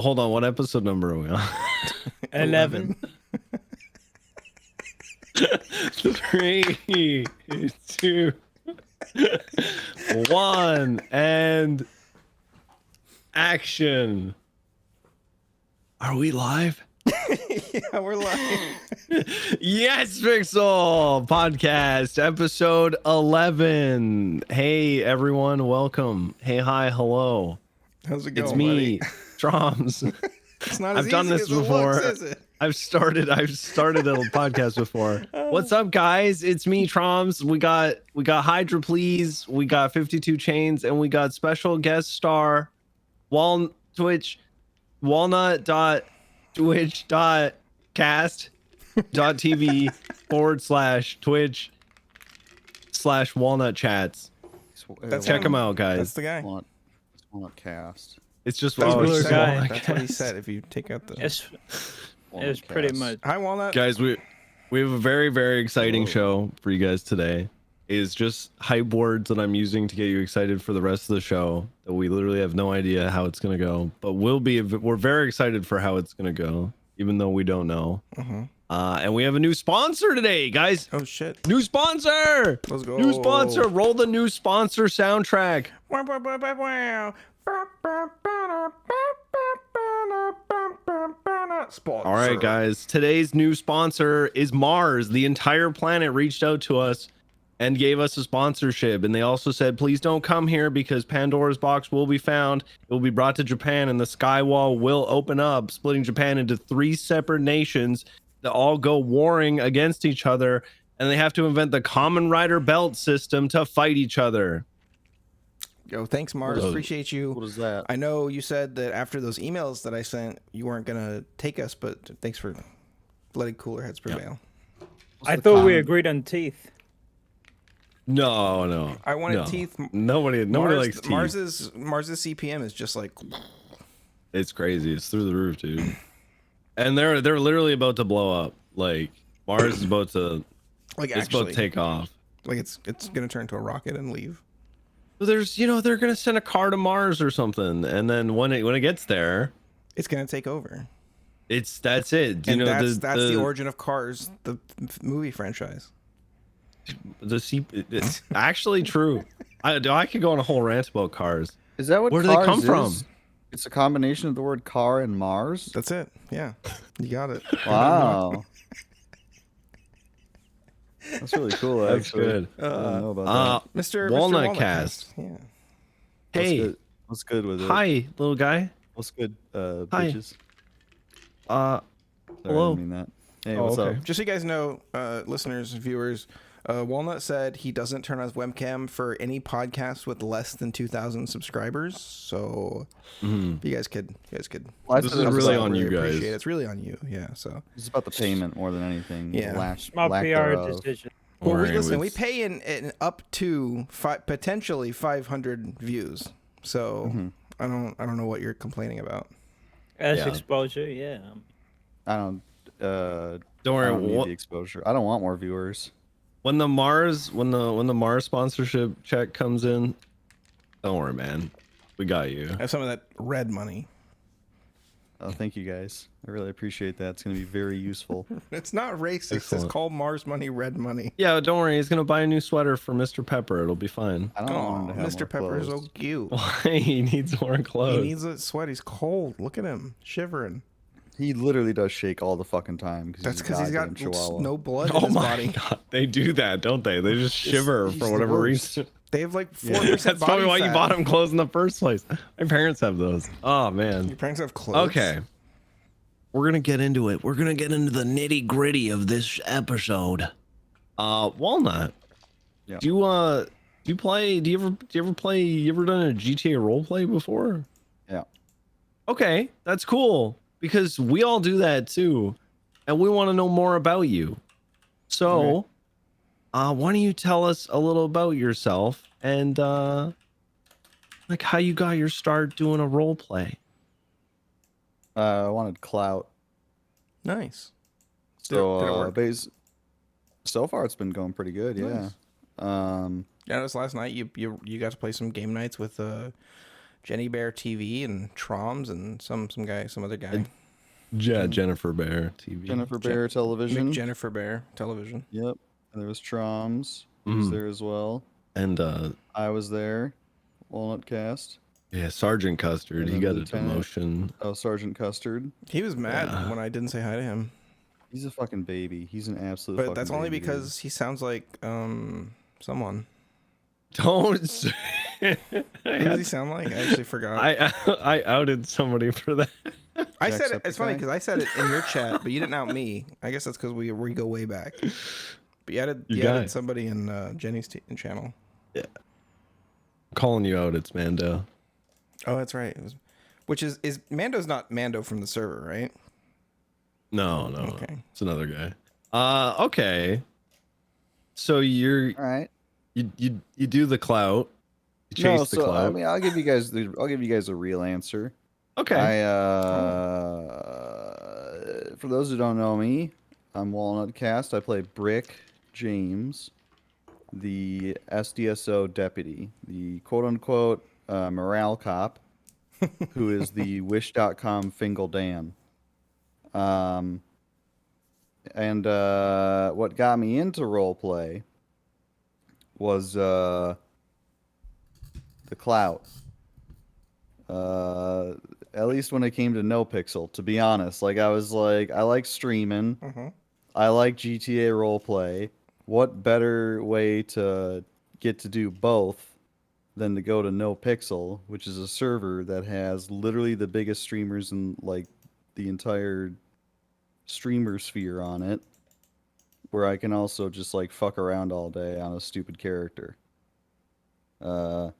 Hold on, what episode number are we on? 11. 3, 2, 1, and action. Are we live? Yeah, we're live. Yespixel Podcast, episode 11. Hey, everyone, welcome. Hey, hi, hello. How's it going? It's me, buddy? Troms. It's not as I've done easy this as it before. looks, is it? I've started a podcast before. What's up, guys? It's me, Troms. We got Hydra Please, we got 52 Chains, and we got special guest star walnut.twitch.tv/Twitch/walnut chats. Check him out, guys. That's the guy. Walnutcast. It's just That's, what he blue said. guy. That's what he said. If you take out the It's pretty much. Hi, Walnut. Guys, we have a very, very exciting show for you guys today. It's just hype words that I'm using to get you excited for the rest of the show that we literally have no idea how it's gonna go, but we're very excited for how it's gonna go, even though we don't know. And we have a new sponsor today, guys. Oh shit. New sponsor. Let's go. New sponsor. Roll the new sponsor soundtrack. Wow, wow, wow, wow, wow. Sponsor. All right, guys. Today's new sponsor is Mars. The entire planet reached out to us and gave us a sponsorship. And they also said, please don't come here because Pandora's box will be found. It will be brought to Japan and the sky wall will open up, splitting Japan into 3 separate nations that all go warring against each other. And they have to invent the Common Rider belt system to fight each other. Yo, thanks, Mars. Appreciate you. What is that? I know you said that after those emails that I sent, you weren't gonna take us, but thanks for letting cooler heads prevail. I thought we agreed on teeth. No. I wanted no. teeth. Nobody likes teeth. Mars's CPM is just like. It's crazy. It's through the roof, dude. And they're literally about to blow up. Like Mars is about to about to take off. Like it's gonna turn into a rocket and leave. There's they're gonna send a car to Mars or something, and then when it gets there, It's gonna take over. that's it. And that's the origin of Cars, the movie franchise. It's actually true. I could go on a whole rant about cars. Is that what Where do they Cars come is? from? It's a combination of the word car and Mars. That's it. Yeah, you got it. Wow. That's really cool. That's Actually. good. I don't know about that. Mr. Walnutcast. Yeah. Hey, What's good with it? hi, little guy. What's good, Hi. bitches? Hello. Sorry, I didn't mean that. Hey, what's okay. up? Just so you guys know, listeners and viewers, Walnut said he doesn't turn on his webcam for any podcast with less than 2,000 subscribers. So you guys could. Well, I This said is it was really about- on you appreciate guys. it. It's really on you. Yeah. So. It's about the payment more than anything. Yeah. Small lack PR thereof. decision. Well, Alright, listen, we it's- pay in up to potentially 500 views. So I don't know what you're complaining about. As Yeah. exposure, yeah. I don't. Don't I worry. don't need the exposure. I don't want more viewers. When the Mars sponsorship check comes in, don't worry, man. We got you. I have some of that red money. Oh, thank you guys. I really appreciate that. It's going to be very useful. It's not racist. Excellent. It's called Mars money, red money. Yeah, don't worry. He's gonna buy a new sweater for Mr. Pepper. It'll be fine. I don't want him to have Mr. more Pepper is so clothes. cute. He needs more He clothes. needs a sweat. He's cold. Look at him shivering. He literally does shake all the fucking time. That's because he's got Chihuahua. no blood in Oh his my body. god, they do that, don't they? They just shiver he's for the whatever worst. reason. They have like 4% That's body probably why you fat. bought him clothes in the first place. My parents have those. Oh man. Your parents have clothes. Okay. We're gonna get into it. We're gonna get into the nitty gritty of this episode. Walnut. Yeah. Do you play? Do you ever play? You ever done a GTA roleplay before? Yeah. Okay, that's cool because we all do that too, and we want to know more about you. So, why don't you tell us a little about yourself and like how you got your start doing a roleplay? I wanted clout. Nice. So, Did it work? so far it's been going pretty good. Yeah. Yeah, this last night you got to play some game nights with Jenny Bear TV and Troms and some other guy. Jennifer Bear TV. Jennifer Bear Television. Jennifer Bear Television. Yep. And there was Troms. He Mm-hmm. was there as well. And I was there. Walnutcast. yeah, Sergeant Custard. And He then got a Lieutenant- demotion. Oh, Sergeant Custard. He was mad Yeah. when I didn't say hi to him. He's a fucking baby. He's an absolute But fucking that's only baby, dude. because he sounds like someone. Don't. Say, Who does he sound like? I actually forgot. I outed somebody for that. I said it. It's funny Jacksepticeye? because I said it in your chat, but you didn't out me. I guess that's because we go way back. But you added somebody in Jenny's channel. Yeah. Calling you out. It's Mando. Oh, that's right. Which is Mando's not Mando from the server, right? No. Okay. It's another guy. Okay. So you're All right. you do the clout. You chase the clout. I mean, I'll give you guys a real answer. Okay. For those who don't know me, I'm Walnutcast. I play Brick James, the SDSO deputy, the quote-unquote morale cop, who is the Wish.com Fingal Dan. And what got me into roleplay was the clout. At least when it came to NoPixel, to be honest. Like, I was like, I like streaming. Mm-hmm. I like GTA roleplay. What better way to get to do both than to go to NoPixel, which is a server that has literally the biggest streamers in, like, the entire streamer sphere on it, where I can also just, like, fuck around all day on a stupid character. Yeah,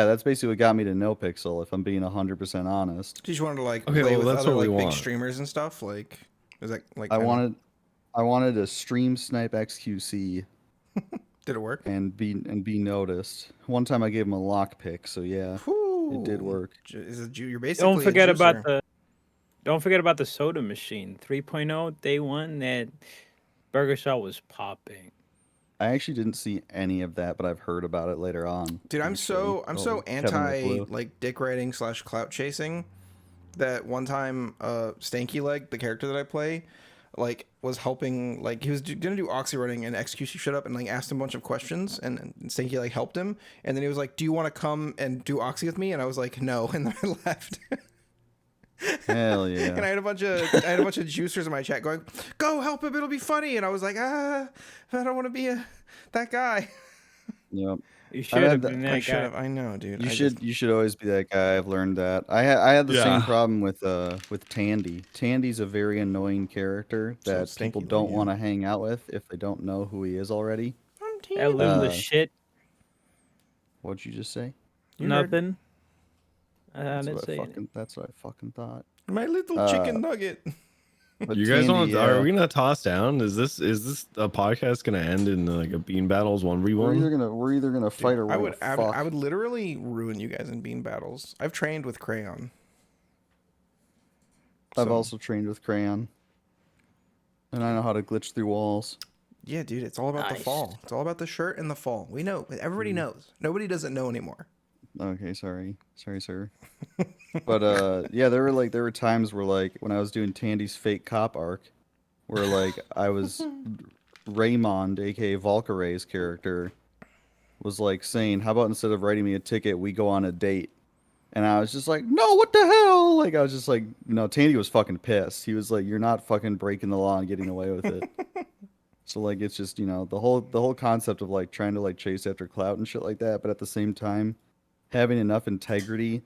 that's basically what got me to NoPixel, if I'm being 100% honest. Did you want to like Okay, play well, with that's other what we like big want. streamers and stuff? Like, is that like I wanted to stream snipe XQC Did it work? and be noticed. One time I gave him a lockpick, so yeah, it did work. Is it you're basically Don't a forget about juicer. the soda machine 3.0 day one. That burger shop was popping. I actually didn't see any of that, but I've heard about it later on. Dude, I'm so Kevin anti LaFleur. like dick riding / clout chasing that one time Stanky Leg, the character that I play, like was helping, like he was gonna do oxy running and XQC showed up and like asked him a bunch of questions and Stanky like helped him and then he was like, do you want to come and do oxy with me? And I was like, no, and then I left. Hell yeah. And I had a bunch of juicers in my chat going, go help him, it'll be funny. And I was like, I don't want to be that guy. Yep. You should have that- been I that should guy. have. I know, dude. You should always be that guy. I've learned that. I had the same Yeah. problem with Tandy. Tandy's a very annoying character So that Stinky people Leg, don't yeah. want to hang out with if they don't know who he is already. That little Uh, shit. What'd you just say? You heard- Nothing. I didn't say it. That's what I fucking thought. My little chicken nugget. But You guys want? Tandy, Are we gonna toss down? Is this a podcast gonna end in like a bean battles 1v1? we're either gonna fight or we're I would gonna fuck. I would literally ruin you guys in bean battles. I've trained with Crayon. I've So- also trained with Crayon, and I know how to glitch through walls. Yeah, dude, it's all about the Nice. fall. It's all about the shirt and the fall. We know. Everybody knows. Nobody doesn't know anymore. Okay, sorry, sir. But yeah, there were times where like when I was doing Tandy's fake cop arc, where like I was Raymond, aka Valkyrie's character, was like saying, "How about instead of writing me a ticket, we go on a date?" And I was just like, "No, what the hell?" Like I was just like, Tandy was fucking pissed. He was like, "You're not fucking breaking the law and getting away with it." So like it's just the whole concept of like trying to like chase after clout and shit like that, but at the same time having enough integrity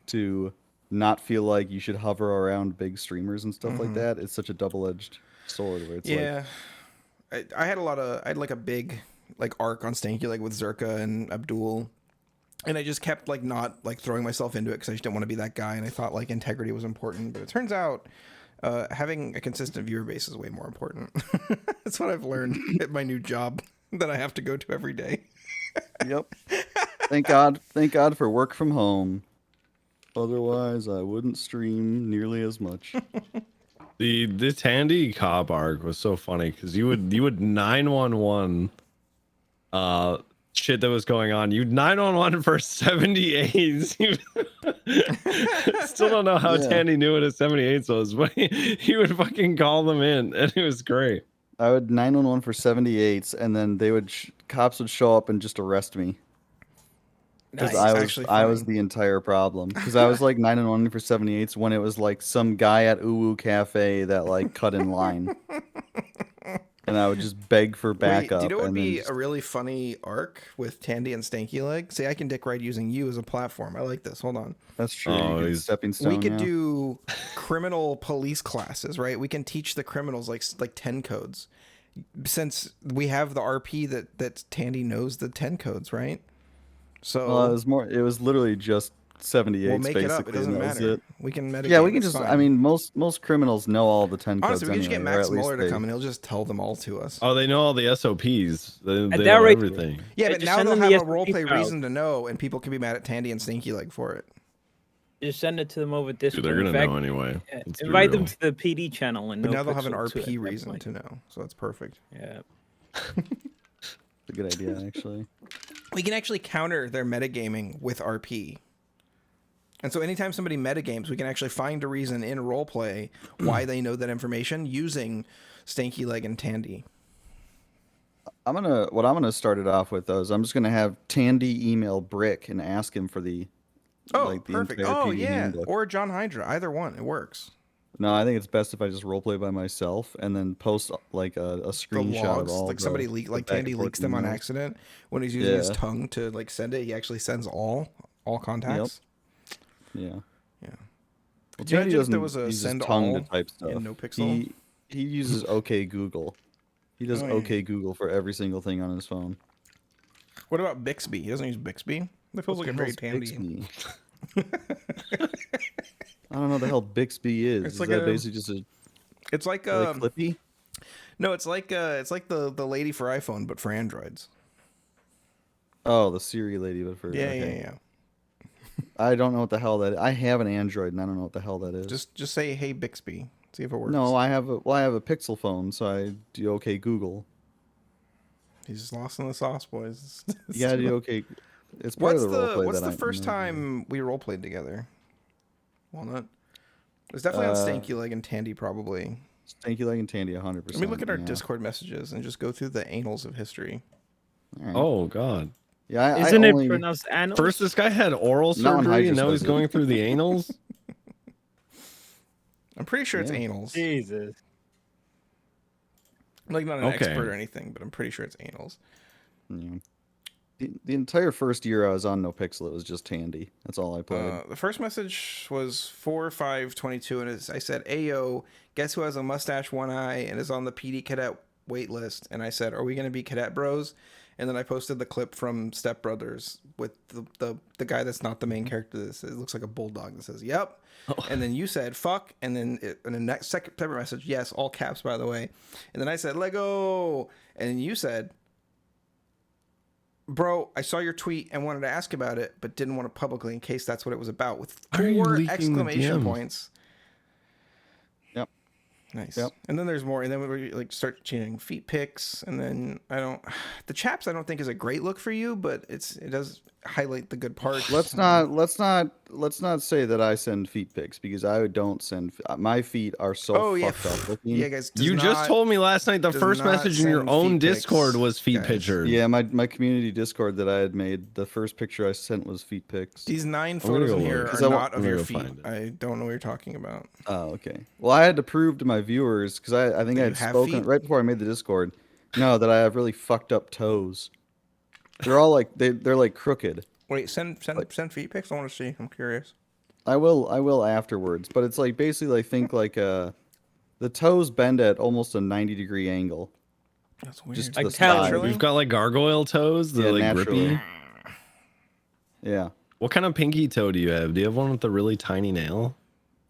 to not feel like you should hover around big streamers and stuff like that. It's such a double-edged sword where it's like, I had like a big like arc on Stanky Leg with Zerka and Abdul, and I just kept like not like throwing myself into it because I just didn't want to be that guy, and I thought like integrity was important, but it turns out having a consistent viewer base is way more important. That's what I've learned at my new job that I have to go to every day. Yep. Thank God for work from home. Otherwise, I wouldn't stream nearly as much. The Tandy cop arc was so funny because you would 911 shit that was going on. You 911 for 78s. Still don't know how Yeah. Tandy knew what a 78 was, but he would fucking call them in, and it was great. I would 911 for 78s, and then they would cops would show up and just arrest me. Because Nice. I was the entire problem. Because I was like 911 for 78s when it was like some guy at Uwu Cafe that like cut in line. And I would just beg for backup. Do you know what would and be then a really funny arc with Tandy and Stanky Leg? Say I can dick ride using you as a platform. I like this. Hold on. that's true. Oh, You get he's- stepping stone. We could yeah. do criminal police classes, right? We can teach the criminals like 10 codes. Since we have the RP that Tandy knows the 10 codes, right? So Well, it was literally just 78s. we'll make it up. It basically, doesn't and that was matter. it. We can medicate. Yeah, we can it's just. fine. I mean, most criminals know all the 10 honestly, codes we can just get anyway, or Max at least Muller to they- come and he'll just tell them all to us. Oh, they know all the SOPs. They that know rate- everything. Yeah, Yeah, but just now send they'll them have the a SOP roleplay files. reason to know, and people can be mad at Tandy and Stinky Leg for it. Just send it to them over Dude, Discord. they're gonna In fact, know anyway. yeah, Let's be invite them real. to the PD channel and But no now they'll have an pixel too RP at that reason point. to know, so that's perfect. Yeah. It's a good idea, actually. We can actually counter their metagaming with RP. And so anytime somebody metagames, we can actually find a reason in roleplay why they know that information using Stanky Leg and Tandy. I'm gonna start it off with those. I'm just gonna have Tandy email Brick and ask him for the Oh, the perfect. entire Oh, PD yeah. handbook. Or John Hydra. Either one. It works. No, I think it's best if I just roleplay by myself and then post like a The screenshot logs, of all like the, somebody leaked, the like back Tandy and forth leaks them on emails. accident. When he's using his Yeah. tongue to like send it, he actually sends all contacts. Yeah. Yeah. Well, Do you Tandy imagine if there doesn't was a use his send tongue all to type stuff. in NoPixel? He uses OK Google. He does Oh, yeah. OK Google for every single thing on his phone. What about Bixby? He doesn't use Bixby. That feels like a very Tandy. Bixby? I don't know what the hell Bixby is. It's Is like that a- basically just a It's like like Clippy? no, it's like the lady for iPhone, but for Androids. Oh, the Siri lady, but for Yeah, okay. yeah. I don't know what the hell that is. I have an Android and I don't know what the hell that is. Just say hey Bixby. See if it works. No, I have a Pixel phone, so I do OK Google. He's lost in the sauce, boys. You gotta do OK. It's part What's of the roleplay. what's that the I first know. time we role played together? Walnut. It was definitely on Stanky Leg and Tandy, probably. Stanky Leg and Tandy, 100%. Let me look at our yeah. Discord messages and just go through the annals of history. All right. Oh God. Yeah, Isn't I it only, pronounced annals? First, this guy had oral Not when surgery, Hydra and now says he's it. going through the anals. I'm pretty sure it's Yeah. annals. Jesus. I'm like not an Okay. expert or anything, but I'm pretty sure it's annals. Yeah. The entire first year I was on NoPixel, it was just Tandy. That's all I played. The first message was 4/5/22, and I said, "Ayo, guess who has a mustache, one eye, and is on the PD cadet wait list?" And I said, "Are we gonna be cadet bros?" And then I posted the clip from Step Brothers with the guy that's not the main character. It looks like a bulldog that says, "Yep." And then you said, "Fuck," and then in the next separate message, yes, all caps by the way. And then I said, "Lego," and then you said, "Bro, I saw your tweet and wanted to ask about it, but didn't want to publicly in case that's what it was about." With Why are you 4 leaking the exclamation DMs? points. Yep. Nice. Yep. And then there's more, and then we like start changing feet pics, and then the chaps I don't think is a great look for you, but it does highlight the good parts. Let's not say that I send feet pics because I don't send. My feet are so Oh yeah, fucked up looking. yeah, guys. does You just not- told me last night the does first not message in your send own feet pics, Discord was feet guys. pictures. Yeah, my community Discord that I had made, the first picture I sent was feet pics. These 9 gonna photos go in here look. are 'Cause I wa- not I'm of gonna your go feet. find it. I don't know what you're talking about. Oh, okay. Well, I had to prove to my viewers because I think That I you had have spoken feet? right before I made the Discord. No, that I have really fucked up toes. They're all like they're like crooked. Wait, send feet pics. I want to see. I'm curious. I will afterwards, but it's like basically I think like the toes bend at almost a 90-degree angle. That's weird. Just to Like the talons. side. Naturally? You've got like gargoyle toes, the Yeah, like naturally. grippy. Yeah. What kind of pinky toe do you have? Do you have one with the really tiny nail?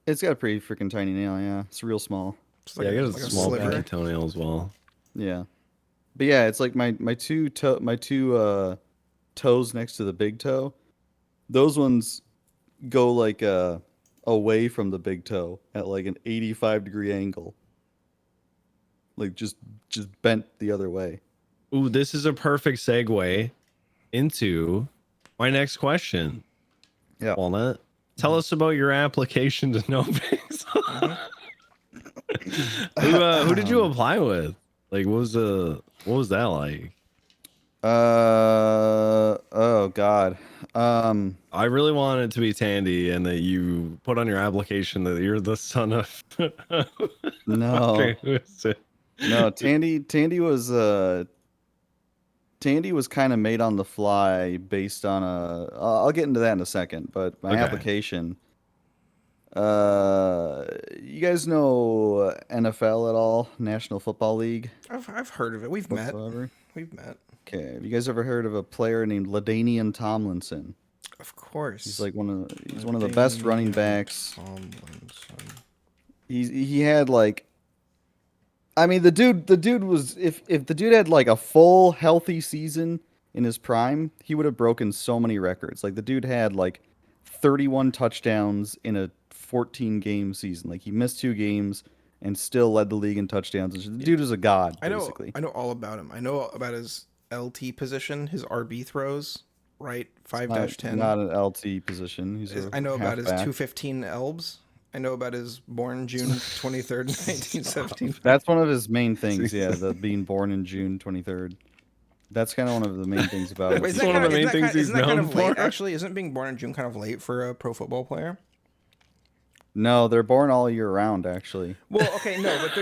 It's got a pretty freaking tiny nail, yeah. It's real small. It's Yeah, I got a like small sliver. pinky toenail as well. Yeah. But yeah, it's like my two toes next to the big toe. Those ones go like away from the big toe at like an 85-degree angle. Like just bent the other way. Ooh, this is a perfect segue. into my next question. Yeah. Walnut, tell us about your application to NoPix. Who did you apply with? Like, what was that like? Oh God. I really want it to be Tandy, and that you put on your application that you're the son of. No. Okay, who is it? No, Tandy was kind of made on the fly based on I'll get into that in a second, but my Okay. application. You guys know NFL at all? National Football League? I've heard of it. We've met. Whatsoever? We've met. Okay. Have you guys ever heard of a player named LaDainian Tomlinson? Of course. He's like one of the best running backs. Tomlinson. He had like, I mean, the dude was, if the dude had like a full healthy season in his prime, he would have broken so many records. Like the dude had like 31 touchdowns in a 14 game season. Like he missed 2 games and still led the league in touchdowns. The dude is a god, basically. I know all about him. I know about his LT position, his RB throws, right? 5-10. Not an LT position. I know about his halfback. 215 elbs. I know about his born June 23rd, 1917. That's one of his main things, yeah, the being born in June 23rd. That's kind of one of the main things about it. Wait, It's one of the main things he's isn't that kind known of late, for. actually? Isn't being born in June kind of late for a pro football player? No, they're born all year round, actually. Well, okay, no, but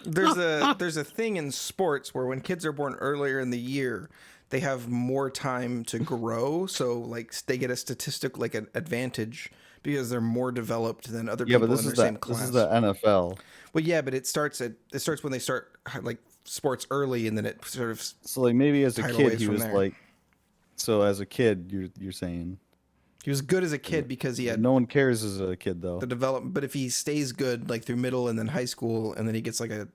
there's a thing in sports where when kids are born earlier in the year, they have more time to grow, so like they get a statistic like an advantage because they're more developed than other Yeah, people but in their same class. this is the NFL. Well, yeah, but it starts when they start like sports early, and then it sort of So like maybe as a tidal kid waves he from was there. like, so as a kid you're saying he was good as a kid because he had no one cares as a kid though. the development. But if he stays good like through middle and then high school, and then he gets like a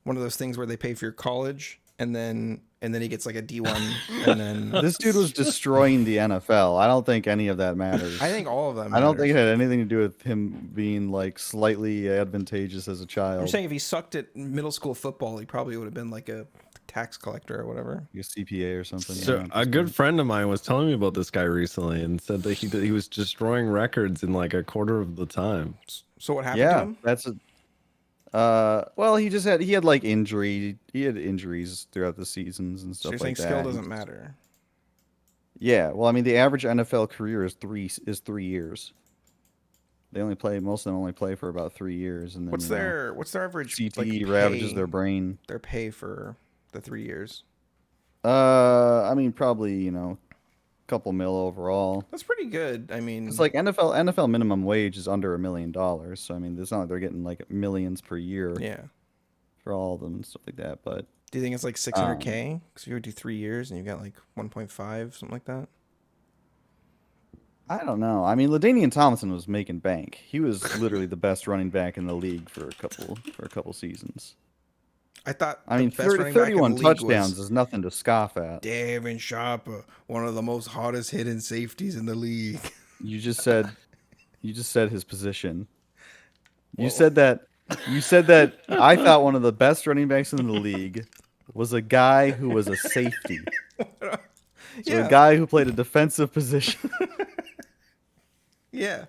one of those things where they pay for your college, and then he gets like a D1, and then This dude was destroying the NFL. I don't think any of that matters. I think all of them. I don't think it matters. had anything to do with him being like slightly advantageous as a child. I'm saying if he sucked at middle school football, he probably would have been like a tax collector or whatever. Like a CPA or something. So yeah, a good friend of mine was telling me about this guy recently, and said that he was destroying records in like a quarter of the time. So what happened to yeah, him? that's a. Well, he had like injury. He had injuries throughout the seasons and So stuff you're saying like that. skill doesn't matter. Yeah, well, I mean, the average NFL career is 3 years. Most of them only play for about 3 years, and then What's their average CTE like, ravages pay- their brain. their pay for the 3 years? I mean, probably a couple mil overall. That's pretty good. I mean, It's like NFL minimum wage is under $1 million, so I mean, it's not like they're getting like millions per year yeah. for all of them and stuff like that. But Do you think it's like 600K? Because you would do 3 years and you got like 1.5, something like that. I don't know. I mean, LaDainian Tomlinson was making bank. He was literally the best running back in the league for a couple seasons. I thought. I the mean, best running back in the 31 league touchdowns was is nothing to scoff at. Devin Sharper, one of the most hottest hitting safeties in the league. You just said his position. You said that I thought one of the best running backs in the league was a guy who was a safety. So Yeah. a guy who played a defensive position. Yeah,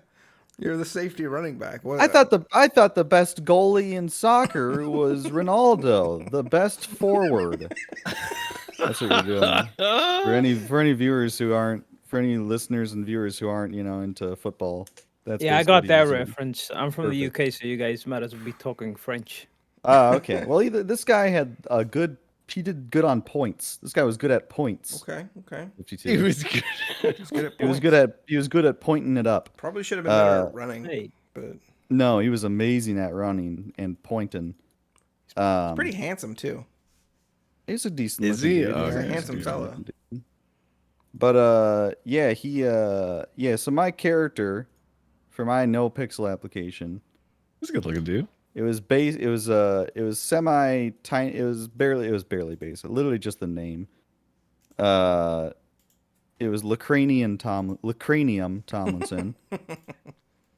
you're the safety running back. What, I thought the best goalie in soccer was Ronaldo, the best forward. That's what you're doing. For any viewers who aren't, for any listeners and viewers who aren't, into football. That's Yeah, I basically got what that he was doing. reference. I'm from the UK, so you guys might as well be talking French. Oh, okay. Well, this guy had a good. He did good on points. This guy was good at points. Okay. 52. He was good. He's good at He was points. good at pointing it up. Probably should have been better at running, Hey, but No, he was amazing at running and pointing. pretty handsome too. He's a decent. Is looking he? dude. Oh, He's a okay. handsome fella. looking dude. But yeah. So my character for my no pixel application, He's a good looking dude. it was semi tiny. It was barely basic. Literally just the name. It was Lacranium Tomlinson.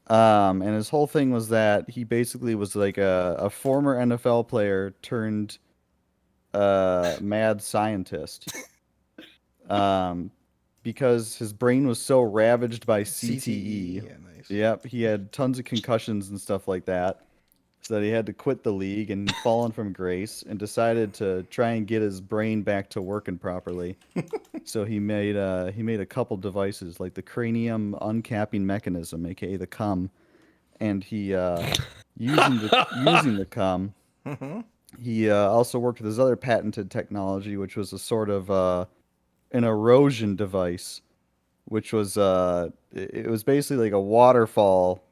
And his whole thing was that he basically was like a former NFL player turned mad scientist. because his brain was so ravaged by CTE. Yeah, nice. Yep, he had tons of concussions and stuff like that. So that he had to quit the league and fallen from grace and decided to try and get his brain back to working properly. So he made a couple devices like the cranium uncapping mechanism, aka the cum, and he using the cum. He also worked with his other patented technology, which was a sort of an erosion device, which was it was basically like a waterfall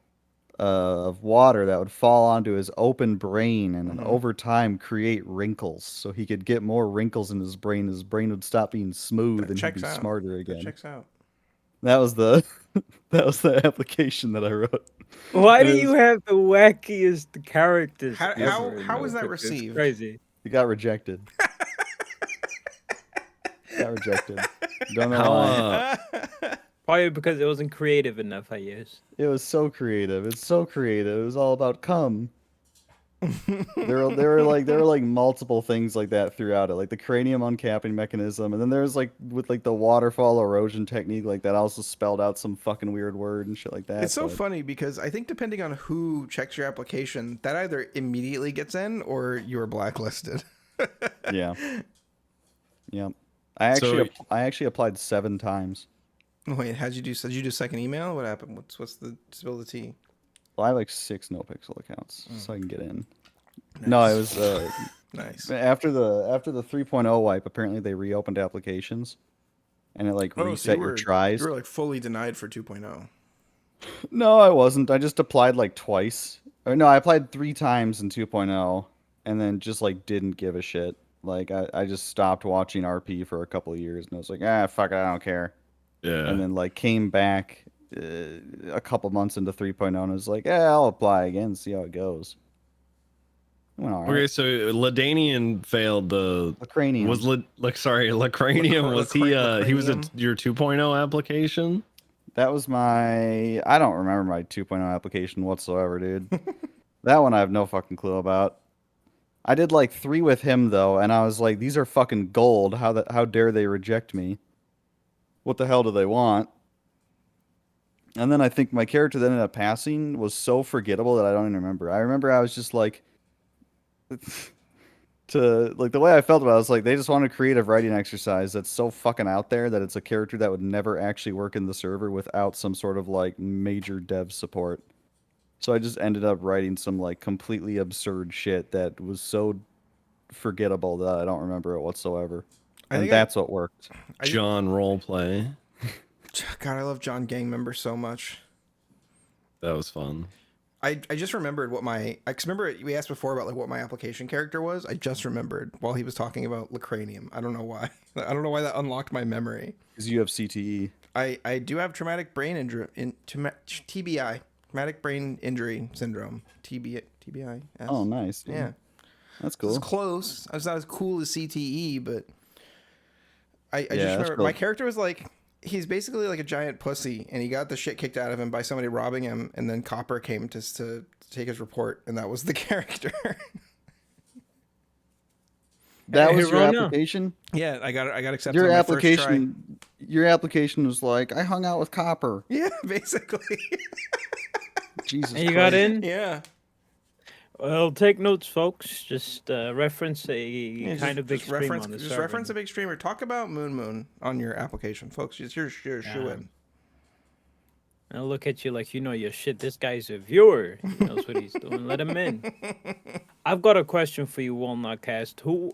of water that would fall onto his open brain and over time create wrinkles, so he could get more wrinkles in his brain. His brain would stop being smooth and he'd be smarter again. Checks out. That was the that was the application that I wrote. Why It do is- you have the wackiest characters? How ever was that in Notebook? received? It's crazy. It got rejected. Got rejected. Don't know How, why. Probably because it wasn't creative enough, I guess. It was so creative. It's so creative. It was all about cum. there were like multiple things like that throughout it, like the cranium uncapping mechanism, and then there's like with like the waterfall erosion technique, like that also spelled out some fucking weird word and shit like that. It's so but- funny because I think depending on who checks your application, that either immediately gets in or you are blacklisted. Yeah. Yep. I actually applied 7 times. Wait, did you do second email? What happened? What's the spill the tea? Well, I have like 6 NoPixel accounts, so I can get in. No, it was Nice. after the 3.0 wipe. Apparently, they reopened applications, and it like reset your tries. You were like fully denied for 2.0. No, I wasn't. I just applied like twice. Or no, I applied 3 times in 2.0, and then just like didn't give a shit. Like I just stopped watching RP for a couple of years, and I was like, fuck it, I don't care. yeah. And then like came back a couple months into 3.0 and was like, I'll apply again, see how it goes. It went all right. Okay, so Ladanian failed the Lacranium. Lacranium. Was he he was your 2.0 application? That was I don't remember my 2.0 application whatsoever, dude. That one I have no fucking clue about. I did like 3 with him though, and I was like, these are fucking gold. How dare they reject me? What the hell do they want? And then I think my character that ended up passing was so forgettable that I don't even remember. I remember I was just like, the way I felt about it, I was like, they just want a creative writing exercise that's so fucking out there that it's a character that would never actually work in the server without some sort of like major dev support. So I just ended up writing some like completely absurd shit that was so forgettable that I don't remember it whatsoever. And that's what worked. John roleplay. God, I love John Gang Member so much. That was fun. I just remembered what cause remember we asked before about like what my application character was. I just remembered while he was talking about Lacranium. I don't know why. I don't know why that unlocked my memory. Because you have CTE. I do have traumatic brain injury TBI, traumatic brain injury syndrome. TBI. Yes. Oh, nice. Dude. Yeah. That's It's cool. close. It's not as cool as CTE, but I just that's remember cool. my character was like, he's basically like a giant pussy, and he got the shit kicked out of him by somebody robbing him, and then Copper came to take his report, and that was the character. That Hey, was your Rona. application? Yeah, I got accepted. Your on my first try. application was like, I hung out with Copper. Yeah, basically. Jesus And you got Christ. in? Yeah. Well, take notes, folks. Just reference a kind of big stream on the just server. reference a big streamer. Talk about Moon on your application, folks. You're shoe in. I'll look at you like you know your shit. This guy's a viewer. He knows what he's doing. Let him in. I've got a question for you, Walnutcast. Who,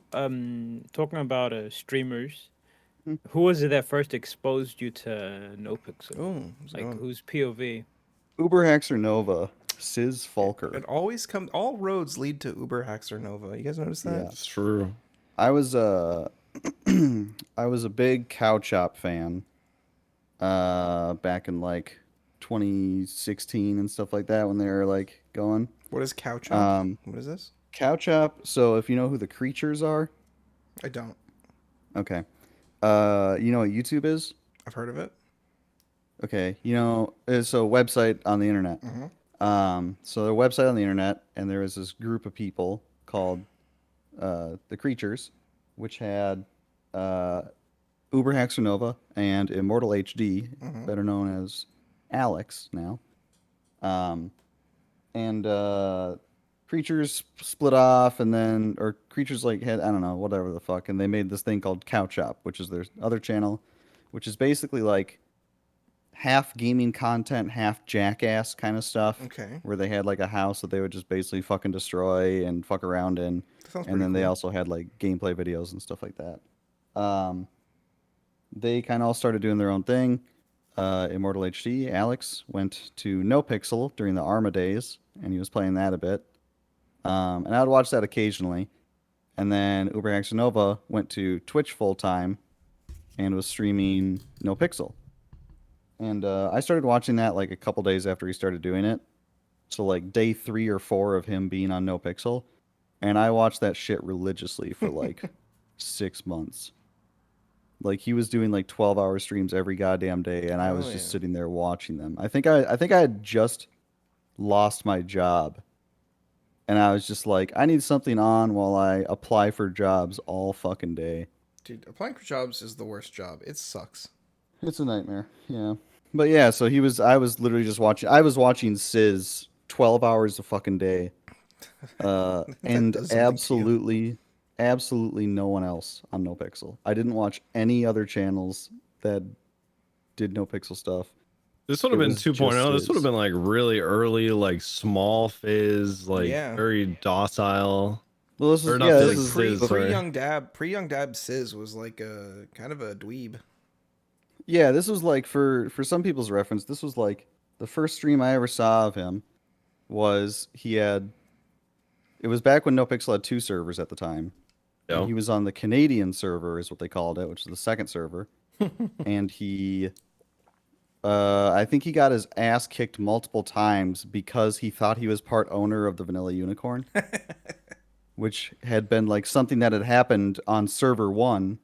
talking about streamers, who was it that first exposed you to NoPixel? Oh, Like, whose POV? Uber Haxer Nova. Sis Falker. it always comes. All roads lead to Uber Haxer Nova. You guys notice that? Yeah. That's true. I was I was a big Cow Chop fan back in like 2016 and stuff like that when they were like going. What is cow chop? Um, What is this? Cow Chop, so if you know who the creatures are, I don't. okay. You know what YouTube is? I've heard of it. Okay, you know, it's a website on the internet. So their website on the internet, and there was this group of people called the Creatures, which had Uber Nova and Immortal HD, Mhm. better known as Alex now. And Creatures split off, and then or Creatures like had, I don't know, whatever the fuck, and they made this thing called Cow Chop, which is their other channel, which is basically like half gaming content, half jackass kind of stuff. Okay. Where they had like a house that they would just basically fucking destroy and fuck around in, That sounds and pretty then they cool. also had like gameplay videos and stuff like that. They kind of all started doing their own thing. Immortal HD, Alex went to NoPixel during the Arma days, and he was playing that a bit. And I would watch that occasionally. And then Uber Nova went to Twitch full time and was streaming NoPixel. And I started watching that like a couple days after he started doing it. So like day 3 or 4 of him being on NoPixel. And I watched that shit religiously for like 6 months. Like he was doing like 12-hour streams every goddamn day, and I was just sitting there watching them. I think I had just lost my job, and I was just like, I need something on while I apply for jobs all fucking day. Dude, applying for jobs is the worst job. It sucks. It's a nightmare. Yeah. But yeah, so I was literally just watching. I was watching Sizz 12 hours a fucking day, and does something to you. absolutely no one else on NoPixel. I didn't watch any other channels that did NoPixel stuff. This would have It been was 2.0. just This would have Sizz. been like really early, like small fizz, like Yeah. very docile. Well, this Or is not yeah, Fizz, this is Sizz, Pre sorry. young dab Sizz was like a kind of a dweeb. yeah, this was like for some people's reference. This was like the first stream I ever saw of him was he had. It was back when NoPixel had 2 servers at the time. And Yeah. he was on the Canadian server, is what they called it, which is the second server. And he, I think he got his ass kicked multiple times because he thought he was part owner of the Vanilla Unicorn, which had been like something that had happened on server 1,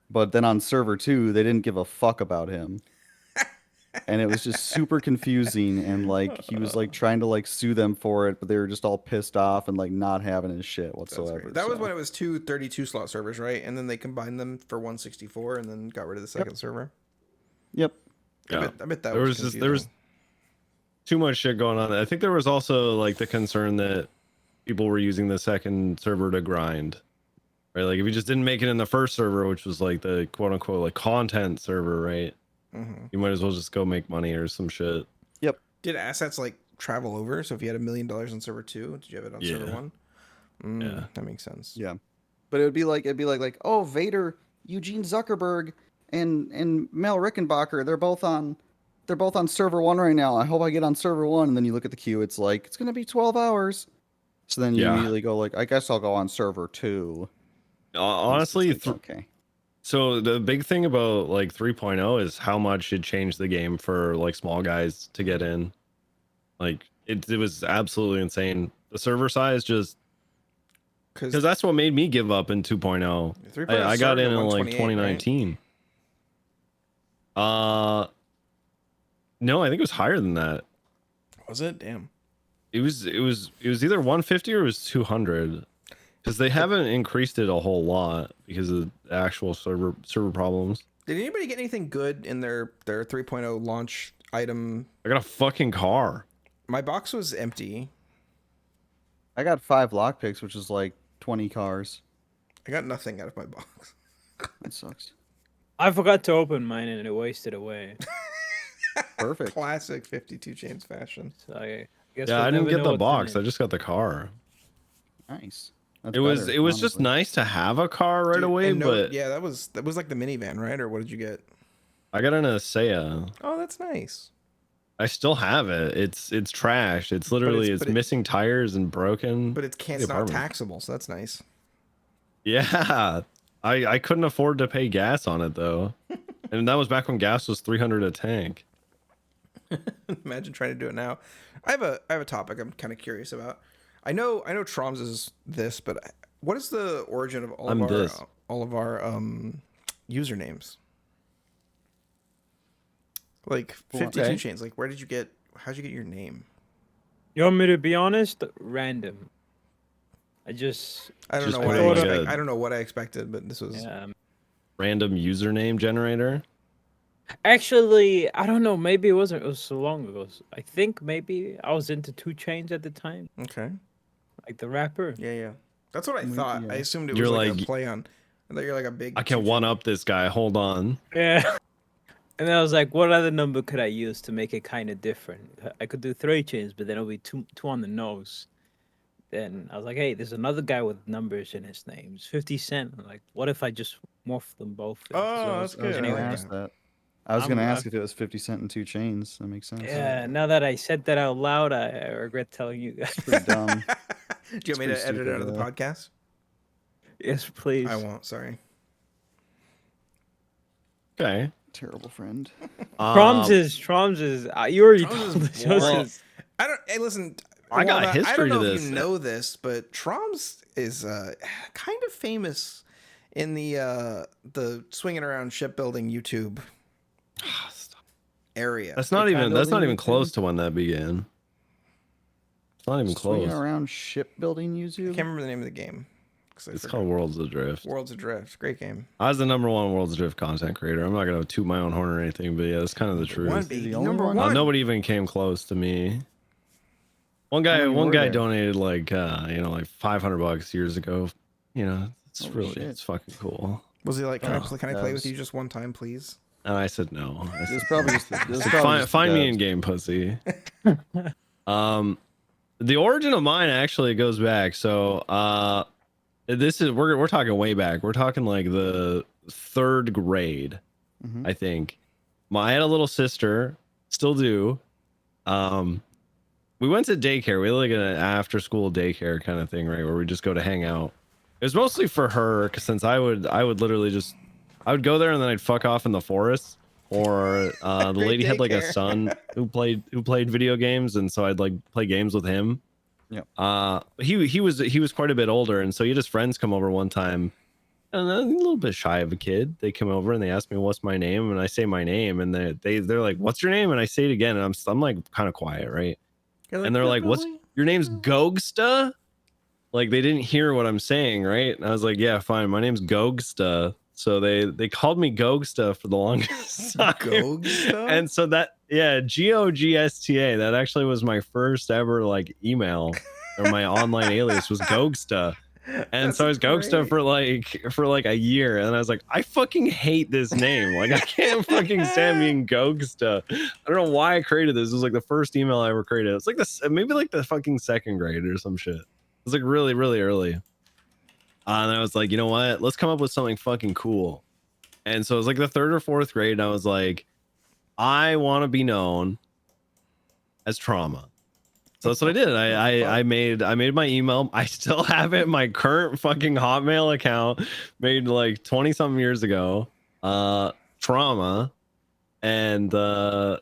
but then on server 2, they didn't give a fuck about him. And it was just super confusing, and like he was like trying to like sue them for it, but they were just all pissed off and like not having his shit That's whatsoever. great. That was so. when it was 2 32 slot servers, right? And then they combined them for 164 and then got rid of the second server. Yep. Yeah. I bet that There was was there was too much shit going on. I think there was also like the concern that people were using the second server to grind. Right? Like if you just didn't make it in the first server, which was like the quote unquote like content server, right? You might as well just go make money or some shit. Yep. Did assets like travel over? So if you had $1 million on server 2, did you have it on server Yeah. 1? Yeah. That makes sense. Yeah. But it'd be like oh, Vader, Eugene Zuckerberg, and Mel Rickenbacker, they're both on server 1 right now. I hope I get on server 1. And then you look at the queue, it's like it's gonna be 12 hours. So then you Yeah. immediately go like, I guess I'll go on server 2. Honestly, It's like, okay. so the big thing about like 3.0 is how much it changed the game for like small guys to get in. Like it was absolutely insane. The server size just because that's what made me give up in 2.0. 3.0 I got started in at like 128, 2019. No, I think it was higher than that. Was it? Damn. It was either 150 or it was 200. Because they haven't increased it a whole lot because of the actual server problems. Did anybody get anything good in their 3.0 launch item? I got a fucking car. My box was empty. I got 5 lockpicks, which is like 20 cars. I got nothing out of my box. That sucks. I forgot to open mine and it wasted away. Perfect. Classic 52 chains fashion. So I guess Yeah, we'll I didn't never get know the what's in box. it. I just got the car. Nice. That's It was better, just honestly. nice to have a car right Dude, away, and but yeah, that was like the minivan, right? Or what did you get? I got an Asea. Oh, that's nice. I still have it. It's trash. It's literally it's missing tires and broken. But it's The not apartment. taxable, so that's nice. Yeah. I couldn't afford to pay gas on it though. And that was back when gas was 300 a tank. Imagine trying to do it now. I have a topic I'm kind of curious about. I know Troms is this, but what is the origin of all of our usernames? Like 52 Okay. chains. Like how'd you get your name? You want me to be honest? Random. I just I don't Just know put what it like a- I don't know what I expected, but this was um, random username generator. Actually, I don't know. Maybe it wasn't. It was so long ago. I think maybe I was into 2 Chainz at the time, Okay. like the rapper. Yeah. That's what I thought. yeah. I assumed it You're was like a like- play on. I thought you're like a big. I can one up this guy. Hold on. Yeah. And then I was like, what other number could I use to make it kind of different? I could do 3 Chainz, but then it'll be two on the nose. Then I was like, hey, there's another guy with numbers in his name. It's 50 Cent. I'm like, what if I just morph them both? in? Oh, I that's was good. gonna I like ask that. that. I was I'm gonna a- ask if it was 50 Cent and 2 Chainz. That makes sense. Yeah, now that I said that out loud, I regret telling you guys. Pretty dumb. Do you want me pretty to edit it out of the stupid, podcast? Yes, please. I won't. Sorry. Okay. Terrible friend. Troms is you already Troms told is us. boring. yours. I don't. Hey, listen. I got Walnut, history I don't know to if this. you know this, but Troms is kind of famous in the swinging around shipbuilding YouTube area. That's not They even. kinda That's not lean even into- close to when that began. It's not even Swinging close. around shipbuilding I YouTube. can't remember the name of the game. 'Cause I It's forgot. called Worlds Adrift. Worlds Adrift. Great game. I was the #1 Worlds Adrift content creator. I'm not gonna toot my own horn or anything, but yeah, that's kind of the truth. One the baby. only Number one? one. Nobody even came close to me. One How guy, many one were guy there? donated like like $500 years ago. You know, it's Holy really shit. it's fucking cool. Was he like, can I play with Devs. you just one time, please? And I said no. I It's said, probably just it's probably find, just find me in devs. game, pussy. The origin of mine actually goes back. So this is we're talking way back. We're talking like the 3rd grade, Mhm. I think. I had a little sister, still do. We went to daycare. We had like an after school daycare kind of thing, right? Where we just go to hang out. It was mostly for her, 'cause since I would literally just I would go there and then I'd fuck off in the forest. Or the Great lady had like a daycare. son who played video games, and so I'd like play games with him. Yep. He was quite a bit older, and so he had his friends come over one time, and a little bit shy of a kid. They come over and they ask me what's my name, and I say my name, and they're like, "What's your name?" And I say it again, and I'm like kind of quiet, right? You're And they're like, "What's "Really? your name's Gogsta?" Like they didn't hear what I'm saying, right? And I was like, "Yeah, fine. My name's Gogsta." So they called me Gogsta for the longest time. Gogsta? And so that Gogsta, that actually was my first ever like email or my online alias was Gogsta. And That's so I was Gogsta great. for like a year, and I was like, I fucking hate this name. Like I can't fucking stand being Gogsta. I don't know why I created this. It was like the first email I ever created. It's like maybe like the fucking 2nd grade or some shit. It was like really, really early. And I was like, you know what? Let's come up with something fucking cool. And so it was like the 3rd or 4th grade, and I was like, I want to be known as Trauma. So that's what I did. I made my email. I still have it in my current fucking Hotmail account, made like 20 something years ago. Trauma. And I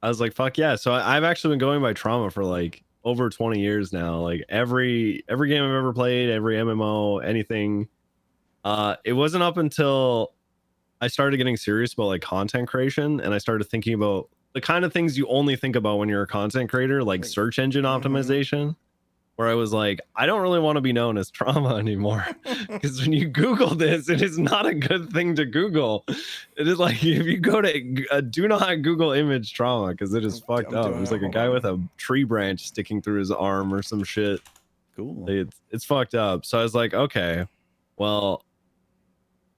was like, fuck yeah. So I've actually been going by Trauma for like over 20 years now. Like every game I've ever played, every MMO, anything. It wasn't up until I started getting serious about like content creation, and I started thinking about the kind of things you only think about when you're a content creator, like search engine optimization, where I was like, I don't really want to be known as Trauma anymore, because when you Google this, it is not a good thing to Google. It is like, if you go to do not Google image Trauma, because it is fucked I'm up. doing It was it. like a Hold guy on. with a tree branch sticking through his arm or some shit. Cool. It's fucked up. So I was like, okay, well,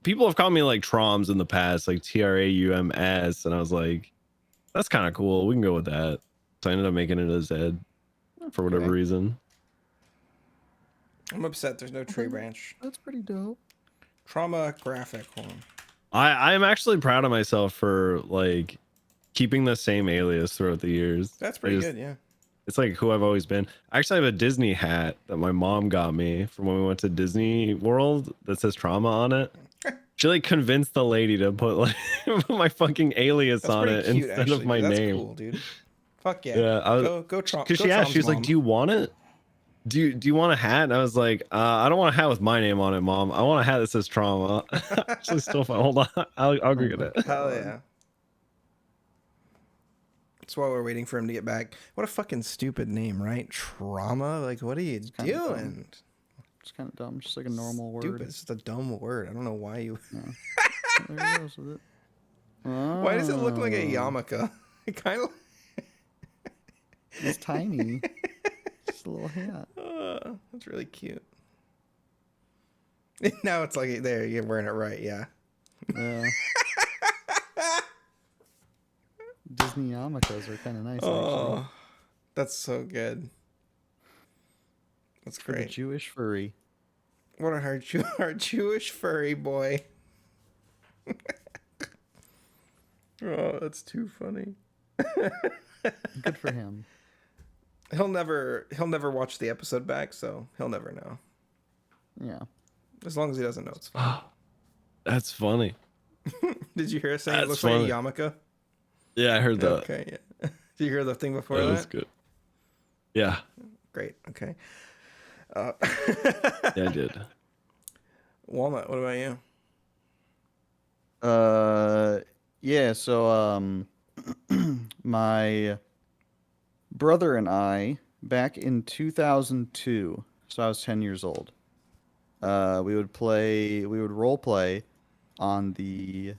people have called me like Troms in the past, like Traums, and I was like, that's kind of cool. We can go with that. So I ended up making it a Z for whatever Okay. reason. I'm upset. There's no tree branch. That's pretty dope. Trauma graphic. Hold on. I am actually proud of myself for like keeping the same alias throughout the years. That's I pretty just- good. Yeah. It's like who I've always been. I actually have a Disney hat that my mom got me from when we went to Disney World that says Trauma on it. She like convinced the lady to put like put my fucking alias That's on pretty it cute, instead actually. of my That's name. cool, dude. Fuck yeah. Yeah, I was, Go Trump. because she asked, she was like, "Do you want it? Do you want a hat?" And I was like, "I don't want a hat with my name on it, Mom. I want a hat that says Trauma." Actually, still fun. Hold on, I'll go get it. Hell yeah. That's why we're waiting for him to get back. What a fucking stupid name, right? Trauma? Like, what are you kinda dumb. doing? It's kind of dumb. Just like a normal Stupid. word. It's just a dumb word. I don't know why you. There he goes with it. Why does it look like a Oh, yarmulke? It kind of. It's tiny. Just a little hat. That's really cute. Now it's like there you're wearing it right, yeah. Yeah. Disney yarmulkes are kind of nice, actually. Oh, that's so good. That's For the great. Jewish furry. What a our Jewish furry boy. Oh, that's too funny. Good for him. He'll never watch the episode back, so he'll never know. Yeah. As long as he doesn't know, it's fine. That's funny. Did you hear us saying it That's looks funny. like a yarmulke? Yeah, I heard that. Okay, yeah. Did you hear the thing before That that? was good. Yeah, Great. Okay. yeah, I did. Walnut, what about you? Yeah, so my brother and I back in 2002, so I was 10 years old. We would role play on the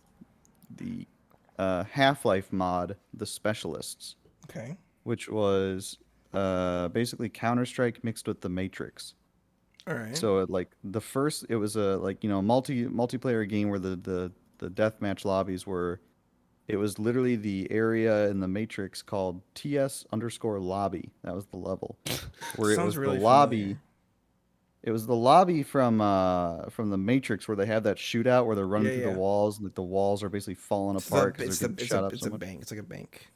Half-Life mod, The Specialists, Okay. which was basically Counter-Strike mixed with The Matrix. All right. So it was a multiplayer game where the deathmatch lobbies were. It was literally the area in the Matrix called TS_lobby. That was the level where it Sounds was really the lobby. familiar. It was the lobby from the Matrix where they have that shootout where they're running Yeah, through yeah. the walls and like the walls are basically falling apart because they're getting shot up so much. bank. It's like a bank.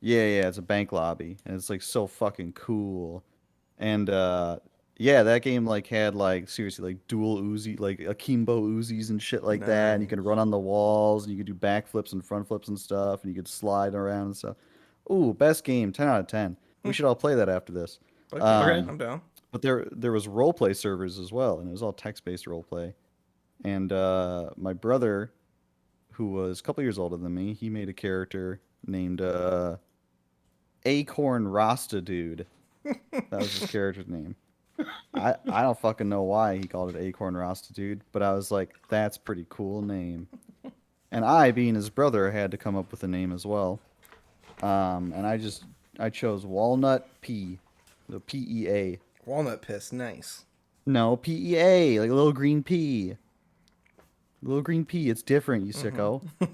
Yeah, it's a bank lobby, and it's like so fucking cool. And yeah, that game like had like seriously like dual Uzi, like akimbo Uzis and shit like that, and you could run on the walls, and you could do backflips and front flips and stuff, and you could slide around and stuff. Ooh, best game, 10 out of 10. We should all play that after this. Okay, I'm down. But there was roleplay servers as well, and it was all text-based roleplay. And my brother, who was a couple years older than me, he made a character named Acorn Rasta Dude. That was his character's name. I don't fucking know why he called it Acorn Rasta Dude, but I was like, that's a pretty cool name. And I, being his brother, had to come up with a name as well. And I chose Walnut P, the PEA. Walnut piss, nice. No, PEA, like a little green pea. Little green pea, it's different, you sicko. Well,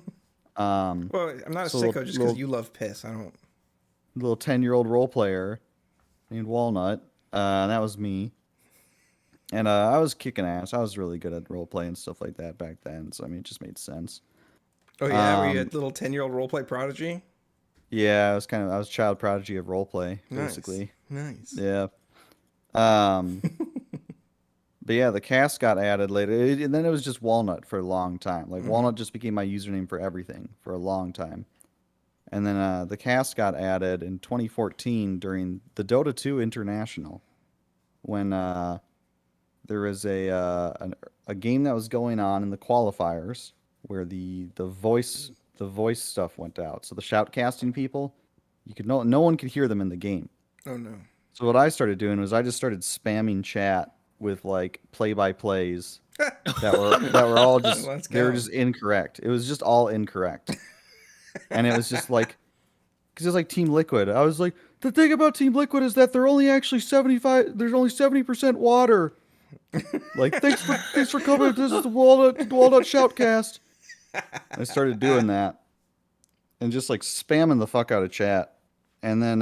I'm not a So sicko just because little- you love piss. I don't. Little 10-year-old role player named Walnut. That was me. And I was kicking ass. I was really good at role play and stuff like that back then. So I mean, it just made sense. Oh yeah, were you a little 10-year-old roleplay prodigy? Yeah, I was child prodigy of role play, Nice. basically. Nice. Yeah. But yeah, the cast got added later, and then it was just Walnut for a long time. Like Walnut just became my username for everything for a long time. And then the cast got added in 2014 during the Dota 2 International, when there was a game that was going on in the qualifiers where the voice stuff went out. So the shoutcasting people, no one could hear them in the game. Oh no. So what I started doing was I just started spamming chat with like play-by-plays that were all just Let's they were go. just incorrect. It was just all incorrect. And it was just like, because it was like Team Liquid. I was like, the thing about Team Liquid is that they're only actually 75. There's only 70% water. Like, thanks for coming. This is the Walnut Shoutcast. I started doing that, and just like spamming the fuck out of chat, and then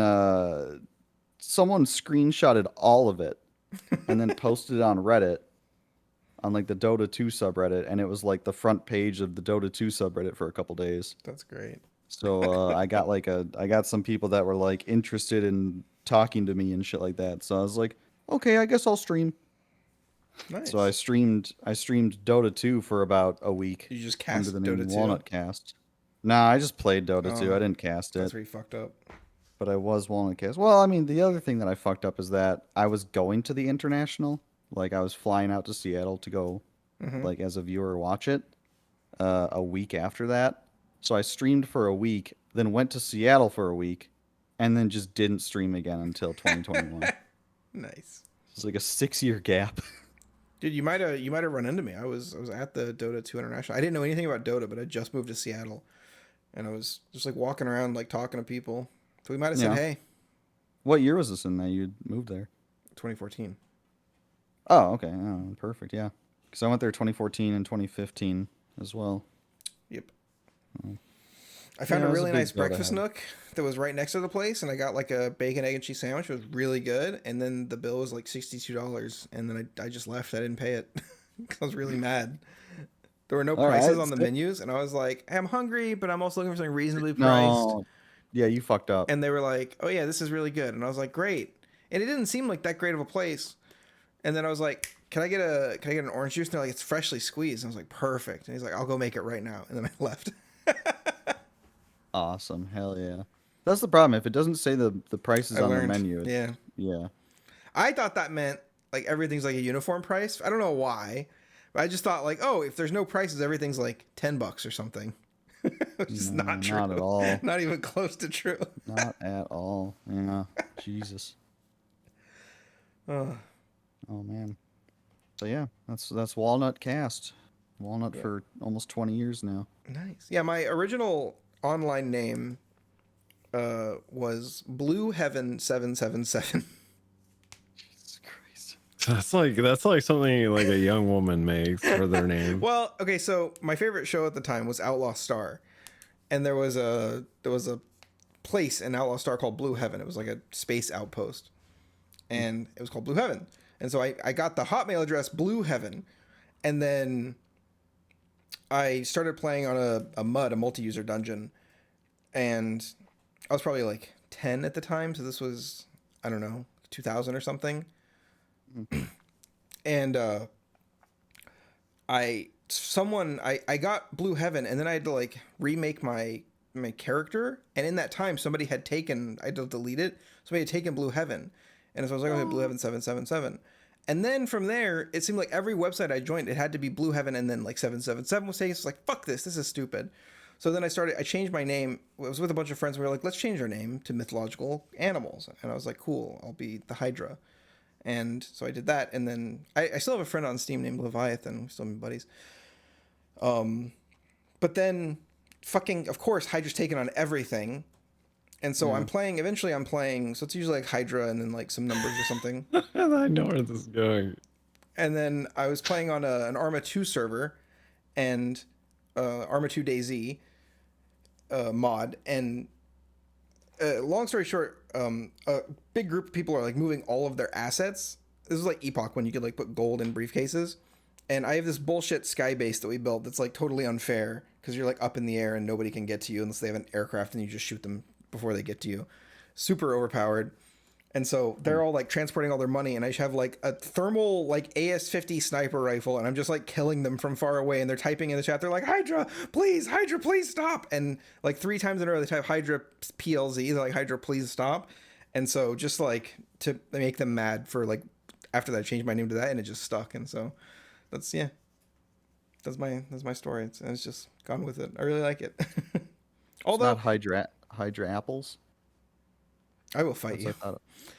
someone screenshotted all of it, and then posted it on Reddit, on like the Dota 2 subreddit, and it was like the front page of the Dota 2 subreddit for a couple days. That's great. So I got some people that were like interested in talking to me and shit like that. So I was like, okay, I guess I'll stream. Nice. So I streamed Dota 2 for about a week. You just under cast the name Dota 2? Walnutcast. Nah, I just played Dota 2. I didn't cast it. That's where you fucked up. But I was Walnutcast. Well, I mean, the other thing that I fucked up is that I was going to the International. Like, I was flying out to Seattle to go, like, as a viewer watch it a week after that. So I streamed for a week, then went to Seattle for a week, and then just didn't stream again until 2021. Nice. It's like a 6-year gap. Dude, you might have run into me. I was at the Dota 2 International. I didn't know anything about Dota, but I just moved to Seattle, and I was just like walking around like talking to people. So we might have said Yeah. hey. What year was this in that you moved there? 2014. Oh, okay. Oh, perfect. Yeah. Because I went there 2014 and 2015 as well. Yep. Oh. I found Yeah, a it was a really big nice Dota breakfast head. nook that was right next to the place, and I got like a bacon, egg, and cheese sandwich. It was really good, and then the bill was like $62, and then I just left. I didn't pay it. 'Cause I was really mad. There were no All right, prices on the so- menus, and I was like, hey, I'm hungry, but I'm also looking for something reasonably priced. No. Yeah, you fucked up. And they were like, oh yeah, this is really good. And I was like, great. And it didn't seem like that great of a place. And then I was like, can I get an orange juice? And they're like, it's freshly squeezed. And I was like, perfect. And he's like, I'll go make it right now. And then I left. Awesome. Hell yeah. That's the problem. If it doesn't say the prices I on learned. the menu, Yeah. yeah. I thought that meant like everything's like a uniform price. I don't know why, but I just thought like, oh, if there's no prices, everything's like $10 or something. Which is No, not true. not at all. Not even close to true. Not at all. Yeah. Jesus. Oh, Oh man. So yeah, that's Walnut Cast. Walnut for almost 20 years now. nice. Yeah, my original online name was Blue Heaven 777. Jesus Christ. That's like something like a young woman makes for their name. Well, okay, so my favorite show at the time was Outlaw Star, and there was a place in Outlaw Star called Blue Heaven. It was like a space outpost, and it was called Blue Heaven. And so I got the Hotmail address Blue Heaven, and then I started playing on a multi-user dungeon, and I was probably like 10 at the time, so this was, I don't know, 2000 or something. And I got Blue Heaven, and then I had to like remake my character, and in that time somebody had taken, I had to delete it, somebody had taken Blue Heaven, and so I was like, okay, Blue Heaven 777. And then from there, it seemed like every website I joined, it had to be Blue Heaven, and then like 777 was taken. It's like, fuck this is stupid. So then I changed my name. I was with a bunch of friends, and we were like, let's change our name to mythological animals. And I was like, cool, I'll be the Hydra. And so I did that, and then I still have a friend on Steam named Leviathan. We're still buddies. But then fucking, of course, Hydra's taken on everything. And so eventually I'm playing, so it's usually like Hydra and then like some numbers or something. I know where this is going. And then I was playing on an Arma 2 server and Arma 2 DayZ mod. And long story short, a big group of people are like moving all of their assets. This is like Epoch when you could like put gold in briefcases. And I have this bullshit sky base that we built that's like totally unfair because you're like up in the air and nobody can get to you unless they have an aircraft and you just shoot them before they get to you. Super overpowered. And so they're all like transporting all their money, and I just have like a thermal like AS-50 sniper rifle, and I'm just like killing them from far away, and they're typing in the chat, they're like, Hydra, please stop. And like 3 times in a row they type Hydra PLZ, they're like, Hydra, please stop. And so just like to make them mad for like, after that I changed my name to that, and it just stuck. And so that's my story. It's just gone with it. I really like it. Although It's not Hydra apples. I will fight you.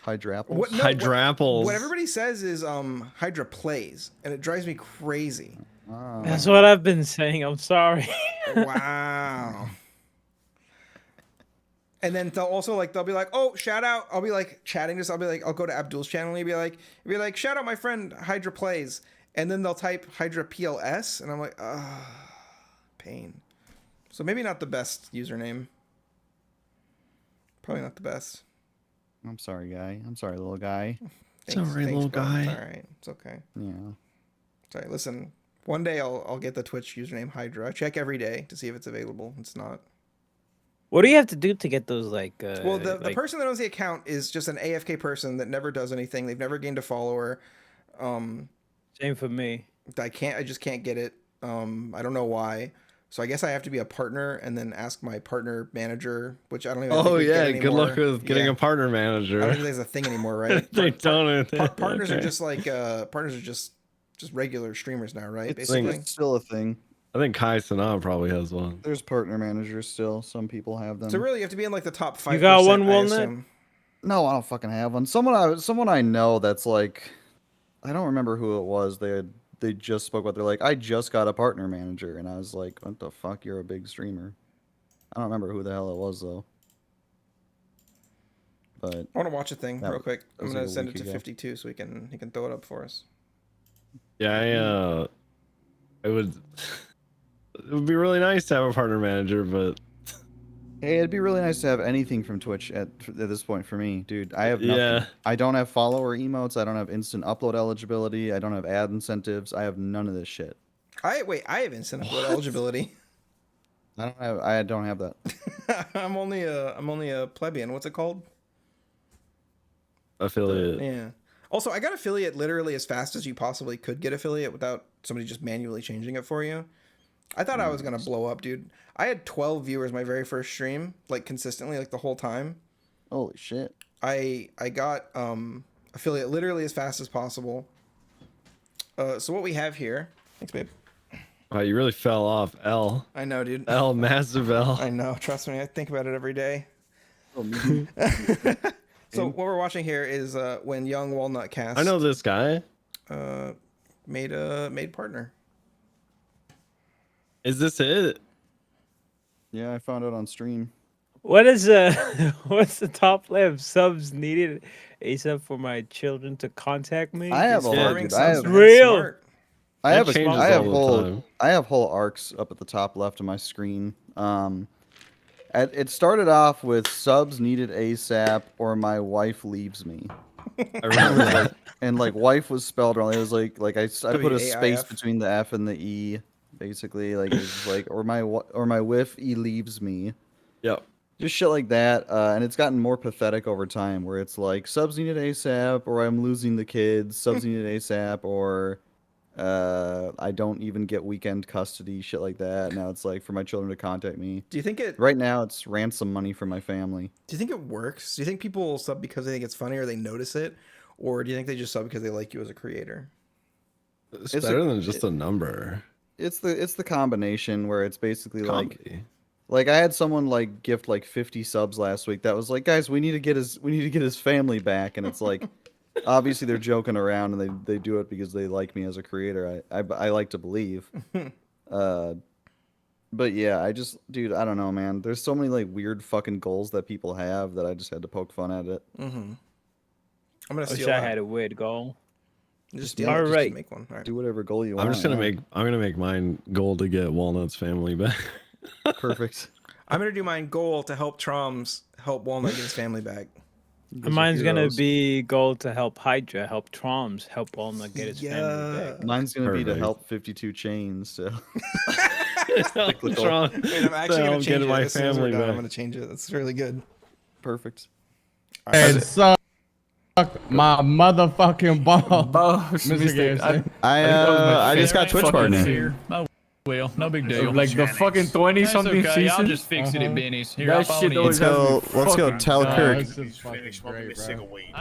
Hydra apples. What, no, Hydrapples. what everybody says is Hydra plays, and it drives me crazy. Oh. That's what I've been saying. I'm sorry. Wow. And then they'll be like, oh, shout out. I'll be like chatting this. I'll be like, I'll go to Abdul's channel and he'll be like, shout out my friend Hydra plays. And then they'll type Hydra PLS, and I'm like, pain. So maybe not the best username. Probably not the best. I'm sorry, guy. I'm sorry, little guy. Sorry, little bro. guy. It's all right. It's okay. Yeah. Sorry. Listen, one day I'll get the Twitch username Hydra. I check every day to see if it's available. It's not. What do you have to do to get those like? Well, the person that owns the account is just an AFK person that never does anything. They've never gained a follower. Same for me. I just can't get it. I don't know why. So I guess I have to be a partner and then ask my partner manager, which I don't even. Oh think yeah, get good luck anymore. with getting Yeah. a partner I don't manager. think there's a thing anymore, right? They don't. Partners are Okay. just like partners are just regular streamers now, right? It's Basically. still a thing. I think Kai Sanaa probably has one. There's partner managers still. Some people have them. So really, you have to be in like the top 5%. You got one, I Walnut? assume. No, I don't fucking have one. Someone I know that's like, I don't remember who it was. They just spoke about. They're like, I just got a partner manager, and I was like, what the fuck? You're a big streamer. I don't remember who the hell it was though. But I want to watch a thing real quick. I'm was gonna like a send it week to ago. 52 so he can throw it up for us. Yeah, it would be really nice to have a partner manager, but hey, it'd be really nice to have anything from Twitch at this point for me, dude. I have nothing. Yeah. I don't have follower emotes. I don't have instant upload eligibility. I don't have ad incentives. I have none of this shit. I have instant upload eligibility. I don't have that. I'm only a plebeian. What's it called? affiliate. Yeah. Also, I got affiliate literally as fast as you possibly could get affiliate without somebody just manually changing it for you. I thought I was gonna blow up, dude. I had 12 viewers my very first stream, like consistently, like the whole time. Holy shit. I got affiliate literally as fast as possible. So what we have here, thanks, babe. Wow, you really fell off. L. I know, dude. L, massive L. I know. Trust me, I think about it every day. Oh, me. So what we're watching here is when young Walnutcast I know this guy. made partner. Is this it? Yeah, I found out on stream. What is what's the top left? Subs needed ASAP for my children to contact me. I have a Yeah, whole, Farming dude, subs, man, Real. smart. I That have changes I have all the whole time. I have whole arcs up at the top left of my screen. It started off with subs needed ASAP or my wife leaves me. I remember that. And like wife was spelled wrong. It was like I put a space WAIF. between the F and the E, basically. Like it's like or my wife E leaves me. Yep. Just shit like that, and it's gotten more pathetic over time. Where it's like subs needed ASAP, or I'm losing the kids. Subs needed ASAP, or I don't even get weekend custody. Shit like that. Now it's like for my children to contact me. Do you think it? Right now, it's ransom money for my family. Do you think it works? Do you think people sub because they think it's funny or they notice it, or do you think they just sub because they like you as a creator? It's It's better a- than just a number. It's the combination where it's basically Comedy. like I had someone like gift like 50 subs last week. That was like, guys, we need to get his family back, and it's like. Obviously, they're joking around, and they do it because they like me as a creator. I like to believe. But yeah, dude, I don't know, man. There's so many like weird fucking goals that people have that I just had to poke fun at it. Mm-hmm. I'm gonna Wish steal I that. had a weird goal. Just steal it, just to Alright. make one. All right. Do whatever goal you want. I'm just gonna yeah. I'm gonna make mine goal to get Walnut's family back. Perfect. I'm gonna do my goal to help Troms help Walnut get his family back. Those are Mine's gonna heroes. be goal to help Hydra, help Troms, help Walnut get his family Yeah. back. Mine's gonna be to Perfect. help 52 chains. So What's wrong? Wait, I'm actually gonna I'm change getting it. my As soon as we're family done, I'm back. gonna change it. That's really good. perfect. And suck my motherfucking ball. Mr. Garrison. I just got Twitch partner. Here. Oh, well, no big deal. Like the fucking 20 That's something okay. season. I'll just fix it at Benny's. Here, That I'll follow shit you. always Let's go tell Kirk.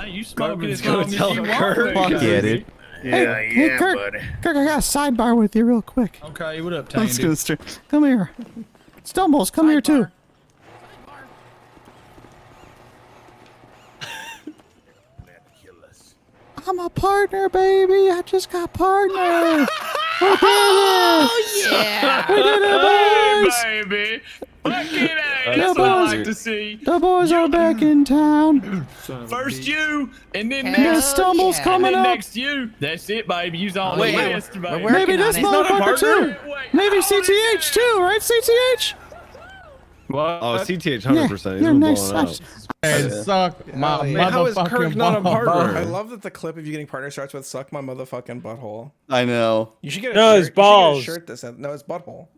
You smoking as Go long as tell you Kurt. want. Fuck baby. yeah, dude. Yeah, Kirk, buddy. Kirk, I got a sidebar with you real quick. Okay, what up, Let's do Tandy? this. Come here. Stumbles, come here too. I'm a partner, baby. I just got partner. We did it. We did it, boys. Baby. Fucking A. Yeah, That's what I boys. like to see. The boys are back in town. First you, and then Miss next. Stumbles And coming then up. next you. That's it, baby. You's on Wait, the list, baby. Maybe this motherfucker too. Maybe CTH too, right? CTH. Oh, CTH 100%. He's you're been nice. blowing up. And suck my Man, how is Kirk motherfucking not a ball. partner? I love that the clip of you getting partner starts with "suck my motherfucking butthole." I know. You should get a No, shirt. it's You should balls. get a shirt that says no, it's butthole.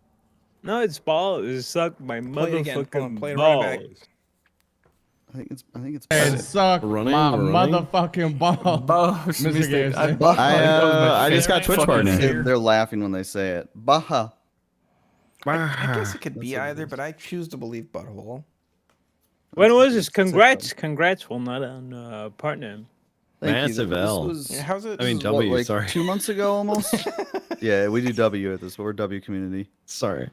No, it's ball. It's suck my Play it again. Hold on, motherfucking play it right back. balls. I think it's And suck Running, my running. motherfucking ball. Mr. Garrison. I just got Twitch partner. they're laughing when they say it. Baha. I guess it could be either, but I choose to believe butthole. When was this? Congrats, Walnut, on partner. Thank you. Massive This L. was- Yeah, how's it? I mean, this was what, W, like sorry. 2 months ago almost. Yeah, we do W at this, but we're W community. Sorry.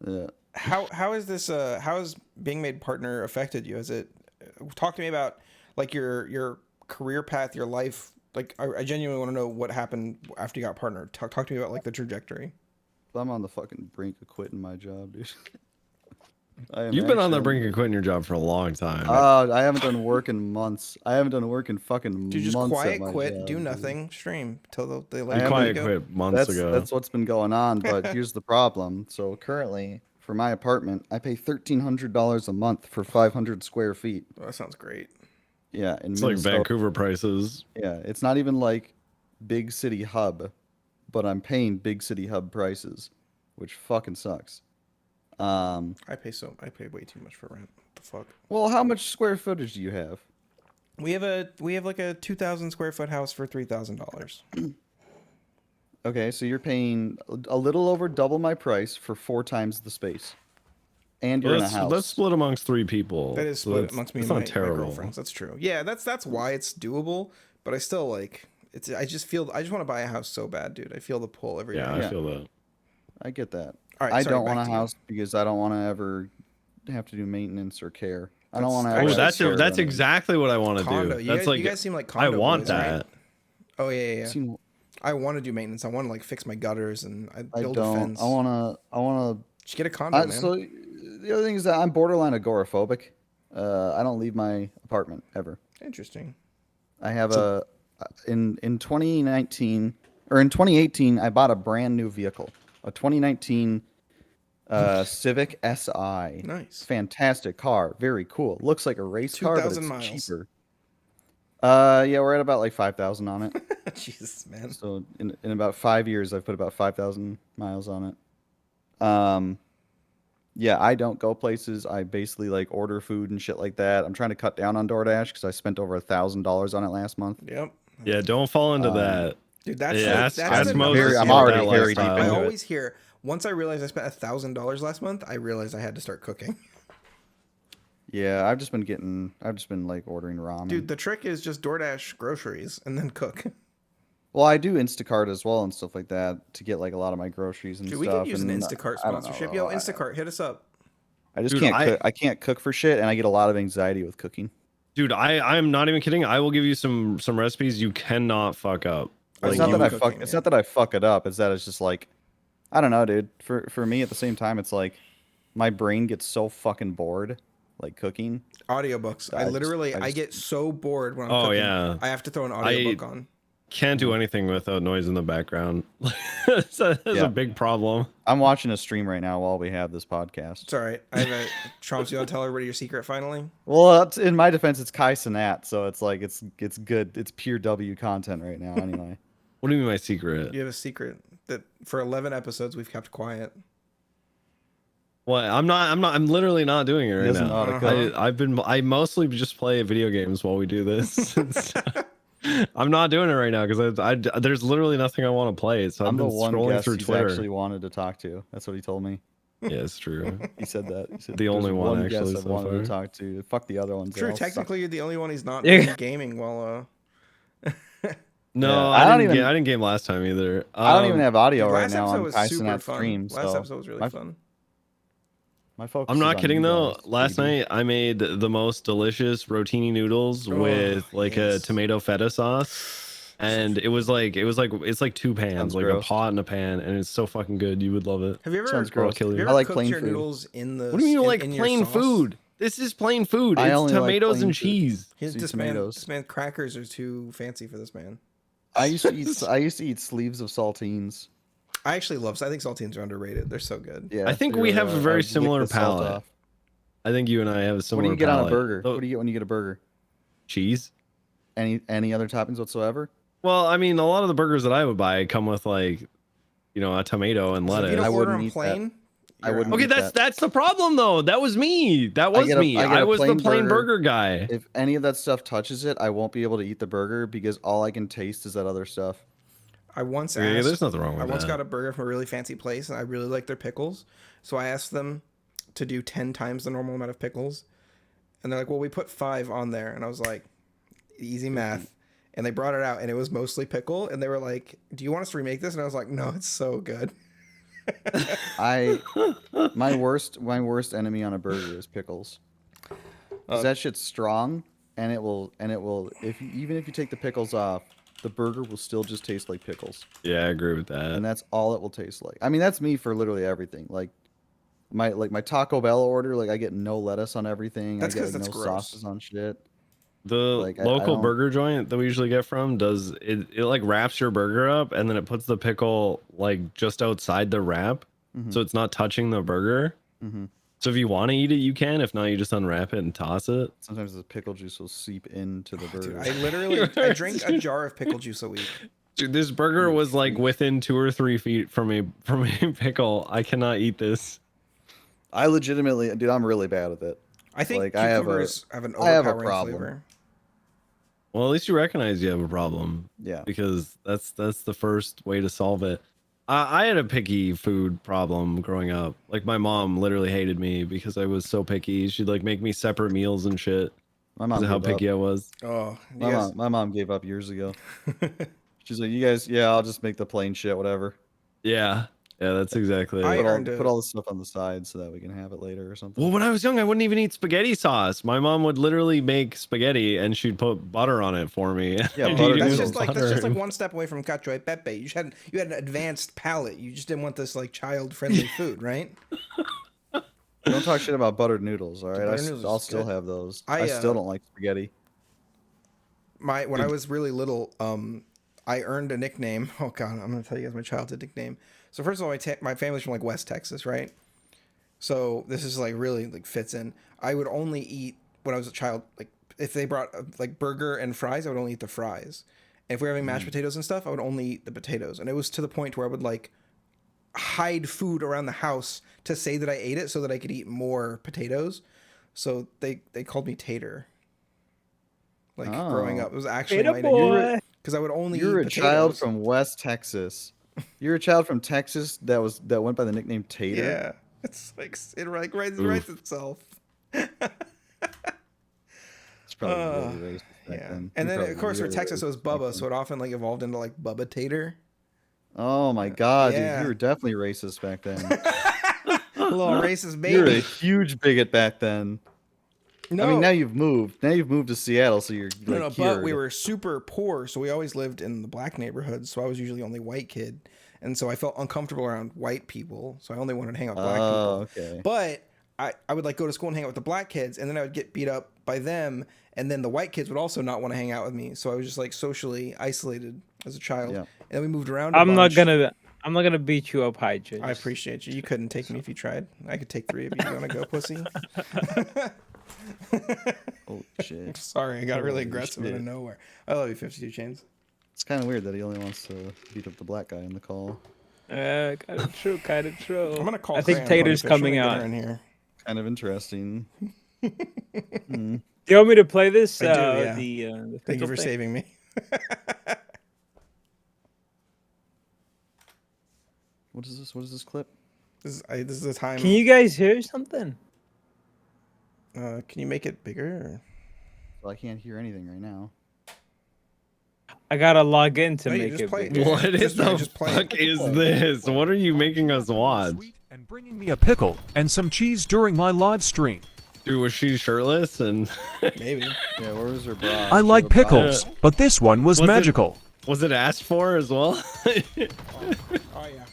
Yeah. How is this? How has being made partner affected you? Has it? Talk to me about like your career path, your life Like, I genuinely want to know what happened after you got partnered. Talk to me about like the trajectory. I'm on the fucking brink of quitting my job, dude. You've been on the brink of quitting your job for a long time. I haven't done work in months. I haven't done work in fucking Dude, just months. quiet at my quit, job, do dude. nothing, stream till they You let you quiet go. quit months ago. That's what's been going on. But here's the problem. So currently, for my apartment, I pay $1,300 a month for 500 square feet. Oh, that sounds great. Yeah, in It's like Minnesota. Vancouver prices. Yeah, it's not even like big city hub, but I'm paying big city hub prices, which fucking sucks. I pay way too much for rent. What the fuck? Well, how much square footage do you have? We have like a 2,000 square foot house for $3,000. Okay, so you're paying a little over double my price for 4 times the space, and you're in a house. Let's split amongst 3 people. That is So split that's- amongst me that's and my not terrible. girlfriends. That's true. Yeah, that's why it's doable. But I still like it's. I just want to buy a house so bad, dude. I feel the pull every day. Yeah, I feel that. I get that. All right, I sorry, don't want back a to you. house because I don't want to ever have to do maintenance or care. I don't want to. Actually, That's exactly what I want to Condo. do. You That's guys, like you guys seem like I condo want boys, that. right? Oh yeah. I want to do maintenance. I want to like fix my gutters and I I build a don't. fence. I want to. Just get a condo, man. So the other thing is that I'm borderline agoraphobic. I don't leave my apartment ever. Interesting. I have in 2019 or in 2018 I bought a brand new vehicle, a 2019 Civic SI. Nice. Fantastic car, very cool. Looks like a race car, but 2,000 it's miles. cheaper. Yeah, we're at about like 5,000 on it. Jesus, man. So in about 5 years, I've put about 5,000 miles on it. Yeah, I don't go places. I basically like order food and shit like that. I'm trying to cut down on DoorDash because I spent over $1,000 on it last month. Yep. Yeah, don't fall into that. Dude, that's Yeah, like, ask that's the Moses I'm about already that very deep lifestyle. I into it. always hear once I realized I spent $1,000 last month, I realized I had to start cooking. Yeah, I've just been like ordering ramen. Dude, the trick is just DoorDash groceries and then cook. Well, I do Instacart as well and stuff like that to get like a lot of my groceries and Dude, stuff. we could use an and Instacart I don't sponsorship. know, Yo, Instacart, hit us up. I just Dude, can't cook. I can't cook for shit, and I get a lot of anxiety with cooking. Dude, I'm not even kidding. I will give you some recipes you cannot fuck up. It's Like, not you that I cooking, fuck. man. It's not that I fuck it up. It's that it's just like, I don't know, dude. For me, at the same time, it's like my brain gets so fucking bored, like cooking. Audiobooks. I get so bored when I'm Oh, cooking. yeah. I have to throw an audiobook on. Can't do anything without noise in the background. That's Yeah. a big problem. I'm watching a stream right now while we have this podcast. It's all right. I have a Trumps. You want to tell everybody your secret finally? Well, in my defense, it's Kai Cenat, so it's like it's good. It's pure W content right now, anyway. What do you mean my secret? You have a secret that for 11 episodes we've kept quiet. What? I'm literally not doing it right doesn't now. know how to I mostly just play video games while we do this. I'm not doing it right now because there's literally nothing I want to play. So I'm I've the been one scrolling guest through he's Twitter. actually wanted to talk to. That's what he told me. Yeah, it's true. He said that. He said The only "There's one, guest actually, I've so wanted far." to talk to. Fuck the other ones. they True. all suck. Technically, you're the only one he's not Yeah. gaming while. No, Yeah, I didn't game last time either. I don't even have audio Dude, right last now episode on was Kai super Cenat's fun. stream. Last so episode was really fun. My focus I'm is not on kidding you though. guys, Last baby. night I made the most delicious rotini noodles Oh, with like a yes. tomato feta sauce, and it's like 2 pans, Sounds like gross. a pot and a pan, and it's so fucking good. You would love it. Have you ever? Sounds Or I'll gross. kill Have you. you I ever like cooked plain your food. noodles in the? What do you mean you like in your plain sauce? food? This is plain food. I It's only like tomatoes plain and food. cheese. Sweet This tomatoes. man, crackers are too fancy for this man. I used to eat sleeves of saltines. I actually love. I think saltines are underrated. They're so good. Yeah, I think they're, we have a very I'd lick similar the salt palate. off. I think you and I have a What similar do you get on a palate. burger? Oh, What do you get when you get a burger? cheese? Any other toppings whatsoever? Well, I mean, a lot of the burgers that I would buy come with like, a tomato and So if lettuce. you don't I order wouldn't them eat that. plain. I you're wouldn't out. Okay, eat that's the problem though. That was me. That was me. I get I a was the plain plain burger burger. guy. If any of that stuff touches it, I won't be able to eat the burger because all I can taste is that other stuff. I once Yeah, asked. there's nothing wrong with I once that. got a burger from a really fancy place, and I really liked their pickles. So I asked them to do 10 times the normal amount of pickles, and they're like, "Well, we put 5 on there," and I was like, "Easy math." And they brought it out, and it was mostly pickle, and they were like, "Do you want us to remake this?" And I was like, "No, it's so good." My worst enemy on a burger is pickles. 'Cause that shit's strong, and it will even if you take the pickles off, the burger will still just taste like pickles. Yeah, I agree with that. And that's all it will taste like. I mean, that's me for literally everything. Like my Taco Bell order, like I get no lettuce on everything. That's I get 'cause like, that's no gross. sauces on shit. The Like, I local don't- burger joint that we usually get from does it like wraps your burger up and then it puts the pickle like just outside the wrap, so it's not touching the burger. Mm-hmm. So if you want to eat it, you can. If not, you just unwrap it and toss it. Sometimes the pickle juice will seep into the burger. Dude, I literally I drink a jar of pickle juice a week. Dude, this burger was like within 2 or 3 feet from a pickle. I cannot eat this. I legitimately, dude, I'm really bad at it. I think Like, I have cucumbers have an I have a overpowering problem. flavor. Well, at least you recognize you have a problem. Yeah. Because that's the first way to solve it. I had a picky food problem growing up. Like my mom literally hated me because I was so picky. She'd like make me separate meals and shit. My Because mom of how gave up. picky I was. Oh, you My, guys, mom gave up years ago. She's like, you guys, yeah, I'll just make the plain shit, whatever. Yeah. Yeah, that's exactly I it. earned Put it. all the stuff on the side so that we can have it later or something. Well, when I was young, I wouldn't even eat spaghetti sauce. My mom would literally make spaghetti and she'd put butter on it for me. Yeah, I'd butter eat it that's with just like butter. one step away from cacio e pepe. You had an advanced palate. You just didn't want this like child friendly food, right? Don't talk shit about buttered noodles, all right? Buttered noodles I'll is still good. have those. I, I still uh, don't like spaghetti. When I was really little, I earned a nickname. Oh god, I'm gonna tell you guys my childhood nickname. So first of all, my family's from like West Texas, right? So this is like really like fits in. I would only eat when I was a child. Like if they brought like burger and fries, I would only eat the fries. And if we were having mashed potatoes and stuff, I would only eat the potatoes. And it was to the point where I would like hide food around the house to say that I ate it so that I could eat more potatoes. So they called me Tater. Like growing Oh. up, it was actually Tater my boy. nickname because I would only You're eat a child potatoes. from West Texas. You're a child from Texas that went by the nickname Tater. Yeah, it's like it like writes itself. It's probably really racist back Yeah, then. and You're then probably of course for really Texas it was racist back Bubba, then. so it often like evolved into like Bubba Tater. Oh my god, Yeah. dude, you were definitely racist back then. A little racist You're a baby. huge bigot back then. No, I mean, now you've moved. Now you've moved to Seattle, so you're like no, but cured. we were super poor, so we always lived in the black neighborhoods. So I was usually the only white kid, and so I felt uncomfortable around white people. So I only wanted to hang out with black people. Oh, okay. But I would like go to school and hang out with the black kids, and then I would get beat up by them, and then the white kids would also not want to hang out with me. So I was just like socially isolated as a child. Yeah. And then we moved around. I'm not gonna beat you up, Hydra. I appreciate you. You couldn't take me if you tried. I could take 3 of you. You want to go, pussy? Oh shit. Sorry, I got really Holy aggressive out of shit. nowhere. I love you, 52 Chains. It's kind of weird that he only wants to beat up the black guy in the call. Kind of true, kind of true. I'm gonna call. I think Crayon Tater's Ponyfish. coming Let me get out. her in here. Kind of interesting. Do you want me to play this? I do, yeah. The Thank you pickle for thing? saving me. What is this? What is this clip? This is the time. Can you guys hear something? Can you make it bigger? Well, I can't hear anything right now. I gotta log in to No, you make just it play it. bigger. What is the Just play fuck it. is this? What are you making us watch? And bringing me a pickle and some cheese during my live stream. Dude, was she shirtless? And Maybe. Yeah, where was her bra? I She like had a bra. pickles, but this one was Was it- magical. was it asked for as well? Oh yeah.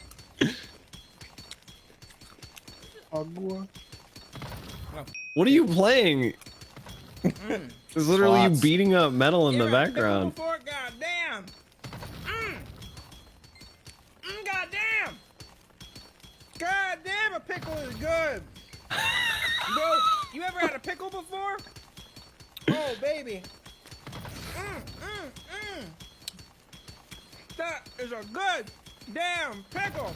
What are you playing? There's literally you Plots. beating up metal in the background. Goddamn. Goddamn. Goddamn, a pickle is good. Bro, you ever had a pickle before? Oh, baby. That is a good damn pickle.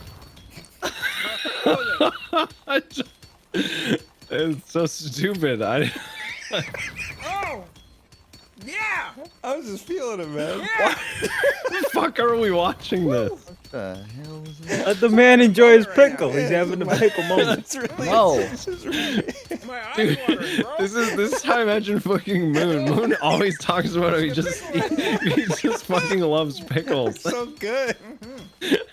It's so stupid. Oh, yeah. I was just feeling it, man. Why the fuck are we watching this? What the hell is this? Let the man enjoy his Right now. pickle. He's Yeah, having a my- pickle moment. It's really, No. this is really, my eyes Dude, watering, bro. this is how I imagine fucking Moon. Moon always talks about how he just fucking loves pickles. so good.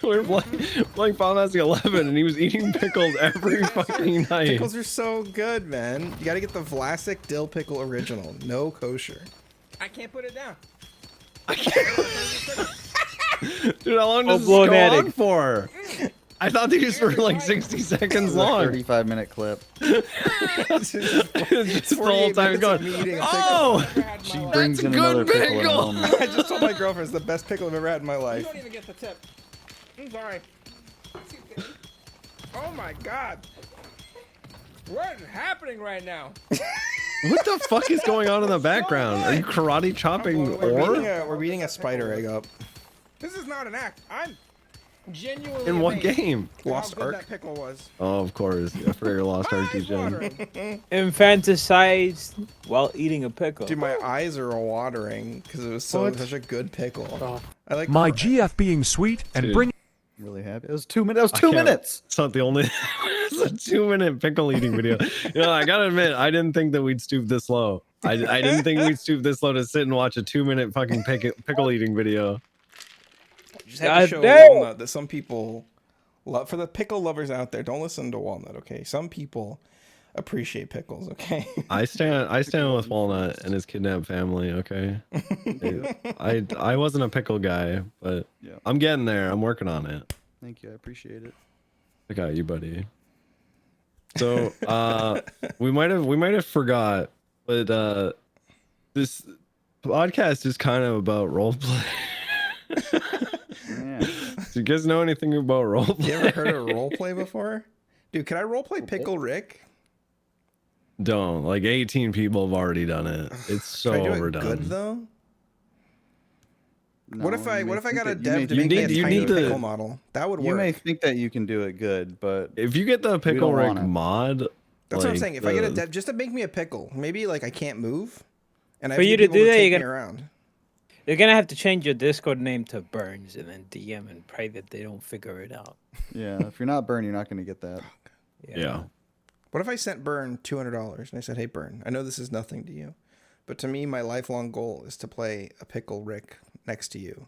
We're playing Final Fantasy 11 and he was eating pickles every fucking night. Pickles are so good, man. You gotta get the Vlasic dill pickle original. No kosher. I can't put it down. Dude, how long does this Full-blown go on addict. for? I thought these were like 60 seconds long. 35-minute clip. Just the whole 48 time minutes going. of me eating a pickle. Oh, She brings a in good another pickle in a pickle. moment. I just told my girlfriend it's the best pickle I've ever had in my life. don't even get the tip. I'm sorry. Oh my god. What is happening right now? what the fuck is going on in the background? Are you karate chopping ore? We're beating a spider egg up. This is not an act. I'm genuinely In what amazed game? at Lost how good Ark. that pickle was. Oh, of course. I forgot your Lost Ark Eyes Gen. watering. Infanticide while eating a pickle. Dude, my eyes are watering because it was such a good pickle. I like My GF being sweet and Dude. bringing I'm really happy. It was 2 minutes. That was 2 can't- minutes. It's not the only. It's a 2-minute pickle eating video. You know, I gotta admit, I didn't think that we'd stoop this low. I didn't think we'd stoop this low to sit and watch a 2-minute fucking pickle eating video. Just have to show God damn. Walnut that some people love, for the pickle lovers out there, don't listen to Walnut, okay? Some people appreciate pickles, okay? I stand with Walnut and his kidnapped family. Okay, I wasn't a pickle guy, but Yeah. I'm getting there. I'm working on it. Thank you. I appreciate it. I got you, buddy. So we might have forgot, but this podcast is kind of about roleplay. Yeah. Do you guys know anything about roleplay? You ever heard of roleplay before? Dude, can I roleplay Pickle Rick? Don't. Like 18 people have already done it. It's so Can I do overdone. it good, though? No, What if I you may got think a that- dev to you make me a need- you tiny need to- pickle model? That would You may work. think that you can do it good, but If you get the Pickle don't Rick want it. mod, That's what I'm like, saying. If I get a dev just to make me a pickle, maybe like I can't move, and I For have you get to people do that, take you me gotta- around. You're gonna have to change your Discord name to Burns and then DM and pray that they don't figure it out. yeah, if you're not Burn, you're not going to get that. yeah. What if I sent Burn $200 and I said, "Hey Burn, I know this is nothing to you, but to me, my lifelong goal is to play a Pickle Rick next to you.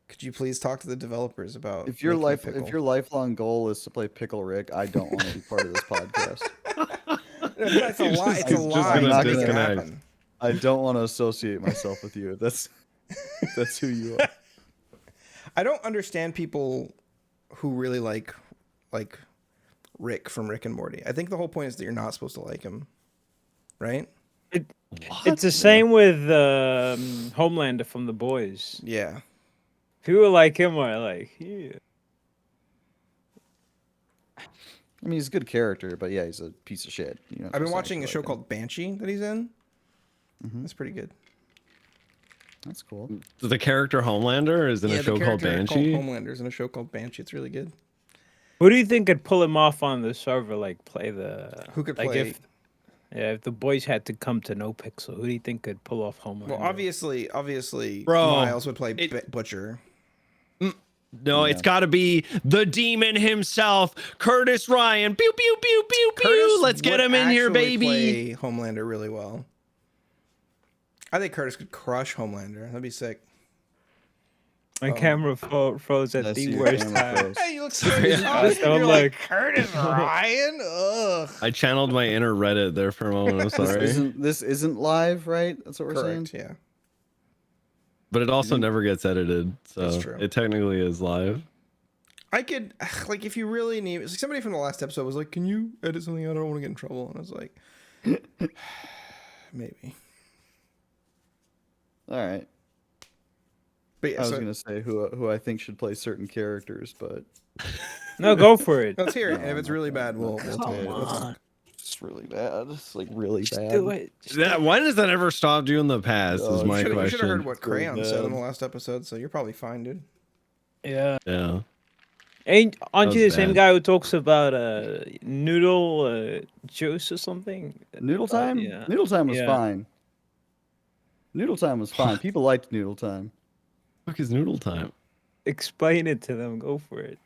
Could you please talk to the developers about If your making a pickle?" if your lifelong goal is to play Pickle Rick, I don't want to be part of this podcast. It's a lie. It's a he's just lie. gonna Make it disconnect. happen. I don't want to associate myself with you. That's who you are. I don't understand people who really like Rick from Rick and Morty. I think the whole point is that you're not supposed to like him, right? It's the same with Homelander from The Boys. Yeah. People like him are like, yeah. I mean, he's a good character, but yeah, he's a piece of shit. You know, I've been just watching a like show him. called Banshee that he's in. Mm-hmm. That's pretty good. That's cool. The character Homelander is in a the show called character Banshee. Homelander's in a show called Banshee. It's really good. Who do you think could pull him off on the server? Like play the Who could like play? if the boys had to come to No Pixel, who do you think could pull off Homelander? Well, obviously, Bro, Miles would play it- Butcher. No, it's got to be the demon himself, Curtis Ryan. Pew pew pew pew pew. Curtis Let's get would him in here, actually baby. Play Homelander really well. I think Curtis could crush Homelander. That'd be sick. My camera froze at I the see your worst camera time. froze. Hey, you look so I'm like, Curtis Ryan. Ugh. I channeled my inner Reddit there for a moment. I'm sorry, This isn't live, right? That's what we're Correct. saying. Yeah. but it also never gets edited, so That's true. it technically is live. I could like if you really need. It's like somebody from the last episode was like, "Can you edit something out? I don't want to get in trouble." And I was like, maybe. All right. But yeah, I was so gonna say who I think should play certain characters, but no, go for it. let's hear it. And if it's really bad, we'll talk. it's really bad. It's like really bad. Do it. Just That why has that ever stopped you in the past? Oh, is my You should have question. heard what Really Crayon said in bad. the last episode, so you're probably fine, dude. Yeah. Yeah. Aren't you the was same bad. guy who talks about noodle juice or something? Noodle Time? yeah. Noodle Time was Yeah. fine. Noodle Time was fine. People liked Noodle Time. Fuck is Noodle Time? Explain it to them. Go for it.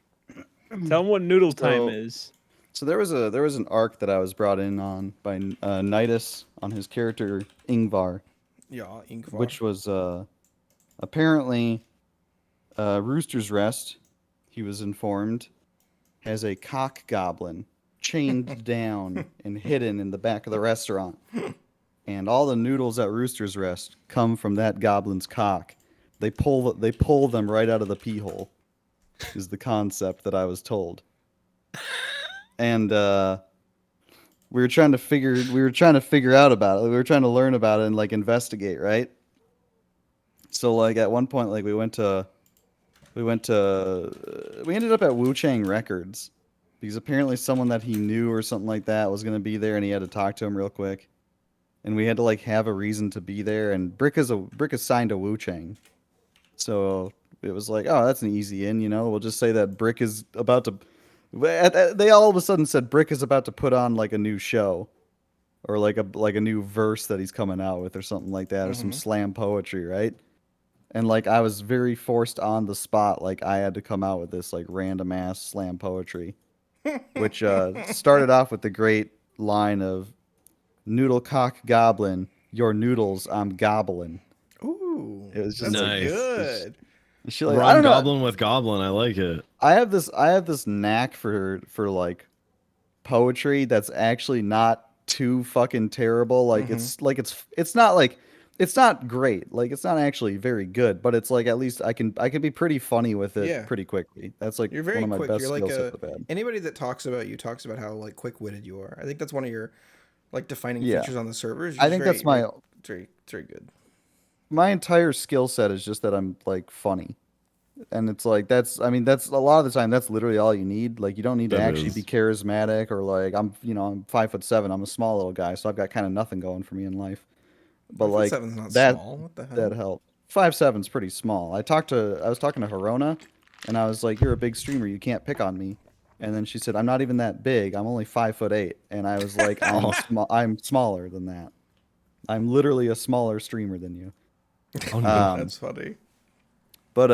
Tell them what noodle time So- is. So there was an arc that I was brought in on by Nidus on his character Ingvar, Yeah, Inkvar. which was apparently Rooster's Rest. He was informed has a cock goblin chained down and hidden in the back of the restaurant, and all the noodles at Rooster's Rest come from that goblin's cock. They pull them right out of the pee hole. Is the concept that I was told. And we were trying to figure out about it. We were trying to learn about it and like investigate, right? So like at one point, like we ended up at Wu Chang Records because apparently someone that he knew or something like that was gonna be there, and he had to talk to him real quick, and we had to like have a reason to be there. And Brick is signed to Wu Chang, so it was like, oh, that's an easy in, you know. We'll just say that Brick is about to. They all of a sudden said Brick is about to put on like a new show, or like a new verse that he's coming out with, or something like that, or some slam poetry, right? And like I was very forced on the spot, like I had to come out with this like random ass slam poetry, which started off with the great line of "Noodle cock goblin, your noodles I'm gobbling." Ooh, It was just that's nice. good. She like, I Rhyme don't know. goblin with goblin. I like it. I have this knack for like poetry that's actually not too fucking terrible. Like it's not great. Like it's not actually very good, but it's like at least I can be pretty funny with it pretty quickly. That's like You're very one of my quick. best You're like skills at the bed. anybody that talks about you talks about how like quick-witted you are. I think that's one of your like defining features on the servers. I think that's my it's very good. My entire skill set is just that I'm like funny. And it's like that's a lot of the time that's literally all you need. Like you don't need to actually be charismatic or like I'm 5'7". I'm a small little guy, so I've got kind of nothing going for me in life. But like 5'7's not that small. What the hell? that helped. 5'7's pretty small. I was talking to Harona, and I was like, "You're a big streamer. You can't pick on me." And then she said, "I'm not even that big. I'm only 5'8". And I was like, I'm smaller than that. I'm literally a smaller streamer than you. Oh, no. That's funny. But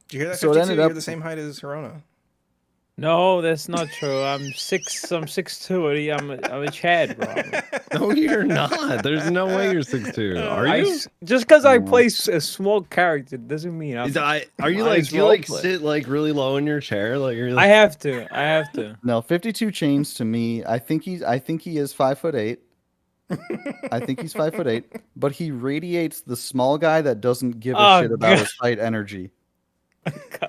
Did you hear that? so it 52? ended You're up the same height as Harona. No, that's not true. I'm 6'2". I'm a Chad, bro. No, you're not. There's no way you're 6'2". Are you? Just because I play a small character doesn't mean I'm. Are you like, do you like sit like really low in your chair? Like you're like... I have to. No, 52 chains to me. I think he is 5'8". I think he's 5'8", but he radiates the small guy that doesn't give a shit about his height energy.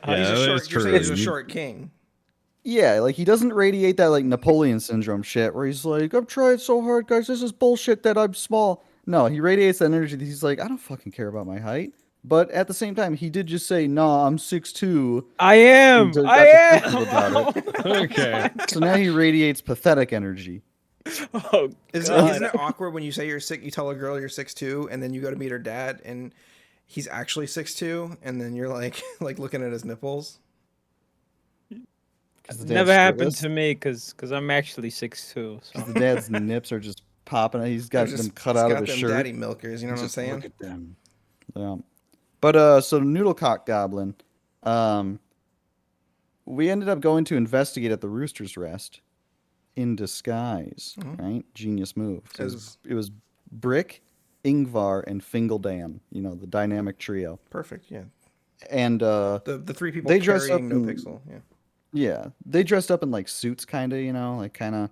Yeah, You're saying he's a short king. Yeah, like he doesn't radiate that like Napoleon syndrome shit where he's like, I'm trying so hard, guys. This is bullshit that I'm small. No, he radiates that energy that he's like, I don't fucking care about my height. But at the same time, he did just say, "Nah, I'm 6'2". I am. Okay. So now he radiates pathetic energy. Oh, isn't it awkward when you say you're sick? You tell a girl you're 6'2", and then you go to meet her dad, and he's actually 6'2", and then you're like looking at his nipples. Never happened to me because I'm actually 6'2". So. The dad's nips are just popping. He's got them cut out of his shirt. Daddy milkers, you know what I'm saying? Look at them. Yeah. But so Noodlecock Goblin, we ended up going to investigate at the Rooster's Rest in disguise. Right, genius move. It was Brick, Ingvar, and Fingaldan. You know, the dynamic trio. Perfect. Yeah. And the three people they dressed up carrying Yespixel. Yeah. Yeah, they dressed up in like suits, kind of, you know, like kind of.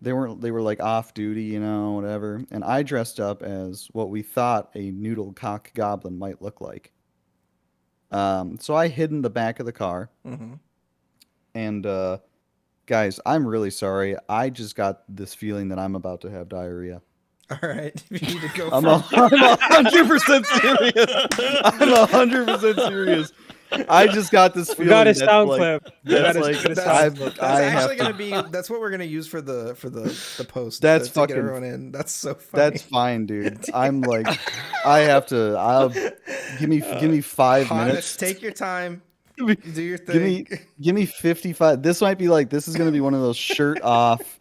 They were like off duty, you know, whatever. And I dressed up as what we thought a Noodlecock Goblin might look like. So I hid in the back of the car. And guys, I'm really sorry. I just got this feeling that I'm about to have diarrhea. All right, you need to go. I'm 100% serious. I'm 100% serious. I just got this feeling. We got a that's sound like, clip. That's actually going to be. That's what we're going to use for the post. That's to fucking. Get everyone in. That's so funny. That's fine, dude. I'm like, I'll give me 5 minutes. Take your time. Do your thing. Give me 55. This might be like. This is going to be one of those shirt off.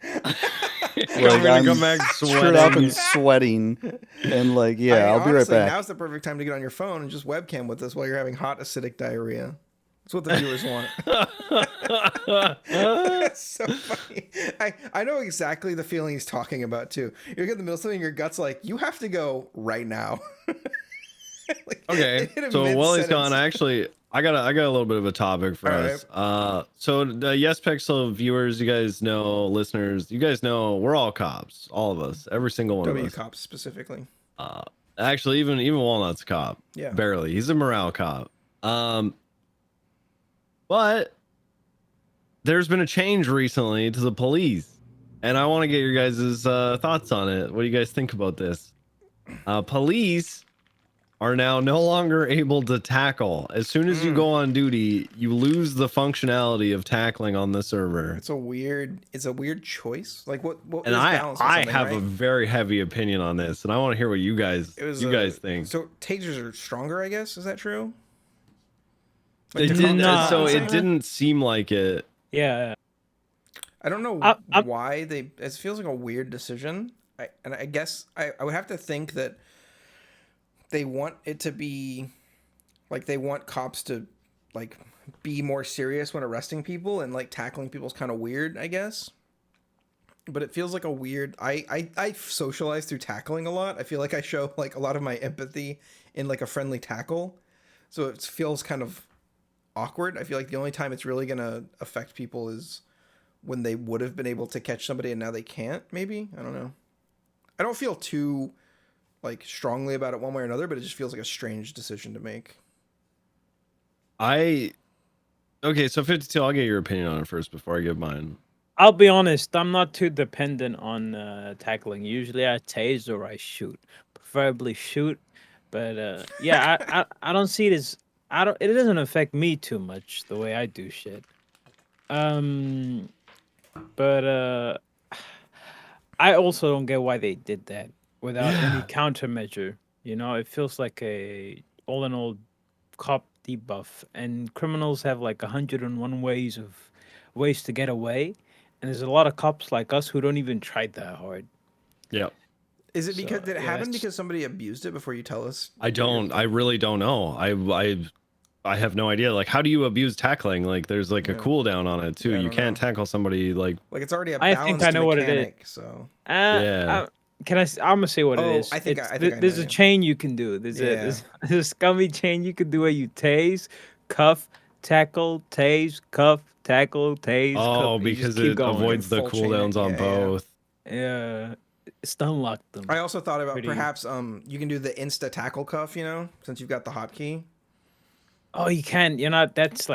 Like I'm come back shirt up and sweating, and like I'll be right back. Now's the perfect time to get on your phone and just webcam with us while you're having hot acidic diarrhea. That's what the viewers want. That's so funny. I know exactly the feeling he's talking about too. You're in the middle of something, your gut's like, you have to go right now. Okay, so while he's gone, I got a little bit of a topic for us. So the Yespixel viewers, you guys know, listeners, you guys know, we're all cops, all of us, every single one of us. Cops specifically. Actually, even Walnut's a cop. Yeah. Barely. He's a morale cop. But there's been a change recently to the police, and I want to get your guys' thoughts on it. What do you guys think about this? Police are now no longer able to tackle. As soon as you go on duty, you lose the functionality of tackling on the server. It's a weird choice. Like what And is balance or I something, have right? a very heavy opinion on this, and I want to hear what you guys think. So tasers are stronger, I guess. Is that true? It didn't seem like it. Yeah. I don't know why they. It feels like a weird decision. I guess I would have to think that they want it to be like they want cops to like be more serious when arresting people, and like tackling people's kind of weird, I guess. But it feels like a weird. I socialize through tackling a lot. I feel like I show like a lot of my empathy in like a friendly tackle, so it feels kind of awkward. I feel like the only time it's really gonna affect people is when they would have been able to catch somebody and now they can't. Maybe, I don't know. I don't feel too like strongly about it one way or another, but it just feels like a strange decision to make. Okay, so 52, I'll get your opinion on it first before I give mine. I'll be honest, I'm not too dependent on tackling. Usually I tase or I shoot. Preferably shoot. But yeah, I don't see it as it doesn't affect me too much the way I do shit. But I also don't get why they did that without any countermeasure. You know, it feels like a all in all cop debuff, and criminals have like 101 ways to get away, and there's a lot of cops like us who don't even try that hard. Yeah. Is it because did it happen because somebody abused it before you tell us? I really don't know. I have no idea. Like, how do you abuse tackling? Like, there's like a cooldown on it too. Yeah, I you don't can't know. tackle somebody like it's already a I balanced think I know what it mechanic, is. So I'm gonna say what it is. I think There's a chain you can do. There's a scummy chain you can do where you tase, cuff, tackle, tase, cuff, tackle, tase. oh, cuff. because it avoids the Full chain cooldowns it, on yeah. both. Yeah, stun lock them. I also thought about Pretty- perhaps you can do the insta tackle cuff, you know, since you've got the hotkey. Oh, you can. You're not. That's.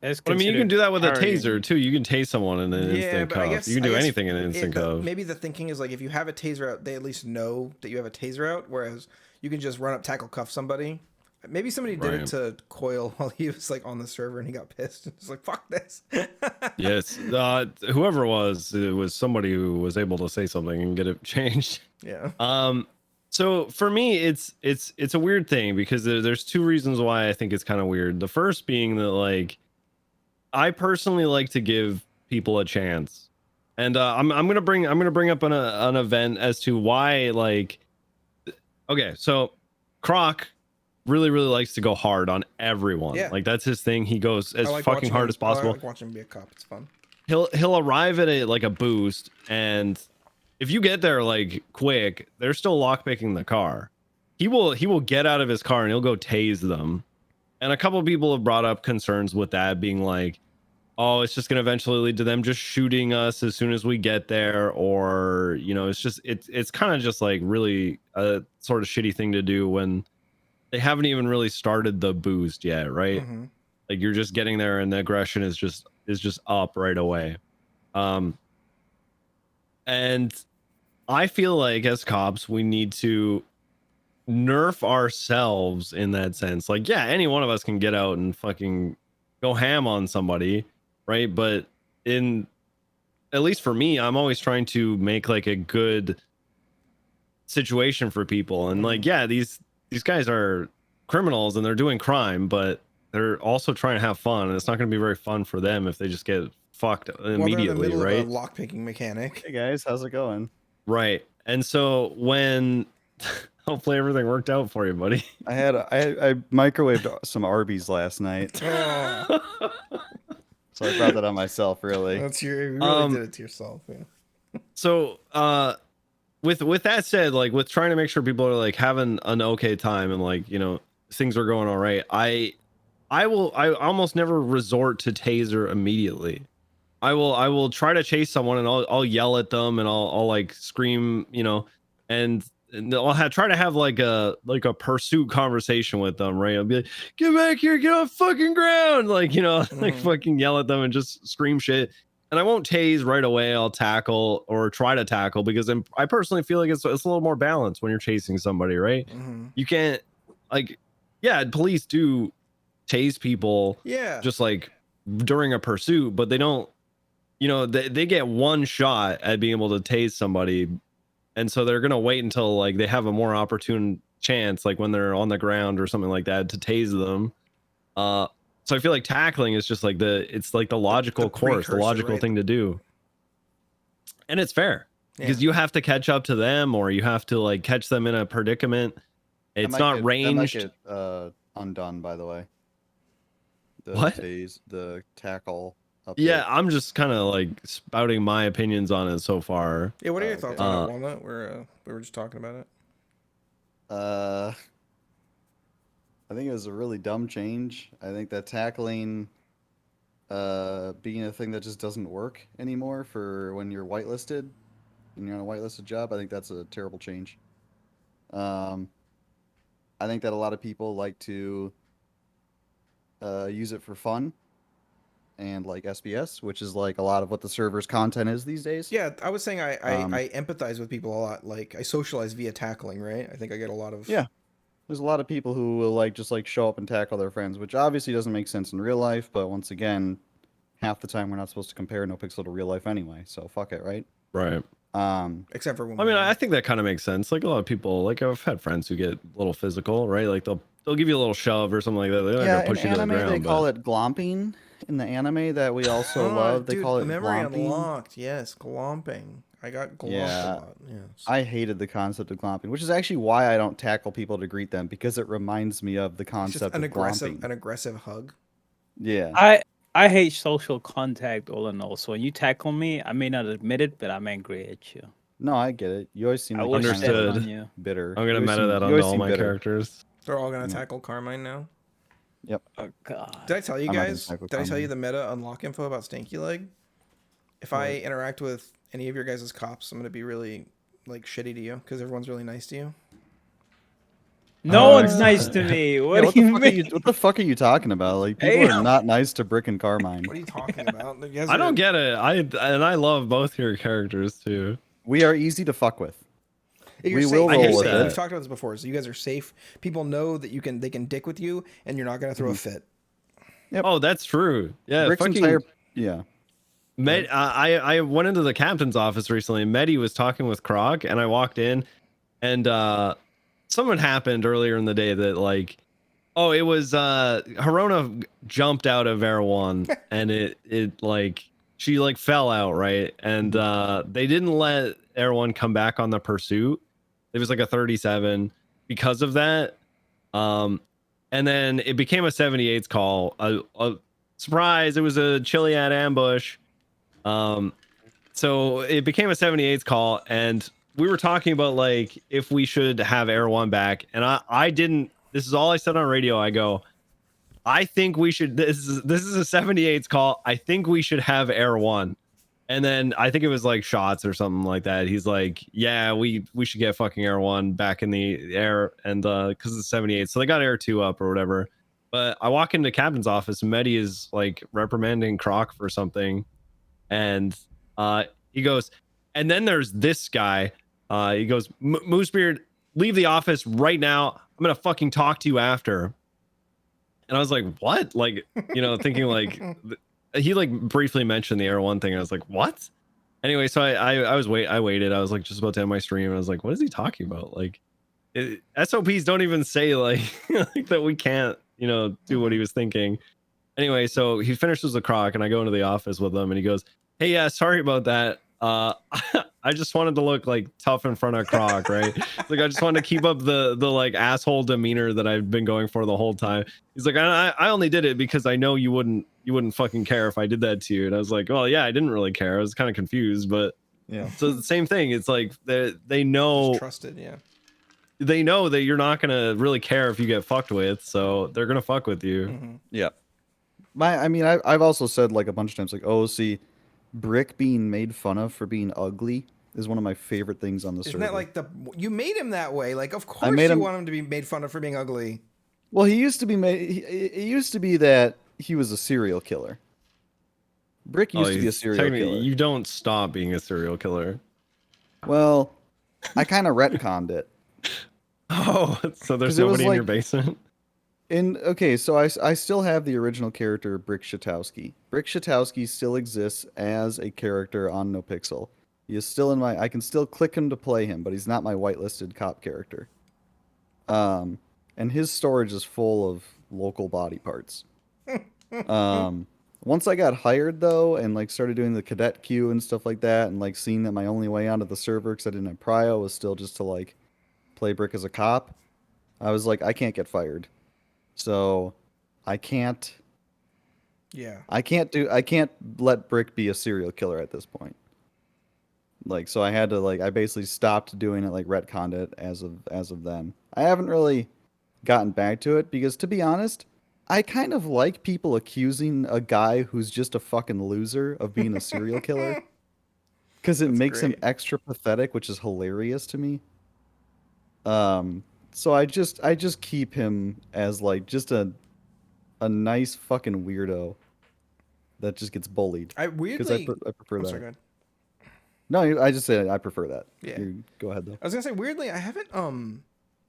But I mean, you can do that with a taser too. You can tase someone in an instant but I cuff. guess You can do I guess anything in an instant cuff. Maybe the thinking is like if you have a taser out, they at least know that you have a taser out, whereas you can just run up, tackle, cuff somebody. Maybe somebody did it to Coil while he was like on the server and he got pissed. It's like fuck this. Yes, whoever it was somebody who was able to say something and get it changed. Yeah. So for me, it's a weird thing because there's two reasons why I think it's kind of weird. The first being that like I personally like to give people a chance, and I'm gonna bring up an event as to why like. Okay, so Croc really likes to go hard on everyone. Yeah. Like that's his thing. He goes as like fucking hard as possible. I like watching him be a cop. It's fun. He'll arrive at a boost, and if you get there like quick, they're still lockpicking the car. He will get out of his car and he'll go tase them. And a couple of people have brought up concerns with that, being like, oh, it's just gonna eventually lead to them just shooting us as soon as we get there, or you know, it's kind of just like really a sort of shitty thing to do when they haven't even really started the boost yet, right? Mm-hmm. Like you're just getting there and the aggression is just up right away. And I feel like as cops, we need to nerf ourselves in that sense. Like, yeah, any one of us can get out and fucking go ham on somebody, right? But at least for me, I'm always trying to make like a good situation for people. And like, yeah, these guys are criminals and they're doing crime, but they're also trying to have fun, and it's not going to be very fun for them if they just get fucked immediately, well, right? Of a lockpicking mechanic. Hey guys, how's it going? Right. And so when hopefully everything worked out for you, buddy. I microwaved some Arby's last night, Oh, so I brought that on myself. Really, you really did it to yourself. Yeah. So with that said, like with trying to make sure people are like having an okay time and like, you know, things are going all right, I almost never resort to taser immediately. I will try to chase someone and I'll yell at them and I'll like scream, you know, and try to have like a pursuit conversation with them, right? I'll be like, get back here, get off fucking ground, like, you know, like fucking yell at them and just scream shit. And I won't tase right away. I'll tackle or try to tackle because I personally feel like it's a little more balanced when you're chasing somebody, right? You can't like, yeah, police do tase people, just like during a pursuit, but they don't, you know, they get one shot at being able to tase somebody, and so they're gonna wait until like they have a more opportune chance, like when they're on the ground or something like that, to tase them. So I feel like tackling is just like it's like the logical course, the logical thing to do, and it's fair because you have to catch up to them, or you have to like catch them in a predicament. It's not ranged. That might get undone, by the way. What? The tackle. Update. Yeah, I'm just kind of like spouting my opinions on it so far. Yeah, what are your thoughts on it, Walnut? We were just talking about it. I think it was a really dumb change. I think that tackling being a thing that just doesn't work anymore for when you're whitelisted and you're on a whitelisted job, I think that's a terrible change. I think that a lot of people like to use it for fun and like SBS, which is like a lot of what the server's content is these days. Yeah, I was saying I empathize with people a lot. Like I socialize via tackling, right? I think I get a lot of There's a lot of people who will like just like show up and tackle their friends, which obviously doesn't make sense in real life. But once again, half the time we're not supposed to compare NoPixel to real life anyway, so fuck it, right? Right. Except for when I mean, I think that kind of makes sense. Like a lot of people, like I've had friends who get a little physical, right? Like they'll give you a little shove or something like that. They're not gonna push you to the ground. They call it glomping. In the anime that we also love, they call it memory glomping. Unlocked. Yes, glomping. I got glomped a lot. Yes. I hated the concept of glomping, which is actually why I don't tackle people to greet them, because it reminds me of the concept of glomping. An aggressive hug. Yeah. I hate social contact all in all. So when you tackle me, I may not admit it, but I'm angry at you. No, I get it. You always seem like understood. Bitter. I'm gonna meta that on all my characters. They're all gonna tackle Carmine now. Yep. Oh god. Did I tell you guys? Did I tell you the meta unlock info about Stanky Leg? If I interact with any of your guys' cops, I'm gonna be really like shitty to you because everyone's really nice to you. No one's nice to me. What do you mean? What the fuck are you talking about? Like people are not nice to Brick and Carmine. What are you talking about? I don't get it. I love both your characters too. We are easy to fuck with. You're we safe. will roll with We've it. talked about this before, so you guys are safe. People know that they can dick with you, and you're not gonna throw a fit. Yep. Oh, that's true. Yeah, Rick's entire I went into the captain's office recently. Medi was talking with Croc, and I walked in, and something happened earlier in the day that like, oh, it was Harona jumped out of Air 1, and it like she like fell out, right, and they didn't let Air 1 come back on the pursuit. It was like a 37 because of that. And then it became a 78's call. A surprise, it was a Chiliad ambush. So it became a 78's call, and we were talking about like if we should have Air 1 back. And I didn't, this is all I said on radio. I go, I think we should, this is a 78's call. I think we should have Air 1. And then I think it was like Shots or something like that. He's like, yeah, we should get fucking Air 1 back in the air, and because it's 78, so they got Air 2 up or whatever. But I walk into the captain's office, and Medi is like reprimanding Croc for something, and he goes, and then there's this guy. He goes, Moosebeard, leave the office right now. I'm gonna fucking talk to you after. And I was like, what? Like, you know, thinking like. He like briefly mentioned the Air 1 thing. I was like, what? Anyway, so I waited. I was like just about to end my stream. And I was like, what is he talking about? Like, SOPs don't even say like, like that we can't, you know, do what he was thinking. Anyway, so he finishes the Croc, and I go into the office with him, and he goes, hey, yeah, sorry about that. I just wanted to look like tough in front of Croc, right? Like I just wanted to keep up the like asshole demeanor that I've been going for the whole time. He's like, I only did it because I know you wouldn't fucking care if I did that to you. And I was like, well, yeah, I didn't really care. I was kind of confused, but yeah. So the same thing. It's like they know, just trusted, yeah. They know that you're not gonna really care if you get fucked with, so they're gonna fuck with you. Mm-hmm. Yeah. I mean, I've also said like a bunch of times, like, oh, see, Brick being made fun of for being ugly is one of my favorite things on the Isn't server. that like you made him that way? Like, of course made you him- want him to be made fun of for being ugly. Well, he used to be it used to be that he was a serial killer. Brick used to be a serial killer. You don't stop being a serial killer. Well, I kind of retconned it. Oh, so there's 'Cause it was nobody in your like- basement? Okay, so I still have the original character Brick Shatowski. Brick Shatowski still exists as a character on NoPixel. He is still in my. I can still click him to play him, but he's not my whitelisted cop character. And his storage is full of local body parts. Once I got hired though, and like started doing the cadet queue and stuff like that, and like seeing that my only way onto the server, because I didn't have prio, was still just to like play Brick as a cop. I was like, I can't get fired. So I can't Yeah. I can't let Brick be a serial killer at this point. Like, so I had to I basically stopped doing it, like retconned it as of then. I haven't really gotten back to it because, to be honest, I kind of like people accusing a guy who's just a fucking loser of being a serial killer. Because it makes him great. extra pathetic, which is hilarious to me. So I just keep him as like just a nice fucking weirdo that just gets bullied. I Because weirdly. I prefer I'm that. sorry, go ahead. No, I just said I prefer that. Yeah. Go ahead though. I was gonna say weirdly, I haven't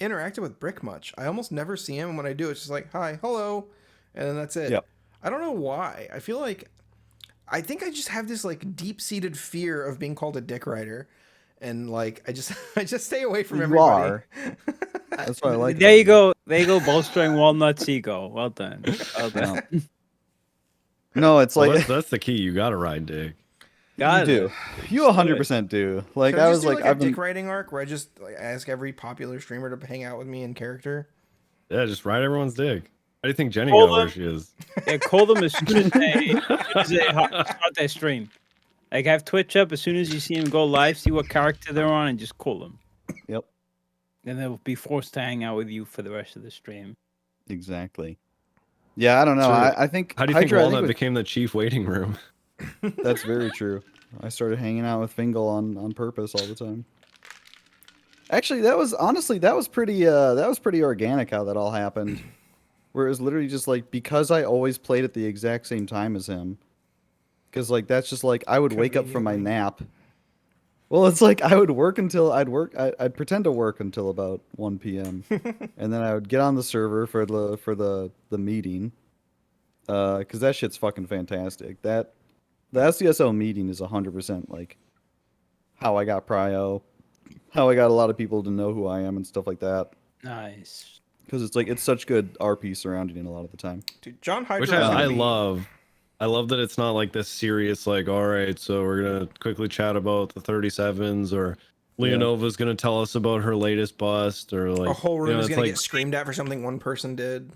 interacted with Brick much. I almost never see him. And when I do, it's just like hi, hello, and then that's it. Yep. I don't know why. I feel like I think I just have this like deep-seated fear of being called a dick rider, and like I just stay away from You everybody. are. That's what I like. There about you go, bolstering Walnut's ego. Well done. Well done. Yeah. No, it's Well, like that's the key. You gotta ride dick. Got you it. do. You 100% do. Like Should I just was do, like, a I've been. dick riding arc where I just like ask every popular streamer to hang out with me in character. Yeah, just ride everyone's dick. How do you think Jenny Hold got where on. she is? Yeah, call them as soon as they start their stream. Like have Twitch up as soon as you see them go live, see what character they're on, and just call them. Yep. Then they'll be forced to hang out with you for the rest of the stream. Exactly. Yeah, I don't know. So, I think. How do you think Hydra, I Walnut was- became the chief waiting room? That's very true. I started hanging out with Fingal on purpose all the time. Actually, that was pretty organic how that all happened. Where it was literally just like because I always played at the exact same time as him. Because like that's just like I would wake up from my nap. Well, it's like I would work until I'd pretend to work until about 1 p.m. and then I would get on the server for the meeting. Because that shit's fucking fantastic. The SCSO meeting is 100% like how I got prio, how I got a lot of people to know who I am and stuff like that. Nice. Because it's such good RP surrounding it a lot of the time. Dude, John Hydra. Which is gonna I be- love. I love that it's not like this serious, like, all right, so we're gonna quickly chat about the 37s, or Leonova's gonna tell us about her latest bust, or like A whole room is it's gonna like, get screamed at for something one person did.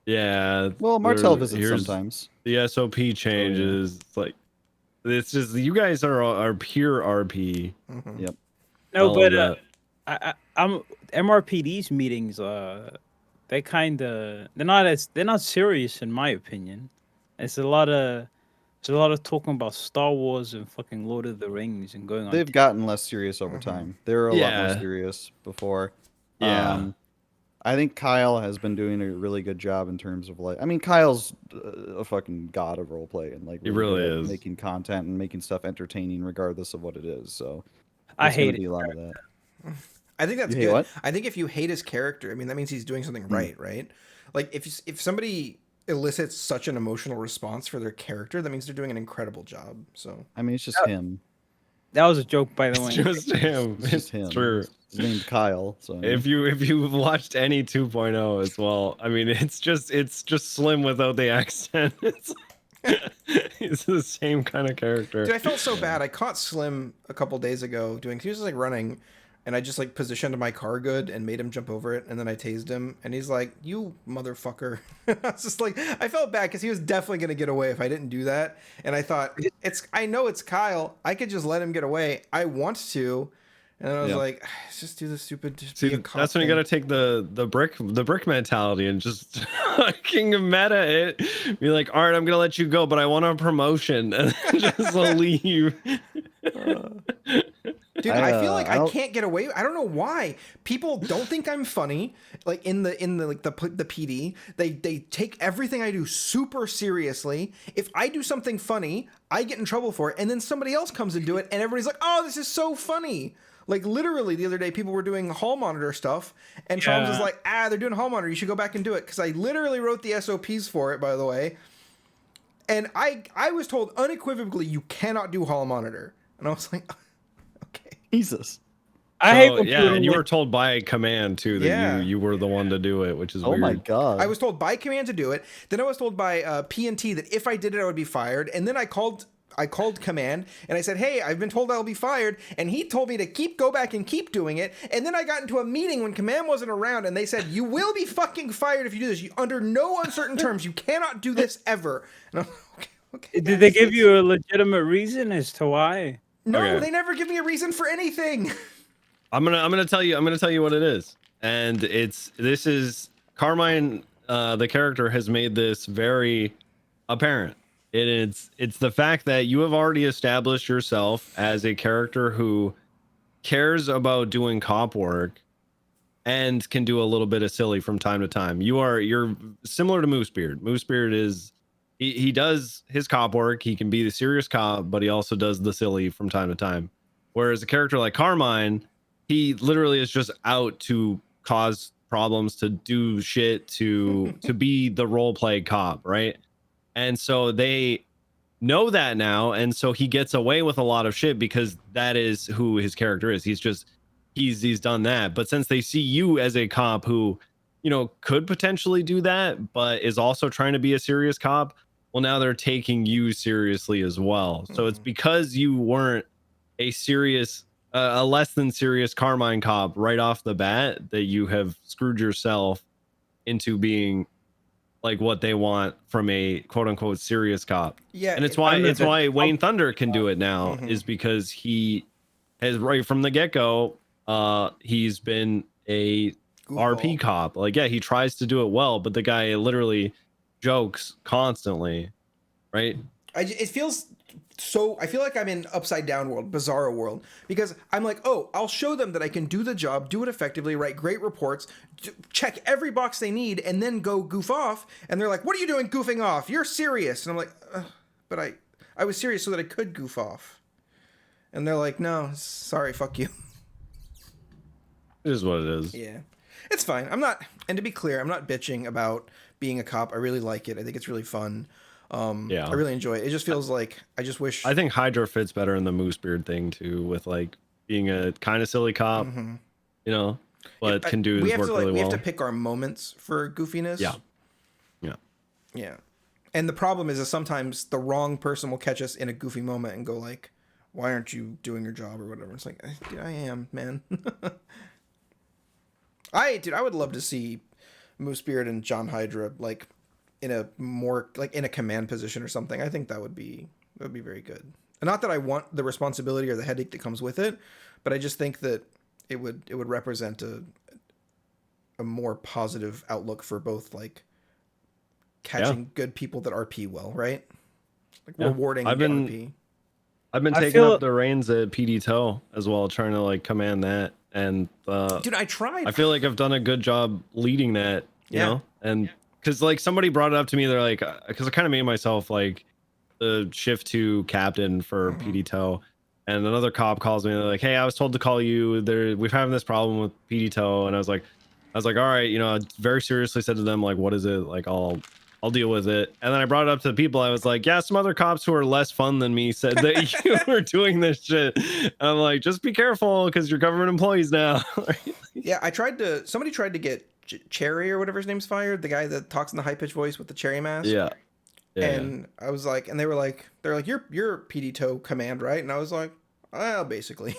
yeah. Well, Martel there- visits here's sometimes. The SOP changes. It's like it's just you guys are pure RP. Mm-hmm. Yep. No, All but of that. I'm MRPD's meetings. They're not serious in my opinion. It's a lot of talking about Star Wars and fucking Lord of the Rings and going on. They've gotten less serious over time. They were a lot more Yeah. serious before. Yeah. I think Kyle has been doing a really good job in terms of like. I mean, Kyle's a fucking god of roleplay and like He really good at is. making content and making stuff entertaining regardless of what it is. So I there's gonna hate be it. a lot of that. I think that's You hate good. what? I think if you hate his character, I mean, that means he's doing something right, right? Like if somebody elicits such an emotional response for their character, that means they're doing an incredible job. So I mean, it's just him. That was a joke, by the way. It's just him. It's just him. True. His name's Kyle. So If you've watched any 2.0 as well, I mean, it's just Slim without the accent. It's the same kind of character. dude, I felt so bad. I caught Slim a couple days ago he was like running, and I just like positioned my car good and made him jump over it, and then I tased him, and he's like, "You motherfucker!" I was just like, I felt bad because he was definitely gonna get away if I didn't do that, and I thought I know it's Kyle. I could just let him get away. I want to, and then I was Yeah. like, let's just do the stupid. Just See, be a cop that's when you thing. gotta take the brick mentality and just fucking meta it. Be like, all right, I'm gonna let you go, but I want a promotion, and then just leave. Dude, Dude, I feel like I don't- can't get away. I don't know why people don't think I'm funny. Like in the like the PD, they take everything I do super seriously. If I do something funny, I get in trouble for it, and then somebody else comes and do it, and everybody's like, "Oh, this is so funny." Like literally the other day, people were doing hall monitor stuff, and Charles was like, "They're doing hall monitor. You should go back and do it." Because I literally wrote the SOPs for it, by the way. And I was told unequivocally, you cannot do hall monitor, and I was like, okay. Jesus. I hate when yeah, people and you like- were told by command too that Yeah. you were the one to do it, which is Oh weird. my god. I was told by command to do it. Then I was told by P&T that if I did it, I would be fired. And then I called command and I said, "Hey, I've been told I'll be fired." And he told me to go back and keep doing it. And then I got into a meeting when command wasn't around, and they said, "You will be fucking fired if you do this. Under no uncertain terms, you cannot do this ever." And I'm like, okay. Did they give you a legitimate reason as to why? No, Okay. they never give me a reason for anything. I'm gonna tell you what it is, and this is Carmine. The character has made this very apparent. It's the fact that you have already established yourself as a character who cares about doing cop work and can do a little bit of silly from time to time. You're similar to Moosebeard. Moosebeard is he does his cop work. He can be the serious cop, but he also does the silly from time to time. Whereas a character like Carmine, he literally is just out to cause problems, to do shit, to be the role play cop, right? And so they know that now, and so he gets away with a lot of shit because that is who his character is. He's done that. But since they see you as a cop who, could potentially do that, but is also trying to be a serious cop, well, now they're taking you seriously as well. So it's because you weren't a less than serious Carmine cop right off the bat that you have screwed yourself into being like what they want from a quote unquote serious cop. Yeah, and it's why Wayne Thunder can do it now, is because he has right from the get-go he's been a RP cop. Like, yeah, he tries to do it well, but the guy literally jokes constantly, right? It feels so. I feel like I'm in upside down world, bizarro world, because I'm like, oh, I'll show them that I can do the job, do it effectively, write great reports, check every box they need, and then go goof off. And they're like, "What are you doing goofing off? You're serious." And I'm like, but I was serious so that I could goof off. And they're like, "No, sorry, fuck you." It is what it is. Yeah, it's fine. I'm not, and to be clear, I'm not bitching about being a cop. I really like it. I think it's really fun. Yeah, I really enjoy it. It just feels like I just wish. I think Hydra fits better in the Moosebeard thing too, with like being a kind of silly cop, but can do his work really well. We have to pick our moments for goofiness. Yeah. And the problem is that sometimes the wrong person will catch us in a goofy moment and go like, "Why aren't you doing your job?" or whatever. It's like, dude, I am, man. I would love to see Moosebeard and John Hydra like in a more like in a command position or something. I think that would be very good. And not that I want the responsibility or the headache that comes with it, but I just think that it would represent a more positive outlook for both like catching good people that RP well, right? Like rewarding RP. I've been taking up the reins at PD Toe as well, trying to like command that. And dude, I tried. I feel like I've done a good job leading that, you know? And because like somebody brought it up to me, they're like, because I kind of made myself like the shift 2 captain for PD Toe. And another cop calls me and they're like, "Hey, I was told to call you. We're having this problem with PD Toe." And I was like, all right, I very seriously said to them, like, "What is it? Like, I'll deal with it." And then I brought it up to the people. I was like, "Yeah, some other cops who are less fun than me said that you were doing this shit." And I'm like, "Just be careful because you're government employees now." Yeah, somebody tried to get Cherry or whatever his name's fired, the guy that talks in the high pitched voice with the cherry mask. Yeah. And I was like, and they're like, you're PD Toe command, right? And I was like, well, basically.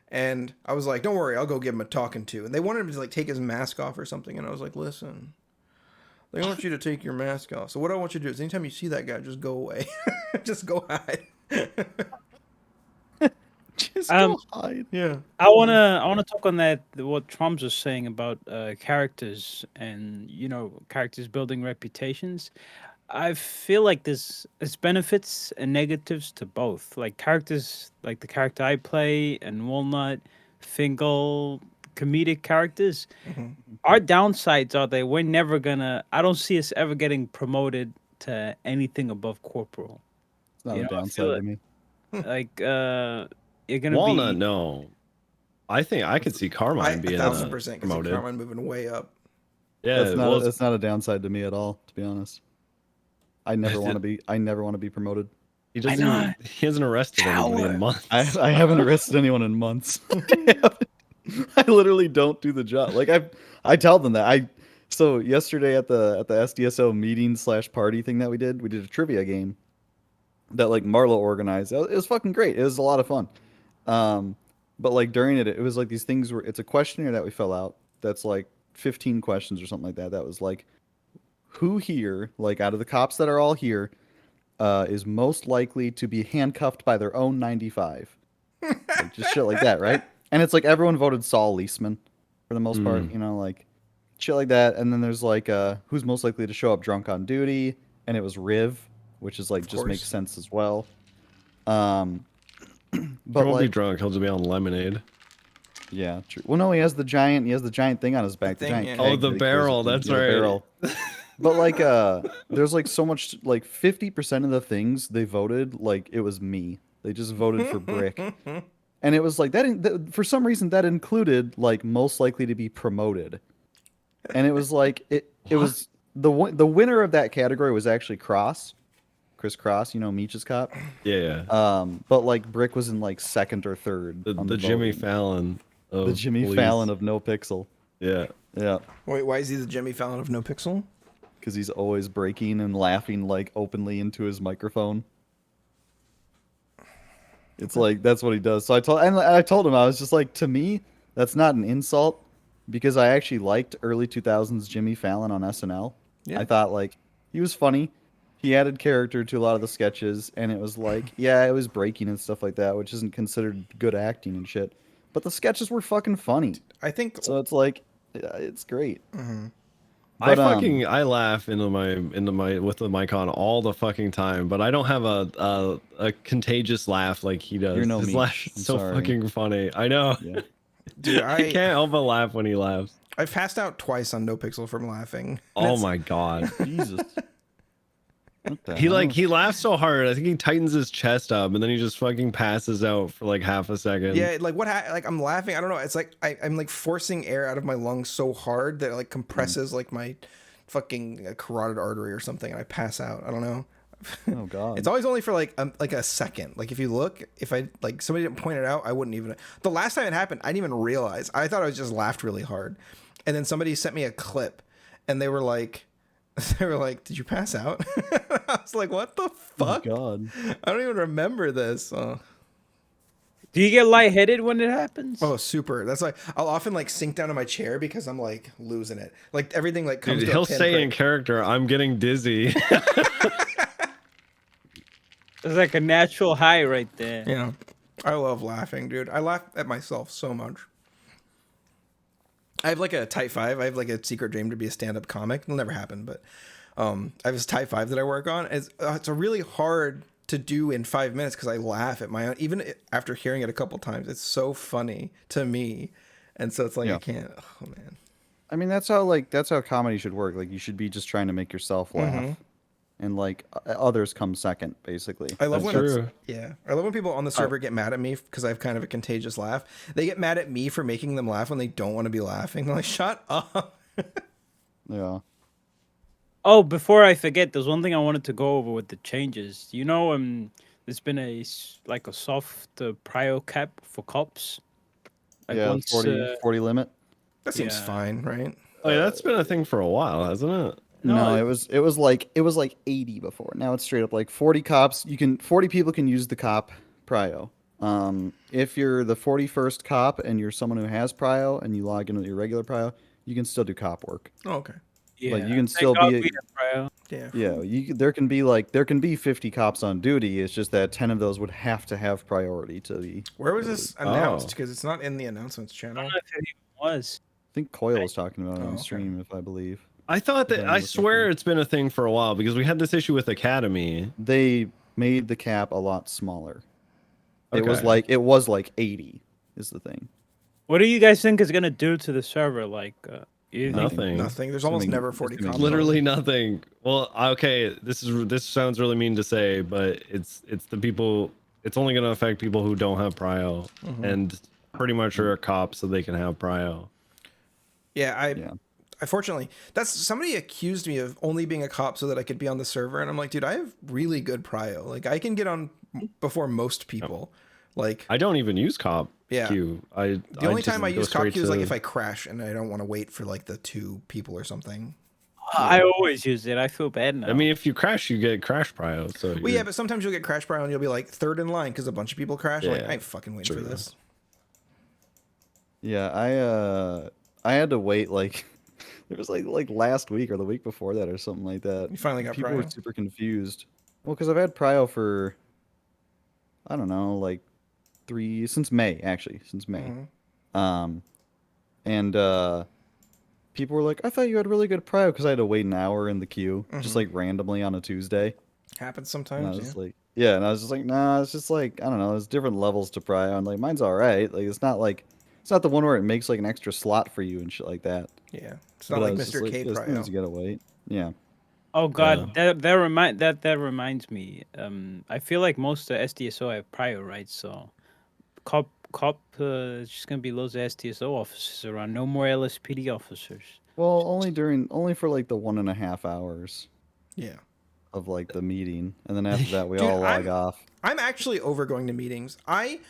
And I was like, don't worry, I'll go give him a talking to. And they wanted him to like take his mask off or something. And I was like, listen, they want you to take your mask off. So what I want you to do is anytime you see that guy, just go away. Just go hide. Just go hide. Yeah. I wanna talk on that. What Trump's was saying about characters and characters building reputations. I feel like there's benefits and negatives to both. Like characters, like the character I play and Walnut, Fingal, comedic characters. Our downsides are that we're never gonna. I don't see us ever getting promoted to anything above corporal. It's not You a know, I downside feel to me. Like you're gonna Walnut, be. no. I think I could see Carmine being 1,000% can see promoted. Carmine moving way up. Yeah, That's not a downside to me at all, to be honest. I never want to be. I never want to be promoted. he doesn't. He hasn't arrested anybody in months. I haven't arrested anyone in months. I literally don't do the job. Like I tell them that. So yesterday at the SDSO meeting / party thing that we did a trivia game that like Marlo organized. It was fucking great. It was a lot of fun. But like during it was like these things where it's a questionnaire that we fill out that's like 15 questions or something like that. That was like, who here, like out of the cops that are all here, is most likely to be handcuffed by their own 95? Like, just shit like that, right? And it's like everyone voted Saul Leisman for the most part, you know, like shit like that. And then there's like who's most likely to show up drunk on duty, and it was Riv, which is like just makes sense as well. But He won't be like, drunk. He'll just be on lemonade. yeah, true. Well, no, he has the giant thing on his back. The The thing, giant yeah. Oh, keg the that he barrel. throws That's into the right. barrel. But like, there's like so much, like 50% of the things they voted, like it was me. They just voted for Brick, and it was like that. For some reason, that included like most likely to be promoted, and it was like it was the winner of that category was actually Chris Cross, you know, Meech's cop. Yeah. But like Brick was in like second or third. The on Jimmy voting. Fallon. Of The Jimmy police. Fallon of No Pixel. Yeah. Yeah. Wait, why is he the Jimmy Fallon of No Pixel? Because he's always breaking and laughing like openly into his microphone. It's like that's what he does. So I told him, I was just like, to me, that's not an insult, because I actually liked early 2000s Jimmy Fallon on SNL. Yeah. I thought like he was funny. He added character to a lot of the sketches, and it was like, yeah, it was breaking and stuff like that, which isn't considered good acting and shit. But the sketches were fucking funny. I think So it's like, it's great. I laugh into my with the mic on all the fucking time, but I don't have a contagious laugh like he does. You're no His Meech. laugh is I'm so sorry. fucking funny. I know. Yeah. Dude, I can't help but laugh when he laughs. I've passed out twice on No Pixel from laughing. Oh my god. Jesus. What the He hell? he laughs so hard. I think he tightens his chest up and then he just fucking passes out for like half a second. Yeah, like like I'm laughing. I don't know. It's like I'm like forcing air out of my lungs so hard that it like compresses like my fucking carotid artery or something, and I pass out. I don't know. Oh god. It's always only for like a second. Like if you look, if I like somebody didn't point it out, I wouldn't even. The last time it happened, I didn't even realize. I thought I was just laughed really hard, and then somebody sent me a clip, and they were like, "Did you pass out?" I was like, "What the fuck? Oh god. I don't even remember this." Do you get lightheaded when it happens? Oh, super. That's why I'll often like sink down in my chair because I'm like losing it. Like everything like comes. Dude, to he'll a say in pinprick. character, "I'm getting dizzy." It's like a natural high right there. Yeah, I love laughing, dude. I laugh at myself so much. I have like a type 5. I have like a secret dream to be a stand-up comic. It'll never happen, but I have this type 5 that I work on. It's a really hard to do in 5 minutes because I laugh at my own. Even after hearing it a couple times, it's so funny to me, and so it's like I can't. Oh man. I mean, that's how comedy should work. Like you should be just trying to make yourself laugh. And like others come second, basically. I love That's when true. I love when people on the server get mad at me because I have kind of a contagious laugh. They get mad at me for making them laugh when they don't want to be laughing. They're like, shut up. Yeah. Oh, before I forget, there's one thing I wanted to go over with the changes. You know, there's been a soft prio cap for cops. Like Yeah, once, 40 limit. That seems Yeah. fine, right? Oh yeah, that's been a thing for a while, hasn't it? No, it was like 80 before. Now it's straight up like 40 cops. 40 people can use the cop prio. If you're the 41st cop and you're someone who has prio and you log in with your regular prio, you can still do cop work. Oh, okay. yeah, like, you can thank still God be- we have prio. Yeah. Yeah, there can be 50 cops on duty. It's just that 10 of those would have to have priority to the. Where was this announced? Oh. Because it's not in the announcements I channel. don't know if it even was. I think Coyle was talking about it Oh, on okay. stream, if I believe. I thought that, I swear it's been a thing for a while because we had this issue with Academy. They made the cap a lot smaller. It was Okay. like 80 is the thing. What do you guys think is gonna do to the server? Like, you think Nothing. Nothing. There's almost never 40 assuming- comps. Literally nothing. Well, okay, this sounds really mean to say, but it's the people. It's only going to affect people who don't have prio and pretty much are a cop, so they can have prio. Yeah, I fortunately, that's somebody accused me of only being a cop so that I could be on the server, and I'm like, dude, I have really good prio. Like, I can get on before most people. Like, I don't even use cop Yeah. queue. the only time I go use cop straight queue is like to- if I crash and I don't want to wait for like the 2 people or something. I always use it. I feel bad now. I mean, if you crash, you get crash prio. So Well, yeah, but sometimes you'll get crash prio and you'll be like third in line because a bunch of people crash. I'm like, Yeah, I ain't fucking waiting for true. this. Yeah, I had to wait like it was like last week or the week before that or something like that. You finally got People were prio? super confused. Well, because I've had prio for I don't know, like since May actually, since May. And people were like, I thought you had really good prio because I had to wait an hour in the queue just like randomly on a Tuesday. Happens And I sometimes. was Yeah. like, yeah, and I was just like, nah, it's just like I don't know, there's different levels to prio. And like mine's all right. Like it's not the one where it makes like an extra slot for you and shit like that. Yeah. It's not But I like was just Mr. K "Yeah, sometimes you prio. gotta wait. Yeah. Oh God, that reminds me. I feel like most SDSO have prior rights, so cop is just gonna be loads of SDSO officers around. No more LSPD officers. Well, only for like the 1.5 hours Yeah. of like the meeting, and then after that we Dude, all log off. I'm actually over going to meetings. I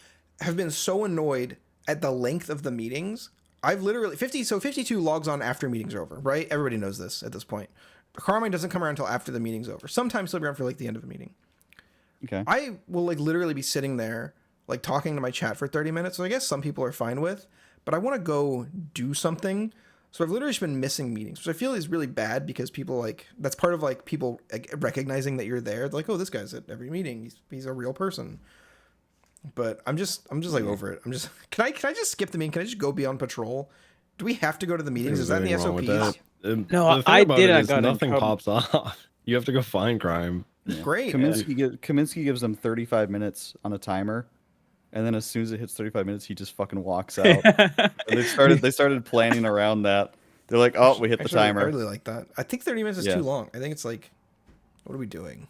have been so annoyed at the length of the meetings. I've literally 52 logs on after meetings are over, right? Everybody knows this at this point. Carmine doesn't come around until after the meeting's over. Sometimes he'll be around for like the end of a meeting. Okay. I will like literally be sitting there like talking to my chat for 30 minutes. So I guess some people are fine with, but I want to go do something. So I've literally just been missing meetings, which I feel is really bad because people like that's part of like people like, recognizing that you're there. They're like, oh, this guy's at every meeting. He's a real person. But I'm just like over it. I'm just can I just skip the meeting? Can I just go be on patrol? Do we have to go to the meetings? Is that in the There's nothing wrong with SOPs? that. No, The thing I about did, it I is got in nothing trouble. pops off. You have to go find crime. Great. Kaminsky gives them 35 minutes on a timer, and then as soon as it hits 35 minutes, he just fucking walks out. And they started planning around that. They're like, oh, we hit the Actually, I timer. really like that. I think 30 minutes is Yeah. too long. I think it's like, what are we doing?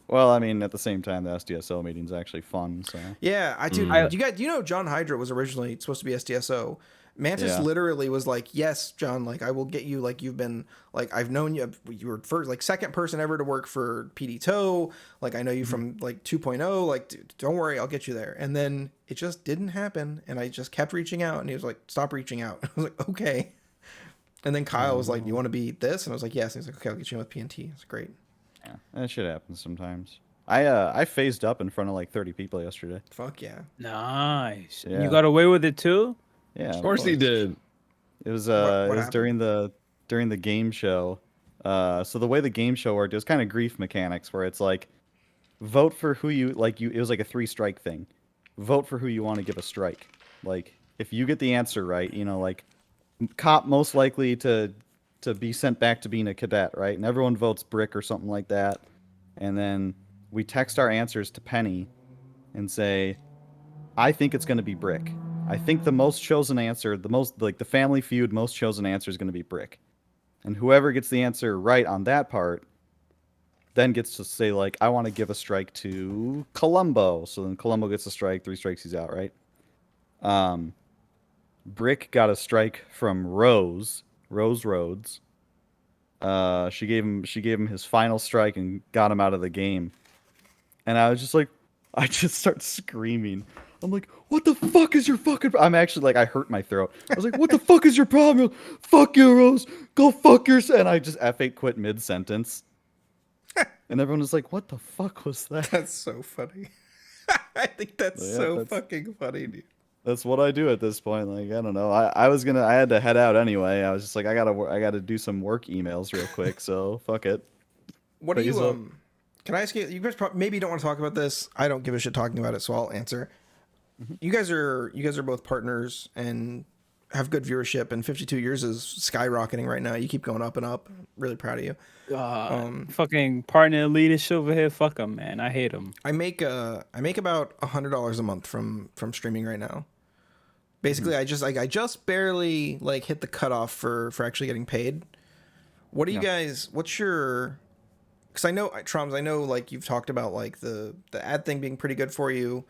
Well, I mean, at the same time, the SDSO meeting's actually fun. So Yeah, you know, John Hydra was originally supposed to be SDSO. Mantis Yeah. literally was like, yes, John, like I will get you, like you've been, like I've known you, you were first, like second person ever to work for PD Toe. Like I know you from like 2.0, like don't worry, I'll get you there. And then it just didn't happen. And I just kept reaching out and he was like, stop reaching out. I was like, okay. And then Kyle was like, you want to be this? And I was like, yes. And he's like, okay, I'll get you in with PNT. It's great. yeah, that shit happens sometimes. I phased up in front of like 30 people yesterday. Fuck yeah. Nice. Yeah. You got away with it too? Yeah, Of course he did. It was What it was happened? during the game show. So the way the game show worked, it was kind of grief mechanics where it's like vote for who you like. It was like a 3-strike thing. Vote for who you want to give a strike. Like if you get the answer right, you know, like cop most likely to be sent back to being a cadet, right? And everyone votes brick or something like that. And then we text our answers to Penny and say, I think it's going to be brick. I think the most chosen answer, the Family Feud most chosen answer is going to be brick. And whoever gets the answer right on that part then gets to say, like, I want to give a strike to Columbo. So then Columbo gets a strike, 3 strikes, he's out, right? Brick got a strike from Rose Rhodes. She gave him his final strike and got him out of the game. And I was just like, I just start screaming. I'm like, what the fuck is your fucking... I'm actually like, I hurt my throat. I was like, what the fuck is your problem? Fuck you, Rose. Go fuck yourself. And I just F8 quit mid-sentence. And everyone was like, what the fuck was that? That's so funny. I think that's Yeah, so that's- fucking funny, dude. That's what I do at this point. Like, I don't know. I had to head out anyway. I was just like, I gotta do some work emails real quick. So fuck it. What are Please, you, can I ask you, you guys maybe don't want to talk about this. I don't give a shit talking about it, so I'll answer. You guys are both partners, and have good viewership, and 52 years is skyrocketing right now. You keep going up and up. Really proud of you. God, fucking partner elitist over here. Fuck him, man. I hate him. I make about $100 a month from streaming right now. Basically, I just barely like hit the cutoff for actually getting paid. What do you guys? What's your? Because I know Troms, I know like you've talked about like the ad thing being pretty good for you.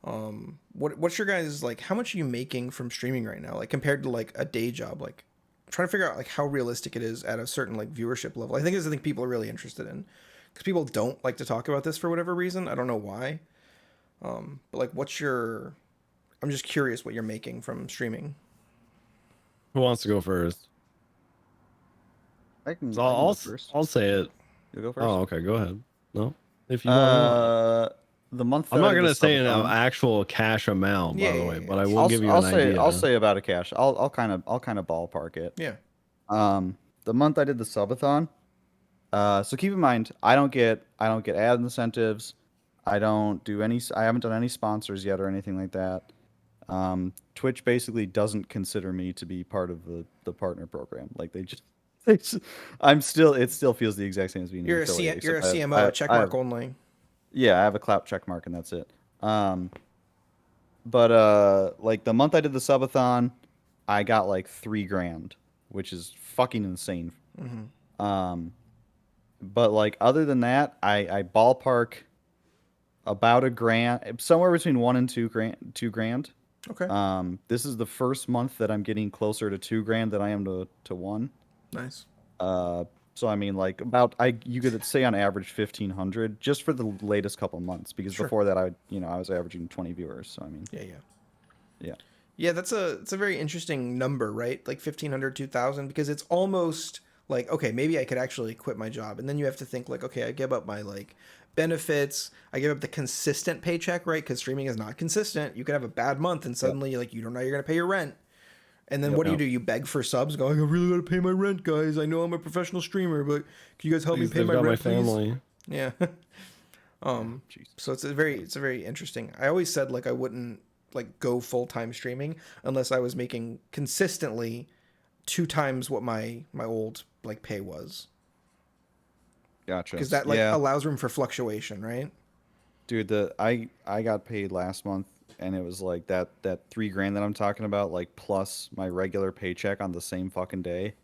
What's your guys like? How much are you making from streaming right now? Like compared to like a day job? Like I'm trying to figure out like how realistic it is at a certain like viewership level. I think this is the thing people are really interested in, because people don't like to talk about this for whatever reason. I don't know why. But like, what's your? I'm just curious what you're making from streaming. Who wants to go first? I can, So I can I'll go first. I'll say it. You go first. Oh, okay. Go ahead. No, if you want. The month. I'm that not I did gonna the say an subathon- actual cash amount, by the way, but I will I'll, give you I'll an say idea. I'll say about a cash. I'll kind of ballpark it. Yeah. The month I did the subathon. So keep in mind, I don't get ad incentives. I haven't done any sponsors yet or anything like that. Twitch basically doesn't consider me to be part of the partner program. Like it still feels the exact same as being You're a affiliate, you're a except CMO, check mark have- only. Yeah, I have a clap check mark and that's it. But like the month I did the subathon, I got like $3,000, which is fucking insane. But like other than that, I ballpark about $1,000, somewhere between $1,000 and $2,000. Okay. This is the first month that I'm getting closer to $2,000 than I am to $1,000. Nice. So I mean, like you could say on average 1,500 just for the latest couple months, because before that I was averaging 20 viewers. So I mean, Yeah, it's a very interesting number, right? Like 1,500, 2,000, because it's almost like, okay, maybe I could actually quit my job, and then you have to think like, okay, I give up my like benefits, I give up the consistent paycheck, right? Because streaming is not consistent. You could have a bad month, and suddenly like you don't know you're gonna pay your rent. And then what do? You beg for subs, going, I really gotta pay my rent, guys. I know I'm a professional streamer, but can you guys help me pay my rent, please? family. Yeah. So it's a very interesting. I always said like I wouldn't like go full-time streaming unless I was making consistently 2 times what my old like pay was. gotcha. Because that like allows room for fluctuation, right? Dude, I got paid last month, and it was like that $3,000 that I'm talking about, like plus my regular paycheck on the same fucking day.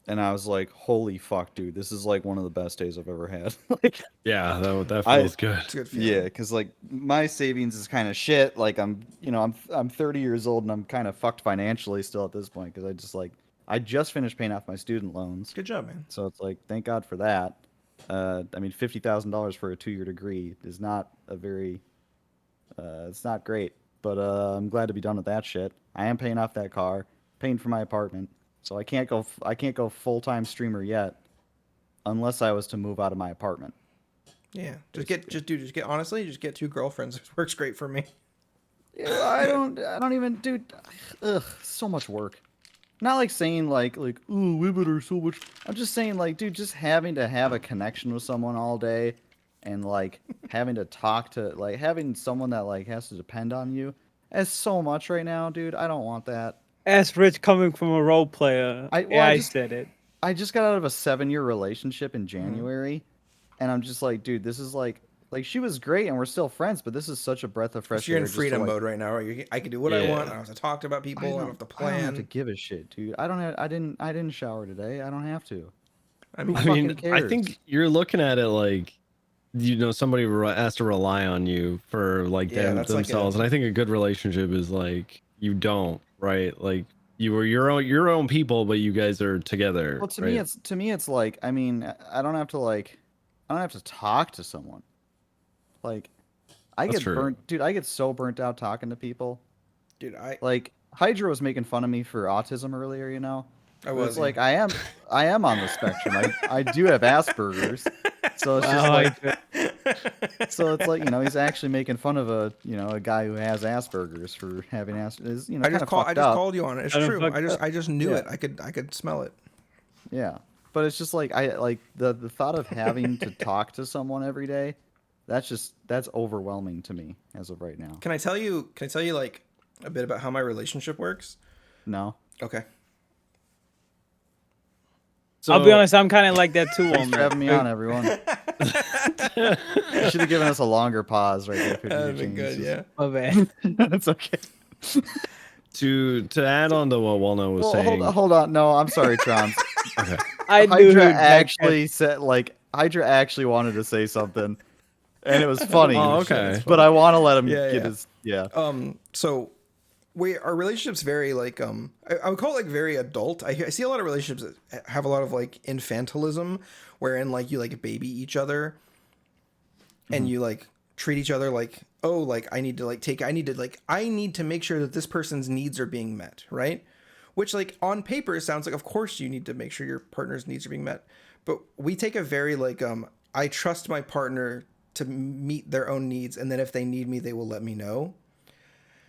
And I was like, holy fuck, dude, this is like one of the best days I've ever had. Like, Yeah, that feels good. It's a good feeling. yeah, because like my savings is kind of shit. Like I'm 30 years old and I'm kind of fucked financially still at this point, because I just finished paying off my student loans. Good job, man. So it's like, thank God for that. I mean, $50,000 for a 2-year degree is not a very, it's not great. But I'm glad to be done with that shit. I am paying off that car, paying for my apartment. So I can't go full-time streamer yet, unless I was to move out of my apartment. Yeah, just get 2 girlfriends. It works great for me. Yeah, I don't even, dude. Ugh, so much work. Not like saying like oh, women are so much. I'm just saying like, dude, just having to have a connection with someone all day, and like having to talk to like having someone that like has to depend on you. It's so much right now, dude. I don't want that. Ask Rich coming from a role player. I said it. I just got out of a 7-year relationship in January, and I'm just like, dude, this is like she was great and we're still friends, but this is such a breath of fresh You're air. in freedom mode right now, right? I can do what I want. I don't have to talk about people. I don't have to plan. I don't have to give a shit, dude. I didn't shower today. I don't have to. I mean, I think you're looking at it like, somebody has to rely on you for like themselves, and I think a good relationship is like you don't, right? Like you are your own people, but you guys are together. Well, to me, it's like, I mean, I don't have to talk to someone. Like, I get burnt, dude. I get so burnt out talking to people. Dude, like Hydra was making fun of me for autism earlier. I was it's like I am on the spectrum. I do have Asperger's, so it's just so it's like he's actually making fun of a guy who has Asperger's for having Asperger's. I just called you on it. It's true. I just knew it. I could smell it. Yeah, but it's just like the thought of having to talk to someone every day. That's overwhelming to me as of right now. Can I tell you like a bit about how my relationship works? No. Okay. So, I'll be honest, I'm kind of like that too, Thanks for Walnut. having me on, everyone. You should have given us a longer pause right there. That'd been good, yeah. My bad. That's okay. to add on to what Walnut was Well, saying. hold on. No, I'm sorry, Trons. Okay. I knew Hydra who'd actually said, like, Hydra actually wanted to say something, and it was funny. Oh, okay. But I want to let him Yeah, get yeah. his So our relationship's very like I would call it like very adult. I see a lot of relationships that have a lot of like infantilism, wherein like you like baby each other, and you like treat each other like, oh, like I need to make sure that this person's needs are being met, right? Which like on paper sounds like of course you need to make sure your partner's needs are being met, but we take a very like I trust my partner to meet their own needs, and then if they need me they will let me know.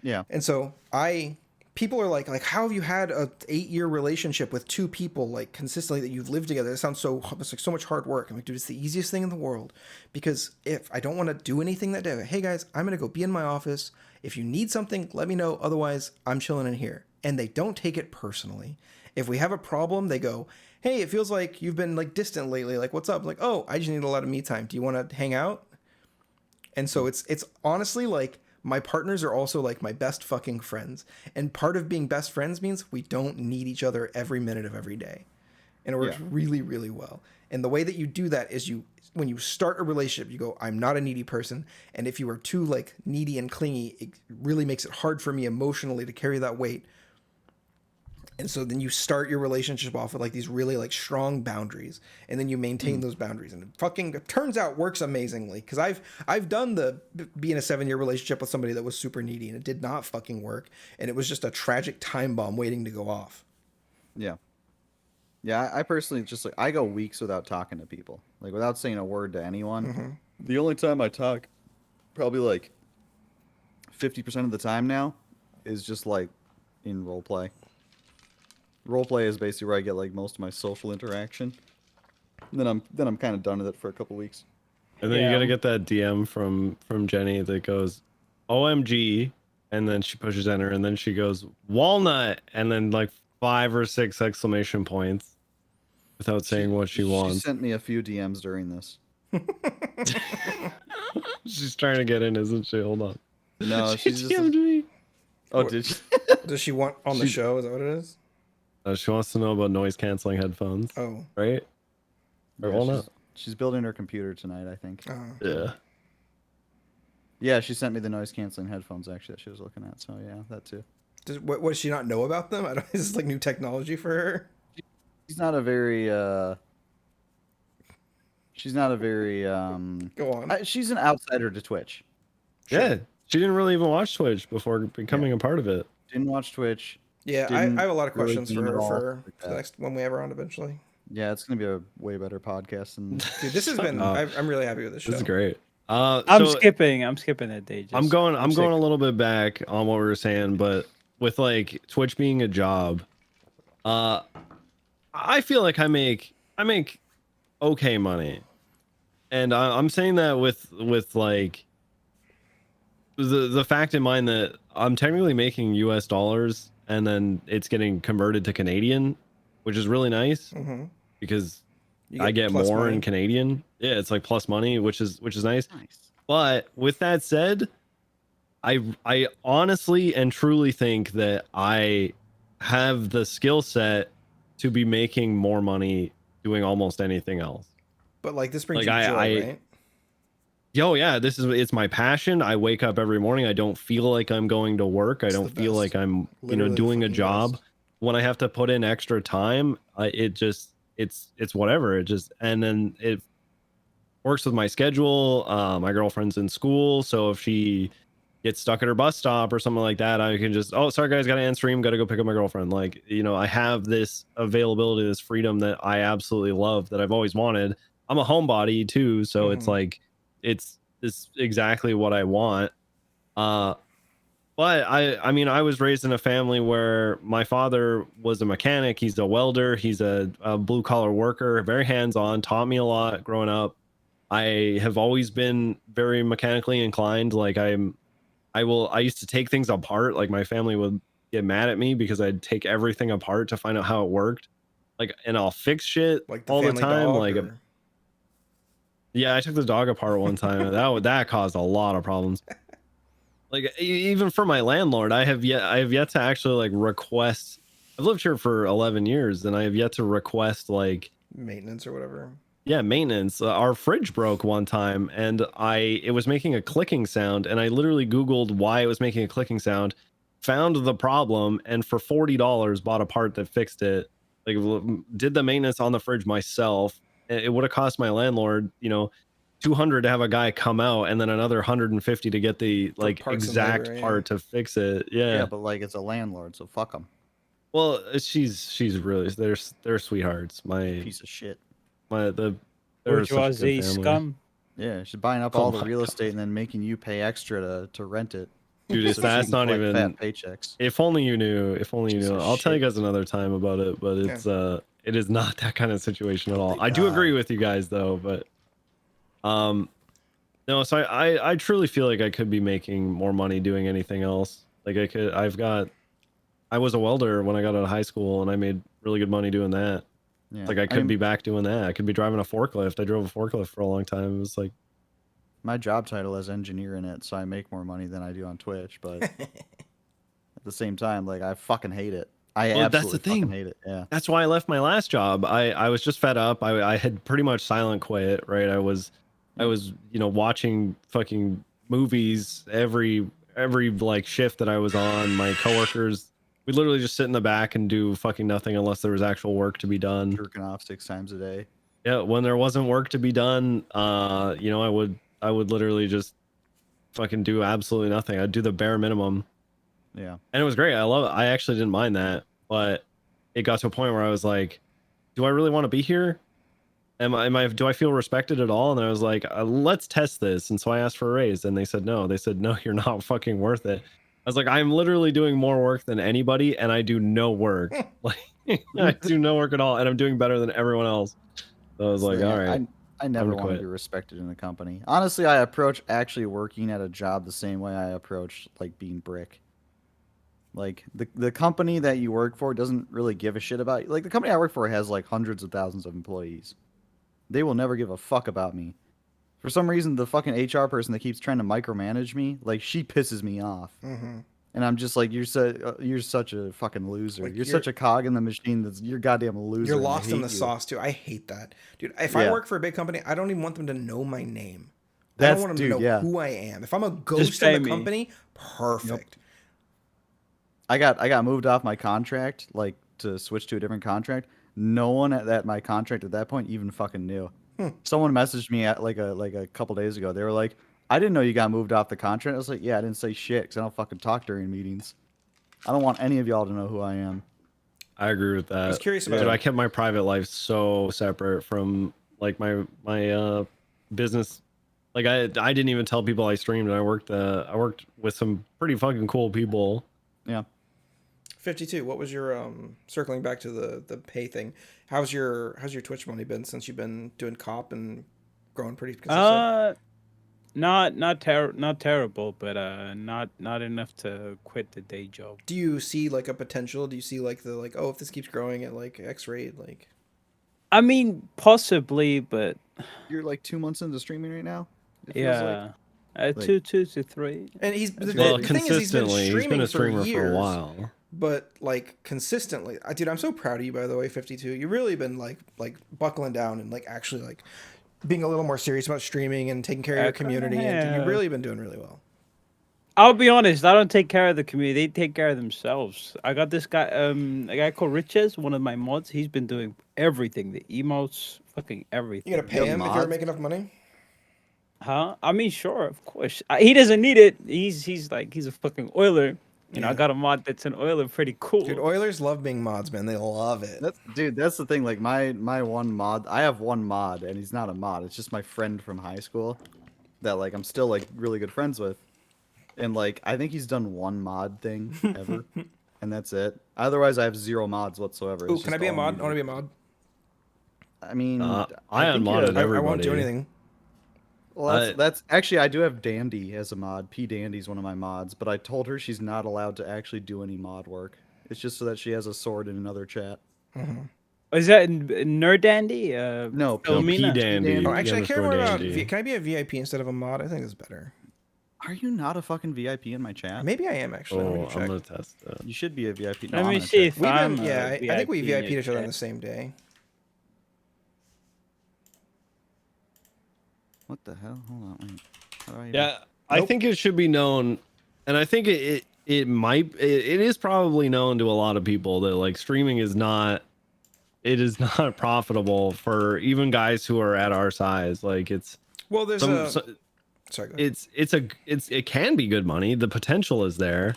Yeah. And so people are like, how have you had a 8-year relationship with two people like consistently that you've lived together? It sounds it's like so much hard work. I'm like, dude, it's the easiest thing in the world, because if I don't want to do anything that day, hey guys, I'm going to go be in my office. If you need something, let me know. Otherwise I'm chilling in here. And they don't take it personally. If we have a problem, they go, hey, it feels like you've been like distant lately. Like, what's up? I'm like, oh, I just need a lot of me time. Do you want to hang out? And so it's honestly like, my partners are also like my best fucking friends. And part of being best friends means we don't need each other every minute of every day. And it works really, really well. And the way that you do that is when you start a relationship, you go, I'm not a needy person. And if you are too like needy and clingy, it really makes it hard for me emotionally to carry that weight. And so then you start your relationship off with like these really like strong boundaries, and then you maintain those boundaries, and it turns out works amazingly. Cause I've done be in a 7-year relationship with somebody that was super needy, and it did not fucking work. And it was just a tragic time bomb waiting to go off. Yeah. Yeah. I personally just like, I go weeks without talking to people, like without saying a word to anyone. The only time I talk, probably like 50% of the time now, is just like in roleplay. Roleplay is basically where I get like most of my social interaction. And then I'm kind of done with it for a couple weeks. And then you gotta get that DM from Jenny that goes, OMG, and then she pushes enter, and then she goes, Walnut, and then like 5 or 6 exclamation points without saying what she wants. She sent me a few DMs during this. She's trying to get in, isn't she? Hold on. No, she she's DM'd just... me. Oh, did she? Does she want on the show? Is that what it is? She wants to know about noise canceling headphones. Oh. Right? Or Yeah, Walnut? she's building her computer tonight, I think. Yeah. Yeah, she sent me the noise canceling headphones actually that she was looking at. So yeah, that too. What does she not know about them? Is this like new technology for her? She's not a very Go on. She's an outsider to Twitch. Sure. Yeah. She didn't really even watch Twitch before becoming a part of it. Didn't watch Twitch. Yeah, I have a lot of really questions for game her at all for like the that. next one we have her on eventually. Yeah, it's gonna be a way better podcast than Dude, this has been. I'm really happy with this show. This is great. I'm skipping that day. I'm going a little bit back on what we were saying, but with like Twitch being a job, I feel like I make okay money, and I'm saying that with like the fact in mind that I'm technically making US dollars, and then it's getting converted to Canadian, which is really nice because I get more money. in Canadian. Yeah, it's like plus money, which is nice. But with that said, I honestly and truly think that I have the skill set to be making more money doing almost anything else. But like this brings Like, you joy, right? Yeah, it's my passion. I wake up every morning. I don't feel like I'm going to work. I don't feel like I'm, Literally doing a fucking job. best. When I have to put in extra time, it's whatever. And then it works with my schedule. My girlfriend's in school, so if she gets stuck at her bus stop or something like that, I can just, oh, sorry guys, gotta end stream, gotta go pick up my girlfriend. Like, I have this availability, this freedom that I absolutely love, that I've always wanted. I'm a homebody too, so it's like it's exactly what I want. But I mean, I was raised in a family where my father was a mechanic. He's a welder. He's a blue collar worker, very hands-on, taught me a lot growing up. I have always been very mechanically inclined. Like I used to take things apart. Like my family would get mad at me because I'd take everything apart to find out how it worked. Like, and I'll fix shit Like the all the family time. dog, Like, or- yeah, I took the dog apart one time. And that caused a lot of problems. Like, even for my landlord, I have yet to actually like request. I've lived here for 11 years, and I have yet to request like maintenance or whatever. yeah, maintenance. Our fridge broke one time, and it was making a clicking sound, and I literally Googled why it was making a clicking sound, found the problem, and for $40 bought a part that fixed it. Like, did the maintenance on the fridge myself. It would have cost my landlord, you know, $200 to have a guy come out, and then another $150 to get the like parts and exact labor, yeah. part to fix it. Yeah, but like it's a landlord, so fuck them. Well, she's really they're sweethearts. Piece of shit. They're such a Bourgeoisie good family. scum. Yeah, she's buying up Oh all the my real God. estate and then making you pay extra to rent it. Dude, So that's she can not collect even fat paychecks. If only you knew. If only you Piece knew. of I'll tell you shit. guys another time about it, but it's it is not that kind of situation at all. Thank I do agree God. with you guys though, but no, so I truly feel like I could be making more money doing anything else. Like I was a welder when I got out of high school, and I made really good money doing that. Yeah. Like I could be back doing that. I could be driving a forklift. I drove a forklift for a long time. It was like, My job title has engineer in it, so I make more money than I do on Twitch, but at the same time, like, I fucking hate it. I Well, that's absolutely the thing. fucking hate it. Yeah. that's why I left my last job. I was just fed up. I had pretty much silent quit, right? I was you know, watching fucking movies every like shift that I was on. My coworkers, we literally just sit in the back and do fucking nothing unless there was actual work to be done. Jerking off 6 times a day. Yeah, when there wasn't work to be done, you know, I would literally just fucking do absolutely nothing. I'd do the bare minimum. Yeah. And it was great. I actually didn't mind that, but it got to a point where I was like, do I really want to be here? Do I feel respected at all? And I was like, let's test this. And so I asked for a raise, and they said no. They said, no, you're not fucking worth it. I was like, I'm literally doing more work than anybody, and I do no work. Like, I do no work at all, and I'm doing better than everyone else. So I was like, Yeah, all right. I never gonna want to quit. be respected in a company. Honestly, I approach actually working at a job the same way I approach like being brick. Like the company that you work for doesn't really give a shit about you. Like the company I work for has like hundreds of thousands of employees. They will never give a fuck about me. For some reason, the fucking HR person that keeps trying to micromanage me, like she pisses me off. Mm-hmm. And I'm just like, you're such a fucking loser. Like, you're such a cog in the machine. You're goddamn a loser. You're and I lost in hate the you. sauce too. I hate that, dude. If I Yeah. work for a big company, I don't even want them to know my name. I That's- don't want them dude, to know yeah. who I am. If I'm a ghost pay in the me. company, perfect. I got moved off my contract, like to switch to a different contract. No one at my contract at that point even fucking knew. Someone messaged me at like a couple days ago. They were like, "I didn't know you got moved off the contract." I was like, "Yeah, I didn't say shit because I don't fucking talk during meetings. I don't want any of y'all to know who I am." I agree with that. I was curious about Dude, I kept my private life so separate from like my business. Like I didn't even tell people I streamed, and I worked with some pretty fucking cool people. Yeah. 52. What was your circling back to the pay thing? How's your Twitch money been since you've been doing cop and growing pretty consistent? Not terrible, but not enough to quit the day job. Do you see like a potential? Do you see like oh, if this keeps growing at like X rate, like? I mean, possibly, but You're like 2 months into streaming right now. It feels yeah, like. 2 to 3. And he's the Well, thing is he's been consistently, he's streaming been a streamer for years, for a while. but like consistently. Dude, I'm so proud of you, by the way, 52. You've really been like buckling down and like actually like being a little more serious about streaming and taking care of your community, and you've really been doing really well. I'll be honest, I don't take care of the community. They take care of themselves. I got this guy, a guy called Riches, one of my mods. He's been doing everything, the emotes, fucking everything. You gonna pay him if you ever make enough money? Huh? I mean, sure, of course. He doesn't need it. He's a fucking oiler. You know, I got a mod that's an oiler, pretty cool. Dude, Oilers love being mods, man. They love it. That's the thing. Like my one mod, I have one mod, and he's not a mod. It's just my friend from high school that like I'm still like really good friends with, and like I think he's done one mod thing ever, and that's it. Otherwise, I have 0 mods whatsoever. Ooh, It's can I just be a all mod? me. I want to be a mod. I mean, I think unmodded you're- I won't do everybody. anything. Well, that's actually I do have Dandy as a mod. P Dandy's one of my mods, but I told her she's not allowed to actually do any mod work. It's just so that she has a sword in another chat. Is that Nerd Dandy? No, Philomena? P Dandy. Oh, actually, I care more about. Dandy. Can I be a VIP instead of a mod? I think it's better. Are you not a fucking VIP in my chat? Maybe I am actually. Let me Oh, check. I'm gonna test that. You should be a VIP. No, Let I'm me gonna see check. if We've I'm. been, yeah, I think we in VIP'd your each other on chat. the same day. What the hell? Hold on. Wait. How do I even- Yeah, I think it should be known, and I think it is probably known to a lot of people that like streaming is not. It is not profitable for even guys who are at our size. Like it's. Well, there's Sorry. Go ahead. It can be good money. The potential is there,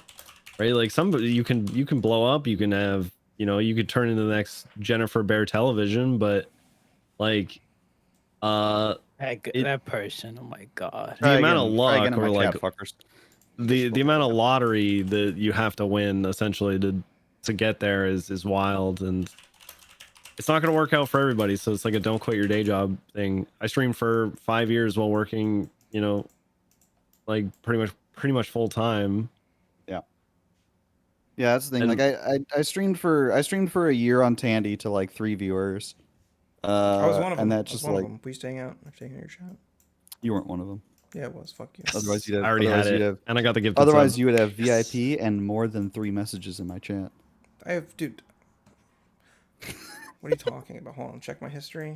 right? Like you can blow up. You can have you could turn into the next Jennifer Bear Television, but like That person. Oh my god. the amount of Try again luck in or my like chat, fuckers. the amount of lottery that you have to win essentially to get there is wild, and it's not going to work out for everybody. So it's like a don't quit your day job thing. I streamed for 5 years while working, like pretty much full time. Yeah, that's the thing. And- Like I streamed for a year on Tandy to like 3 viewers. I was one of them. And I that's was just one like of them. Please staying out. I'm staying in your chat. you weren't one of them. Yeah, it was. Fuck you. Otherwise you'd have. I already had otherwise it, you'd have- and I got the gift. Otherwise you would have VIP and more than 3 messages in my chat. I have, dude. What are you talking about? Hold on. Check my history.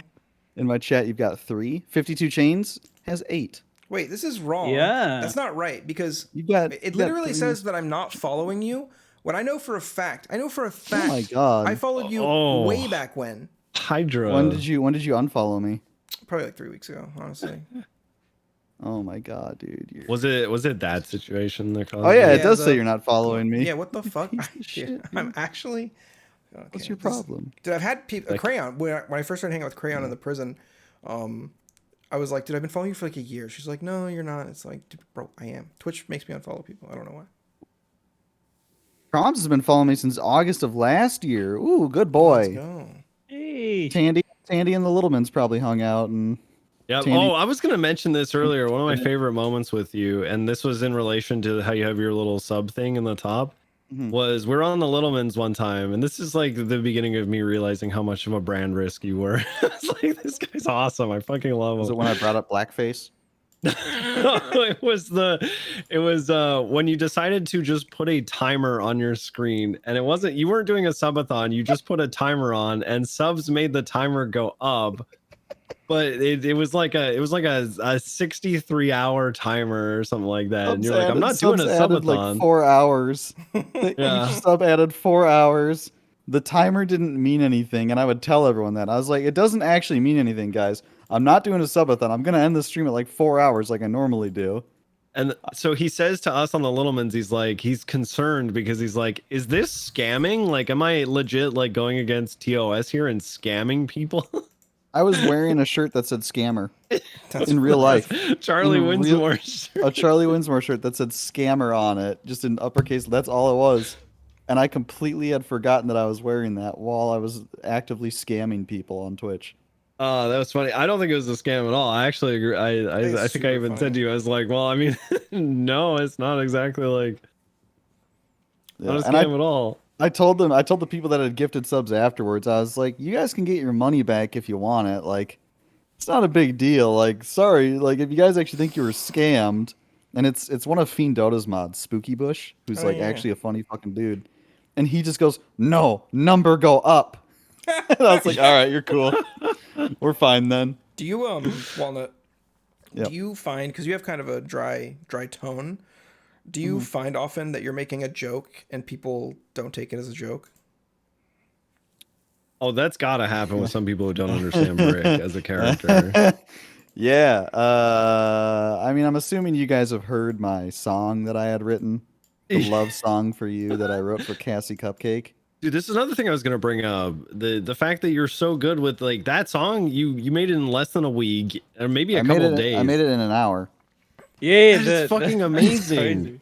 In my chat you've got 3. 52 chains has 8. Wait, this is wrrong. Yeah. That's not right because You got. it literally says that I'm not following you. When I know for a fact, Oh my god. I followed you Oh. way back when. Hydra. When did you unfollow me? Probably like 3 weeks ago, honestly. Oh my god, dude. Was it that situation that caused? Oh yeah, it? it does the- say you're not following me. Yeah, what the fuck? shit, Dude, I'm actually. Okay, What's your this- problem? Dude, I've had people. Crayon. When I first started hanging out with Crayon in the prison, I was like, dude, I've been following you for like a year. She's like, no, you're not. It's like, dude, bro, I am. Twitch makes me unfollow people. I don't know why. Proms has been following me since August of last year. Ooh, good Let's boy. go. Hey. Tandy and the Littlemans probably hung out and Yeah. Tandy- Oh, I was gonna mention this earlier. One of my favorite moments with you, and this was in relation to how you have your little sub thing in the top. Mhm. Was we're on the Littlemans one time, and this is like the beginning of me realizing how much of a brand risk you were. It's like, this guy's awesome. I fucking love him. was it when I brought up blackface? it was when you decided to just put a timer on your screen, and you weren't doing a subathon, you just put a timer on, and subs made the timer go up, but it was like a 63-hour timer or something like that. And you're like, I'm not doing a Subs added subathon. like 4 hours. Yeah. Each sub added 4 hours. The timer didn't mean anything, and I would tell everyone that. I was like, it doesn't actually mean anything, guys. I'm not doing a subathon. I'm gonna end the stream at like 4 hours like I normally do. And so he says to us on the Littlemans, he's concerned because he's like, is this scamming? Like, am I legit like going against TOS here and scamming people? I was wearing a shirt that said scammer in real life. Charlie In real- Winsmore. A Charlie Winsmore shirt that said scammer on it, just in uppercase. That's all it was. And I completely had forgotten that I was wearing that while I was actively scamming people on Twitch. Oh, that was funny. I don't think it was a scam at all. I actually agree. I It's think I super even funny. said to you, I was like, well, I mean, no, it's not exactly like not a Yeah, and scam at all. I told the people that had gifted subs afterwards, I was like, you guys can get your money back if you want it. Like, it's not a big deal. Like, sorry, like if you guys actually think you were scammed, and it's one of Fiend Dota's mods, Spooky Bush, who's Oh, like yeah. actually a funny fucking dude. And he just goes, no, number go up. And I was like, all right, you're cool. We're fine then. Do you Walnut? Yep. Do you find, because you have kind of a dry tone, do you find often that you're making a joke and people don't take it as a joke? Oh, that's gotta happen with some people who don't understand Brick as a character. Yeah. I mean, I'm assuming you guys have heard my song that I had written, the love song for you that I wrote for Cassie Cupcake. Dude, this is another thing I was gonna bring up. The fact that you're so good with like that song, you made it in less than a week or maybe a couple days. I made it in an hour. Yeah, That is fucking amazing. crazy.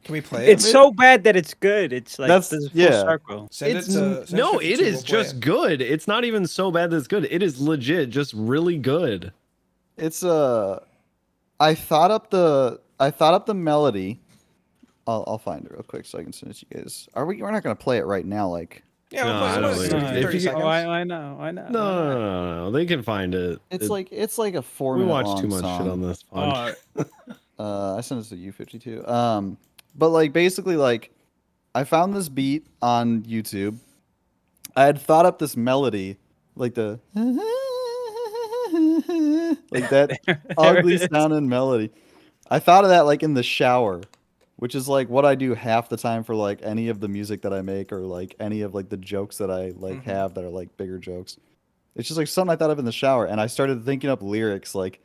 Can we play it? It's so bad that it's good. It's like That's- this full yeah. circle. Send It's it to, send no, to it YouTube, is we'll play just it. good. It's not even so bad that it's good. It is legit, just really good. It's I thought up the melody. I'll find it real quick so I can send it to you guys. We're not gonna play it right now, like. Yeah, No, we'll play I it. don't What is think it? if 30 you- seconds. Oh, I know. No, they can find it. It's like a 4 we minute watch long too much song. shit on this pod. Oh, I sent it to U52. But like basically like I found this beat on YouTube. I had thought up this melody, like the like that ugly sounding melody. I thought of that like in the shower, which is like what I do half the time for like any of the music that I make or like any of like the jokes that I like have that are like bigger jokes. It's just like something I thought of in the shower, and I started thinking up lyrics like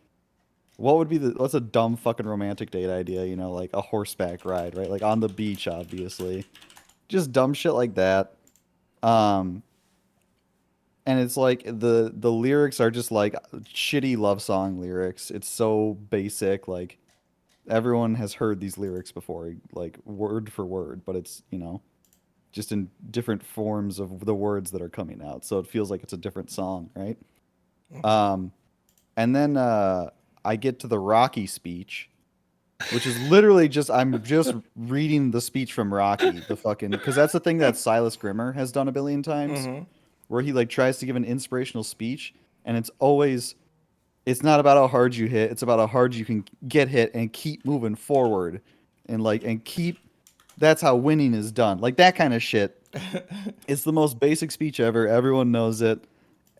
what's a dumb fucking romantic date idea, you know, like a horseback ride, right? Like on the beach, obviously. Just dumb shit like that. And it's like the lyrics are just like shitty love song lyrics. It's so basic, like everyone has heard these lyrics before, like word for word, but it's, you know, just in different forms of the words that are coming out. So it feels like it's a different song, right? And then I get to the Rocky speech, which is literally I'm just reading the speech from Rocky, the fucking, because that's the thing that Silas Grimmer has done a billion times, where he like tries to give an inspirational speech, and it's not about how hard you hit, it's about how hard you can get hit and keep moving forward, and that's how winning is done, like that kind of shit. It's the most basic speech ever. Everyone knows it,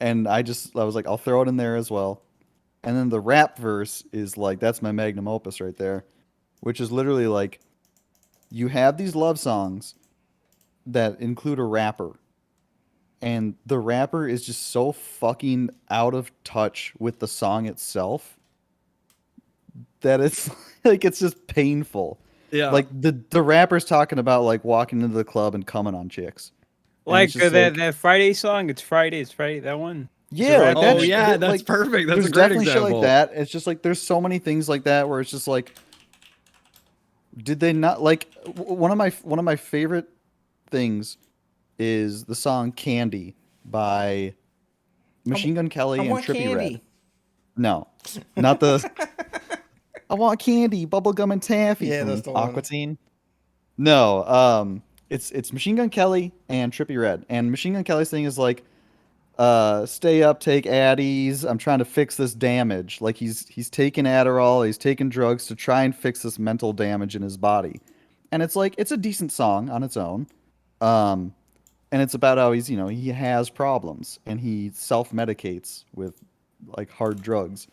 and I was like, I'll throw it in there as well. And then the rap verse is like, that's my magnum opus right there, which is literally like, you have these love songs that include a rapper, and the rapper is just so fucking out of touch with the song itself that it's like, it's just painful. Yeah. Like the rapper's talking about like walking into the club and coming on chicks. And like it's just that Friday song. It's Friday. That one. Yeah, like Oh yeah, that's perfect. That's there's a great definitely example. shit like that. It's just like there's so many things like that where it's just like, did they not like one of my favorite things is the song "Candy" by Machine Gun Kelly I and want Trippie candy. Redd. No, not the. I want candy, bubblegum, and taffy. Yeah, from that's the one. Aqua Teen. No, it's Machine Gun Kelly and Trippie Redd, and Machine Gun Kelly's thing is like, stay up, take Addies. I'm trying to fix this damage. Like he's taking Adderall, he's taking drugs to try and fix this mental damage in his body. And it's like, it's a decent song on its own. And it's about how he's, you know, he has problems and he self-medicates with like hard drugs.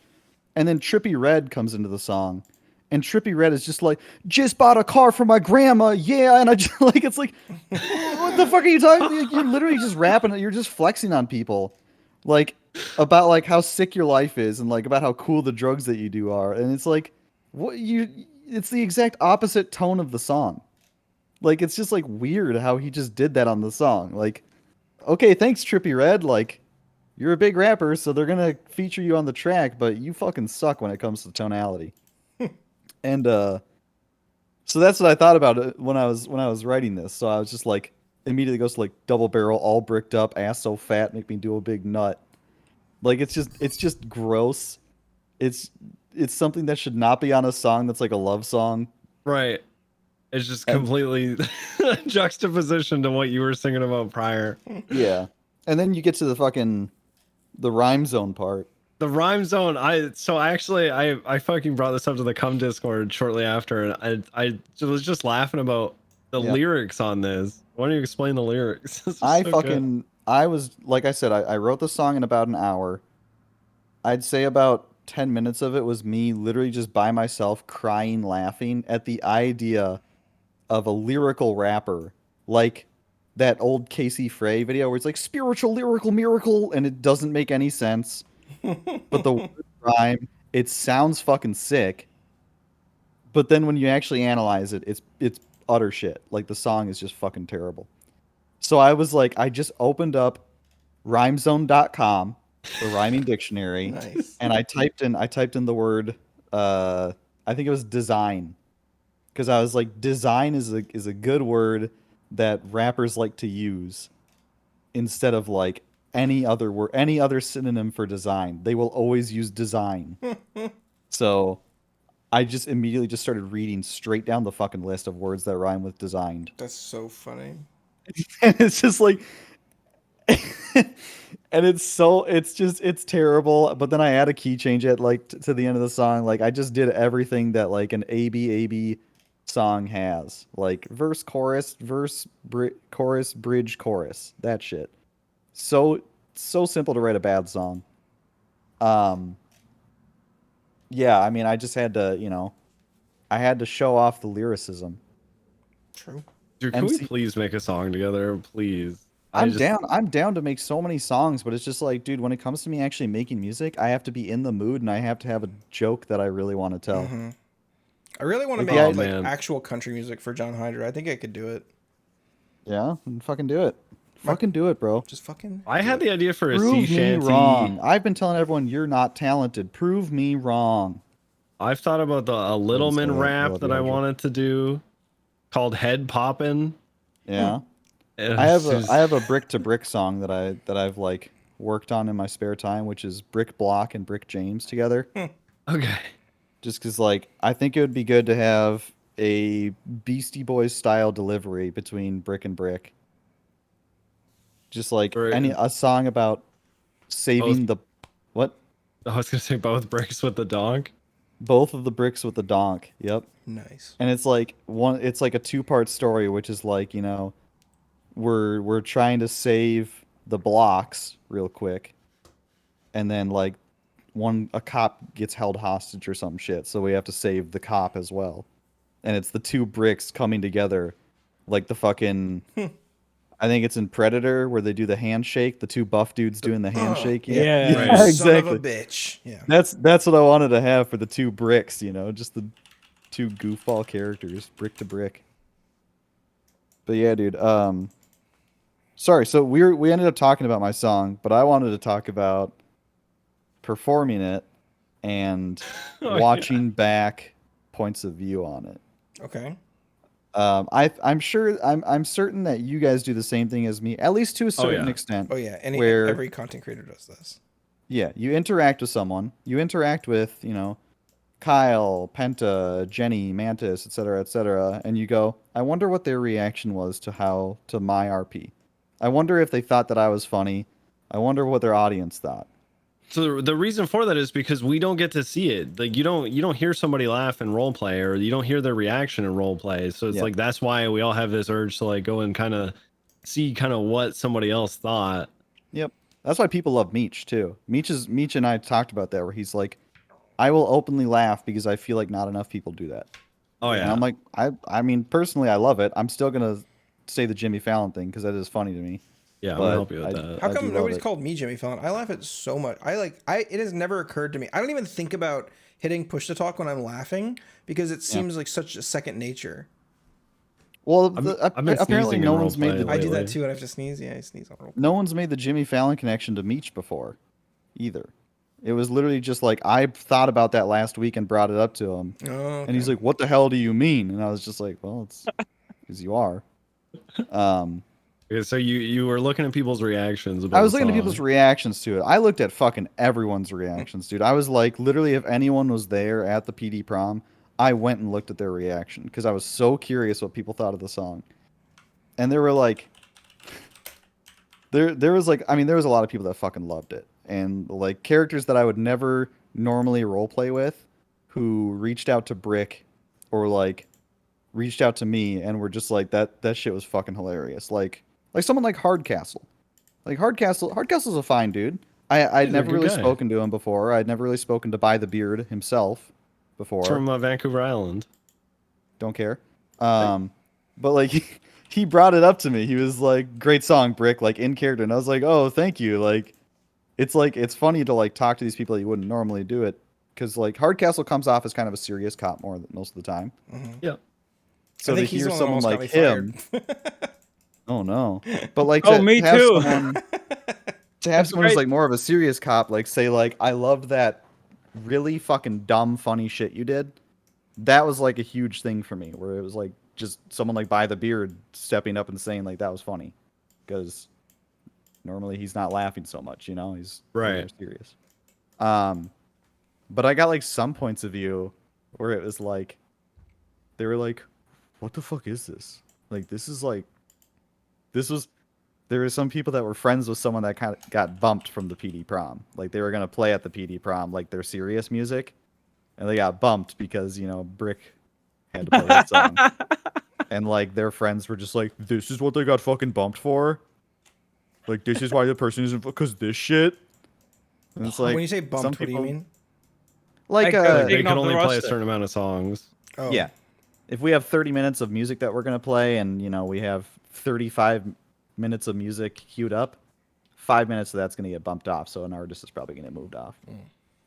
And then Trippie Redd comes into the song, and Trippie Redd is just like, just bought a car for my grandma, yeah. And I just like, it's like, what the fuck are you talking? Like, you're literally just rapping, you're just flexing on people, like about like how sick your life is and like about how cool the drugs that you do are. And it's like, it's the exact opposite tone of the song. Like, it's just like weird how he just did that on the song. Like, okay, thanks Trippie Redd. Like, you're a big rapper, so they're gonna feature you on the track, but you fucking suck when it comes to tonality. And so that's what I thought about it when I was writing this. So I was just like, immediately goes to like double barrel, all bricked up, ass so fat, make me do a big nut. Like it's just gross. It's something that should not be on a song that's like a love song. Right. It's just completely juxtaposition to what you were singing about prior. Yeah. And then you get to the rhyme zone part. The rhyme zone, I fucking brought this up to the cum Discord shortly after, and I was just laughing about the lyrics on this. Why don't you explain the lyrics? I was, like I said, I wrote the song in about an hour. I'd say about 10 minutes of it was me literally just by myself crying, laughing at the idea of a lyrical rapper like that old Casey Frey video where it's like spiritual, lyrical, miracle, and it doesn't make any sense. But the word rhyme, it sounds fucking sick. But then when you actually analyze it, it's utter shit. Like the song is just fucking terrible. So I was like, I just opened up rhymezone.com, the rhyming dictionary, Nice. and I typed in the word I think it was design. Because I was like, design is a good word that rappers like to use instead of like any other word, any other synonym for design. They will always use design. So I just immediately just started reading straight down the fucking list of words that rhyme with designed. That's so funny. And it's just like and it's terrible, but then I add a key change at like to the end of the song. Like I just did everything that like an ABAB song has. Like verse, chorus, chorus, bridge, chorus. That shit. So simple to write a bad song. Yeah, I mean I just had to, I had to show off the lyricism. True. Dude, can we MC please make a song together, please? I'm down to make so many songs, but it's just like, dude, when it comes to me actually making music, I have to be in the mood and I have to have a joke that I really want to tell. I really want to Like, make yeah, like actual country music for John Hydra. I think I could do it. Yeah, then fucking do it. Fucking do it, bro. Just fucking. I had the idea for a Prove sea me shanty. wrong. I've been telling everyone you're not talented. Prove me wrong. I've thought about a Littleman rap that I wanted to do called Head Poppin'. Yeah. It's I have just- a brick to brick song that I've like worked on in my spare time, which is Brick Block and Brick James together. Okay. Just because, like, I think it would be good to have a Beastie Boys style delivery between Brick and Brick. Just like a song about saving the what? I was gonna say both bricks with the donk. Both of the bricks with the donk. Yep. Nice. And it's like it's like a two-part story, which is like, we're trying to save the blocks real quick, and then like a cop gets held hostage or some shit, so we have to save the cop as well. And it's the two bricks coming together, like the fucking. I think it's in Predator where they do the handshake. The two buff dudes doing the handshake. Yeah. Right. exactly. Son of a bitch. Yeah. That's what I wanted to have for the two bricks. Just the two goofball characters, brick to brick. But yeah, dude. Sorry. So we ended up talking about my song, but I wanted to talk about performing it and watching back points of view on it. Okay. I'm certain that you guys do the same thing as me, at least to a certain extent. Oh yeah. Every content creator does this. Yeah, you interact with someone. You interact with, Kyle, Penta, Jenny, Mantis, etc., and you go, I wonder what their reaction was to my RP. I wonder if they thought that I was funny. I wonder what their audience thought. So the reason for that is because we don't get to see it. Like you don't hear somebody laugh in roleplay, or you don't hear their reaction in roleplay. So it's like that's why we all have this urge to like go and kind of see what somebody else thought. Yep. That's why people love Meech too. Meech and I talked about that, where he's like, I will openly laugh because I feel like not enough people do that. Oh yeah. And I'm like, I mean personally I love it. I'm still gonna say the Jimmy Fallon thing because that is funny to me. Yeah, I'm gonna help you with that. How come nobody's called me Jimmy Fallon? I laugh at so much. It has never occurred to me. I don't even think about hitting push to talk when I'm laughing because it seems like such a second nature. Well, I've been apparently sneezing no in one's made roleplay the I do that lately. too, and I have to sneeze. Yeah, I sneeze on roll. no one's made the Jimmy Fallon connection to Meech before, either. It was literally just like I thought about that last week and brought it up to him, and he's like, "What the hell do you mean?" And I was just like, "Well, it's because you are." Okay, so you were looking at people's reactions. I was looking at people's reactions to it. I looked at fucking everyone's reactions, dude. I was like, literally, if anyone was there at the PD prom, I went and looked at their reaction because I was so curious what people thought of the song. And there were like, there was like, I mean, there was a lot of people that fucking loved it, and like characters that I would never normally roleplay with, who reached out to Brick, or like reached out to me and were just like that shit was fucking hilarious. Like someone like Hardcastle. Like Hardcastle's a fine dude. I'd never really spoken to him before. I'd never really spoken to By the Beard himself before. From Vancouver Island. Don't care. But like he brought it up to me. He was like, "Great song, Brick," like in character, and I was like, "Oh, thank you." Like it's funny to like talk to these people that you wouldn't normally do it, because like Hardcastle comes off as kind of a serious cop more than most of the time. Yeah. So I to think he's hear the one that someone almost got like me him, fired. oh no! But like, Oh, to me have too. someone, to have someone who's like more of a serious cop, like say like, "I loved that really fucking dumb funny shit you did." That was like a huge thing for me, where it was like just someone like By the Beard stepping up and saying like that was funny, because normally he's not laughing so much, he's more serious. But I got like some points of view where it was like, they were like, what the fuck is this? Like, this is like, this was, there were some people that were friends with someone that kind of got bumped from the PD prom. Like, they were going to play at the PD prom, like, their serious music. And they got bumped because, you know, Brick had to play that song. And, like, their friends were just like, this is what they got fucking bumped for? Like, this is why the person isn't, because this shit? And it's like, when you say bumped, some what do you people- mean? Like, They Taking can off the only play a roster. certain amount of songs. Oh. yeah. If we have 30 minutes of music that we're going to play and, you know, we have 35 minutes of music queued up, 5 minutes of that's going to get bumped off. So an artist is probably going to get moved off.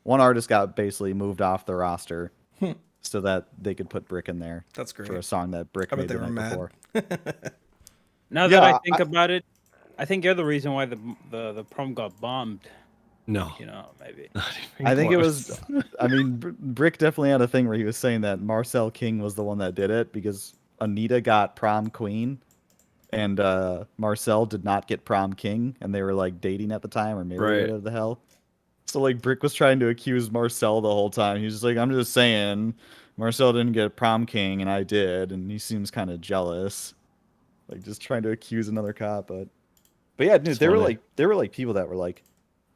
One artist got basically moved off the roster so that they could put Brick in there. That's great. For a song that Brick I bet made they the were night mad. before. Now that Yeah, I think about it, I think you're the reason why the prom got bombed. No. You know, maybe. I think it was, I mean, Brick definitely had a thing where he was saying that Marcel King was the one that did it because Anita got prom queen and Marcel did not get prom king, and they were like dating at the time or married, Right. whatever the hell. So like Brick was trying to accuse Marcel the whole time. He was just like, I'm just saying, Marcel didn't get prom king and I did, and he seems kind of jealous, like just trying to accuse another cop. But yeah, dude, It's there funny. were like people that were like,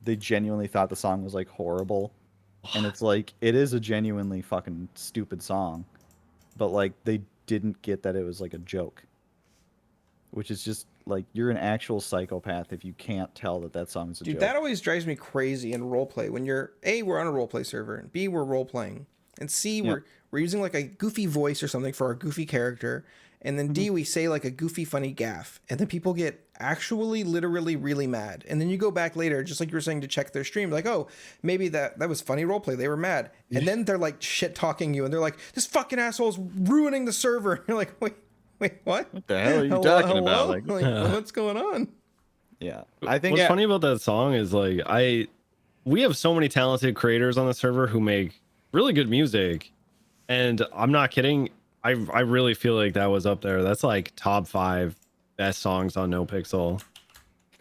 they genuinely thought the song was like horrible, and it's like it is a genuinely fucking stupid song, but like they didn't get that it was like a joke, which is just like you're an actual psychopath if you can't tell that that song is a Dude, joke. that always drives me crazy in roleplay when you're A, we're on a roleplay server, and B, we're role playing, and C, Yeah. we're using like a goofy voice or something for our goofy character, and then D, we say like a goofy funny gaff, and then people get actually literally really mad, and then you go back later, just like you were saying, to check their stream, like, oh, maybe that was funny roleplay, they were mad, and then they're like shit talking you, and they're like, this fucking asshole's ruining the server. And you're like, wait, what? What the hell are you Hello? talking about? Like, what's going on? Yeah, I think What's funny about that song is like we have so many talented creators on the server who make really good music, and I'm not kidding. I really feel like that was up there. That's like top 5 best songs on NoPixel,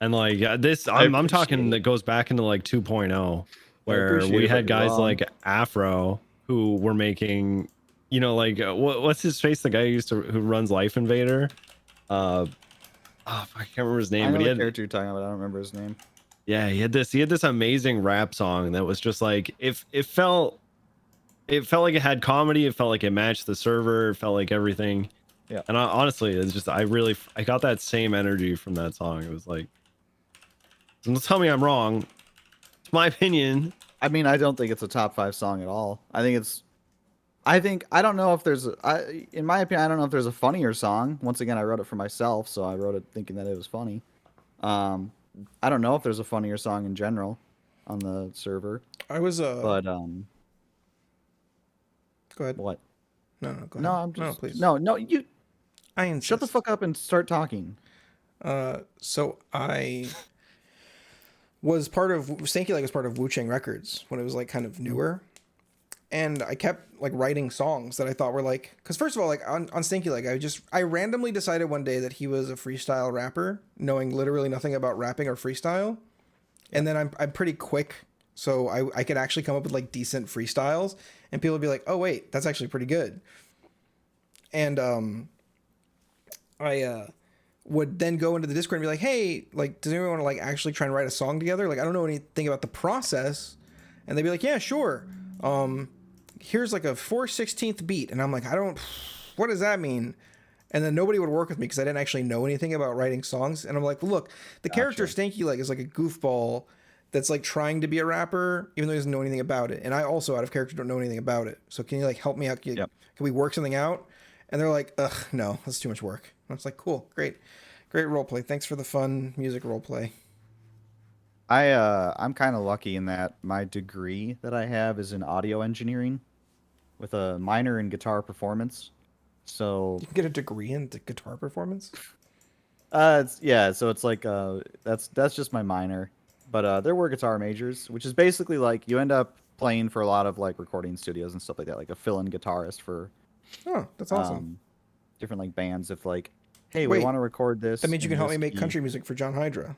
and like this, I'm talking that goes back into like 2.0, where appreciate we it, had but you're guys wrong. like Afro who were making, you know, like what's his face? The guy who runs Life Invader. I can't remember his I name, know but he the had, character you're talking about. I don't remember his name. yeah, he had this amazing rap song that was just like, if it felt like it had comedy, it felt like it matched the server, it felt like everything. Yeah. And honestly, it's just I got that same energy from that song. It was like, don't tell me I'm wrong. It's my opinion. I mean, I don't think it's a top 5 song at all. I don't know if there's in my opinion, I don't know if there's a funnier song. Once again, I wrote it for myself, so I wrote it thinking that it was funny. I don't know if there's a funnier song in general on the server, I was but go ahead. what? No, go ahead. No, I'm just please. no, you I insist. shut the fuck up and start talking. So I was part of Stanky Leg was part of Wu Chang Records when it was like kind of newer, and I kept like writing songs that I thought were like, because first of all, like on Stanky Leg, I randomly decided one day that he was a freestyle rapper, knowing literally nothing about rapping or freestyle, and then I'm pretty quick, so I could actually come up with like decent freestyles, and people would be like, oh wait, that's actually pretty good, and I would then go into the Discord and be like, hey, like, does anyone want to like actually try and write a song together? Like, I don't know anything about the process. And they'd be like, yeah, sure. Here's like a 4/16 beat. And I'm like, what does that mean? And then nobody would work with me because I didn't actually know anything about writing songs. And I'm like, look, the character Stanky Leg is like a goofball that's like trying to be a rapper, even though he doesn't know anything about it. And I also, out of character, don't know anything about it. So can you like help me out? Can we work something out? And they're like, ugh, no, that's too much work. And I was like, cool, great roleplay. Thanks for the fun music roleplay. I'm kind of lucky in that my degree that I have is in audio engineering with a minor in guitar performance. So You can get a degree in guitar performance? so it's like that's just my minor. But there were guitar majors, which is basically like you end up playing for a lot of like recording studios and stuff like that, like a fill-in guitarist for Oh, that's awesome. different like bands. If like, hey, Wait, we want to record this. That means you in can help me this make key. country music for John Hydra.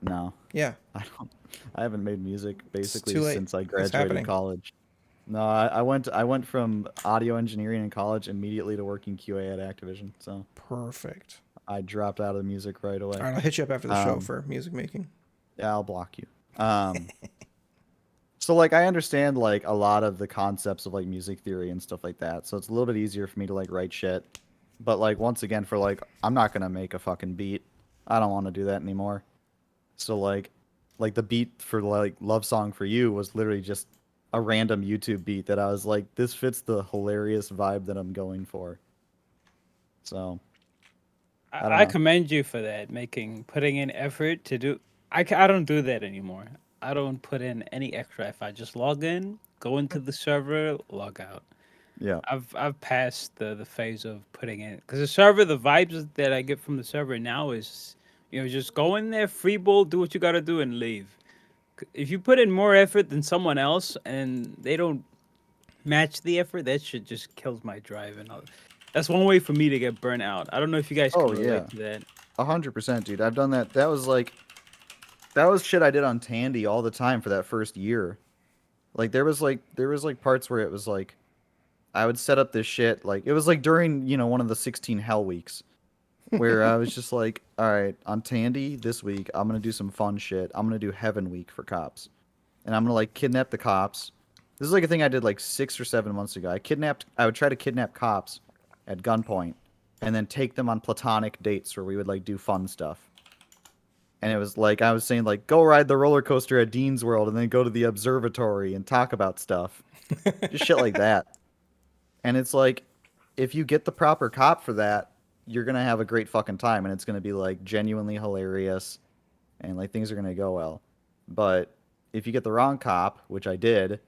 No, Yeah. I haven't made music basically too late. since I It's graduated happening. college. No, I went from audio engineering in college immediately to working QA at Activision. So Perfect. I dropped out of the music right away. All right, I'll hit you up after the show for music making. Yeah, I'll block you. So like I understand like a lot of the concepts of like music theory and stuff like that. So it's a little bit easier for me to like write shit. But like once again for like I'm not gonna make a fucking beat. I don't want to do that anymore. So like the beat for like Love Song for You was literally just a random YouTube beat that I was like, this fits the hilarious vibe that I'm going for. So I don't I know. commend you for that, putting in effort to do. I don't do that anymore. I don't put in any extra. If I just log in, go into the server, log out. Yeah. I've passed the phase of putting in, because the server, the vibes that I get from the server now is, just go in there, free ball, do what you got to do, and leave. If you put in more effort than someone else and they don't match the effort, that shit just kills my drive. And that's one way for me to get burnt out. I don't know if you guys can relate to that. 100%, dude. I've done that. That was shit I did on Tandy all the time for that first year. Like there was parts where it was like I would set up this shit, like it was like during, one of the 16 hell weeks where I was just like, all right, on Tandy this week, I'm going to do some fun shit. I'm going to do Heaven Week for cops. And I'm going to like kidnap the cops. This is like a thing I did like 6 or 7 months ago. I would try to kidnap cops at gunpoint and then take them on platonic dates where we would like do fun stuff. And it was like I was saying, like, go ride the roller coaster at Dean's World and then go to the observatory and talk about stuff. Just shit like that. And it's like, if you get the proper cop for that, you're going to have a great fucking time. And it's going to be, like, genuinely hilarious. And, like, things are going to go well. But if you get the wrong cop, which I did,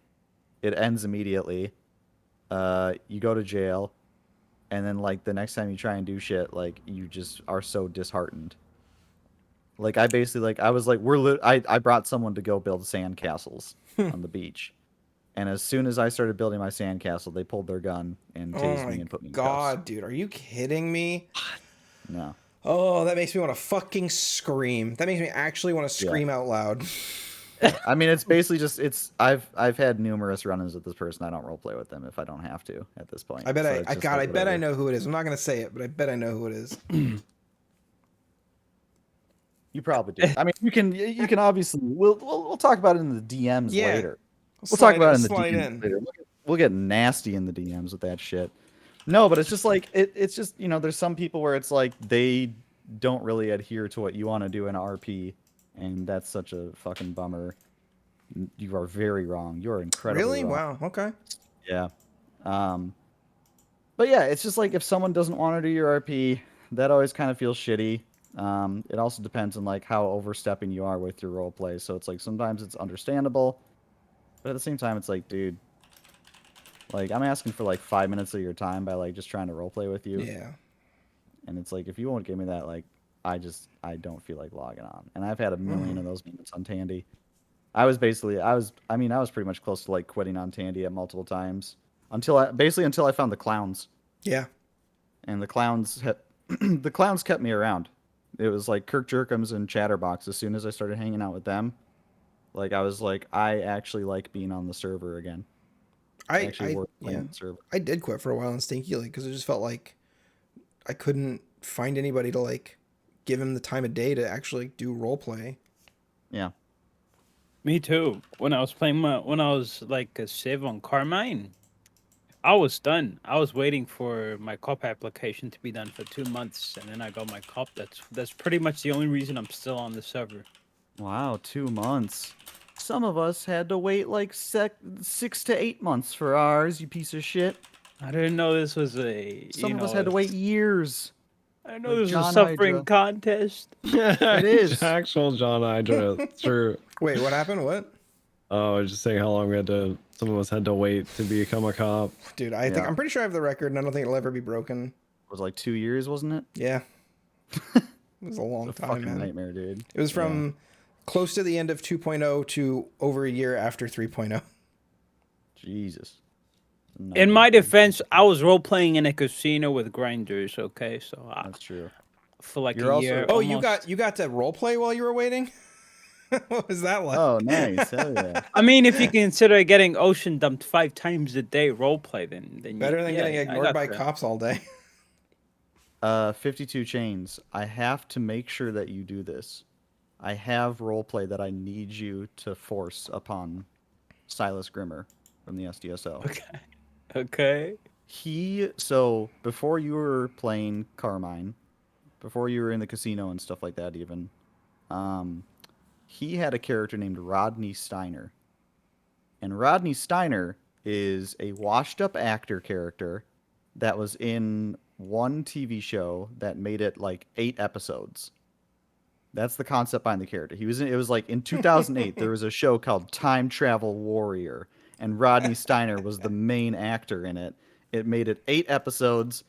it ends immediately. You go to jail. And then, like, the next time you try and do shit, like, you just are so disheartened. Like, I basically, like, I was like, I brought someone to go build sandcastles on the beach. And as soon as I started building my sandcastle, they pulled their gun and tased me and put me in cuffs. God, dude, are you kidding me? No. Oh, that makes me want to fucking scream. That makes me actually want to scream out loud. I mean, it's basically just, I've had numerous run-ins with this person. I don't roleplay with them if I don't have to at this point. I bet So I bet I know who it is. I'm not going to say it, but I bet I know who it is. You probably do. I mean, you can obviously, we'll talk about it in the DMs later. We'll talk about it in the DMs later. We'll get nasty in the DMs with that shit. No, but it's just like, it's just, there's some people where it's like, they don't really adhere to what you want to do in RP. And that's such a fucking bummer. You are very wrong. You are incredibly wrong. Wow. Okay. Yeah. But yeah, it's just like if someone doesn't want to do your RP, that always kind of feels shitty. It also depends on like how overstepping you are with your role play. So it's like sometimes it's understandable, but at the same time it's like, dude, like I'm asking for like 5 minutes of your time by like just trying to role play with you. Yeah. And it's like if you won't give me that, like I don't feel like logging on. And I've had a million of those moments on Tandy. I was pretty much close to like quitting on Tandy at multiple times until I found the clowns. Yeah. And the clowns kept me around. It was like Kirk Jerkums and Chatterbox. As soon as I started hanging out with them, like I was like, I actually like being on the server again. I did quit for a while on Stinky Lake because it just felt like I couldn't find anybody to like give him the time of day to actually do role play. Yeah. Me too. When I was like a Civ on Carmine, I was done. I was waiting for my cop application to be done for 2 months, and then I got my cop. That's pretty much the only reason I'm still on the server. Wow, 2 months. Some of us had to wait like 6 to 8 months for ours, you piece of shit. I didn't know this was Some of us had to wait years. I know this was a suffering contest. It is. Actual John Hydra. It's true. Wait, what happened? What? Oh, I was just saying how long some of us had to wait to become a cop. Dude, I'm pretty sure I have the record and I don't think it'll ever be broken. It was like 2 years, wasn't it? Yeah. It was a long time, fucking man. nightmare, dude. It was from close to the end of 2.0 to over a year after 3.0. Jesus. In my defense, I was role playing in a casino with grinders. Okay, so that's true. For like You're a year. Oh, you got to role play while you were waiting? What was that like? Oh, nice. Hell yeah. I mean, if you consider getting ocean dumped 5 times a day roleplay, then Better than getting I ignored got by that. cops all day. 52 chains. I have to make sure that you do this. I have roleplay that I need you to force upon Silas Grimmer from the SDSL. Okay. So before you were playing Carmine, before you were in the casino and stuff like that even, he had a character named Rodney Steiner. And Rodney Steiner is a washed up actor character that was in one TV show that made it like 8 episodes. That's the concept behind the character. It was like in 2008 there was a show called Time Travel Warrior, and Rodney Steiner was the main actor in it. It made it 8 episodes,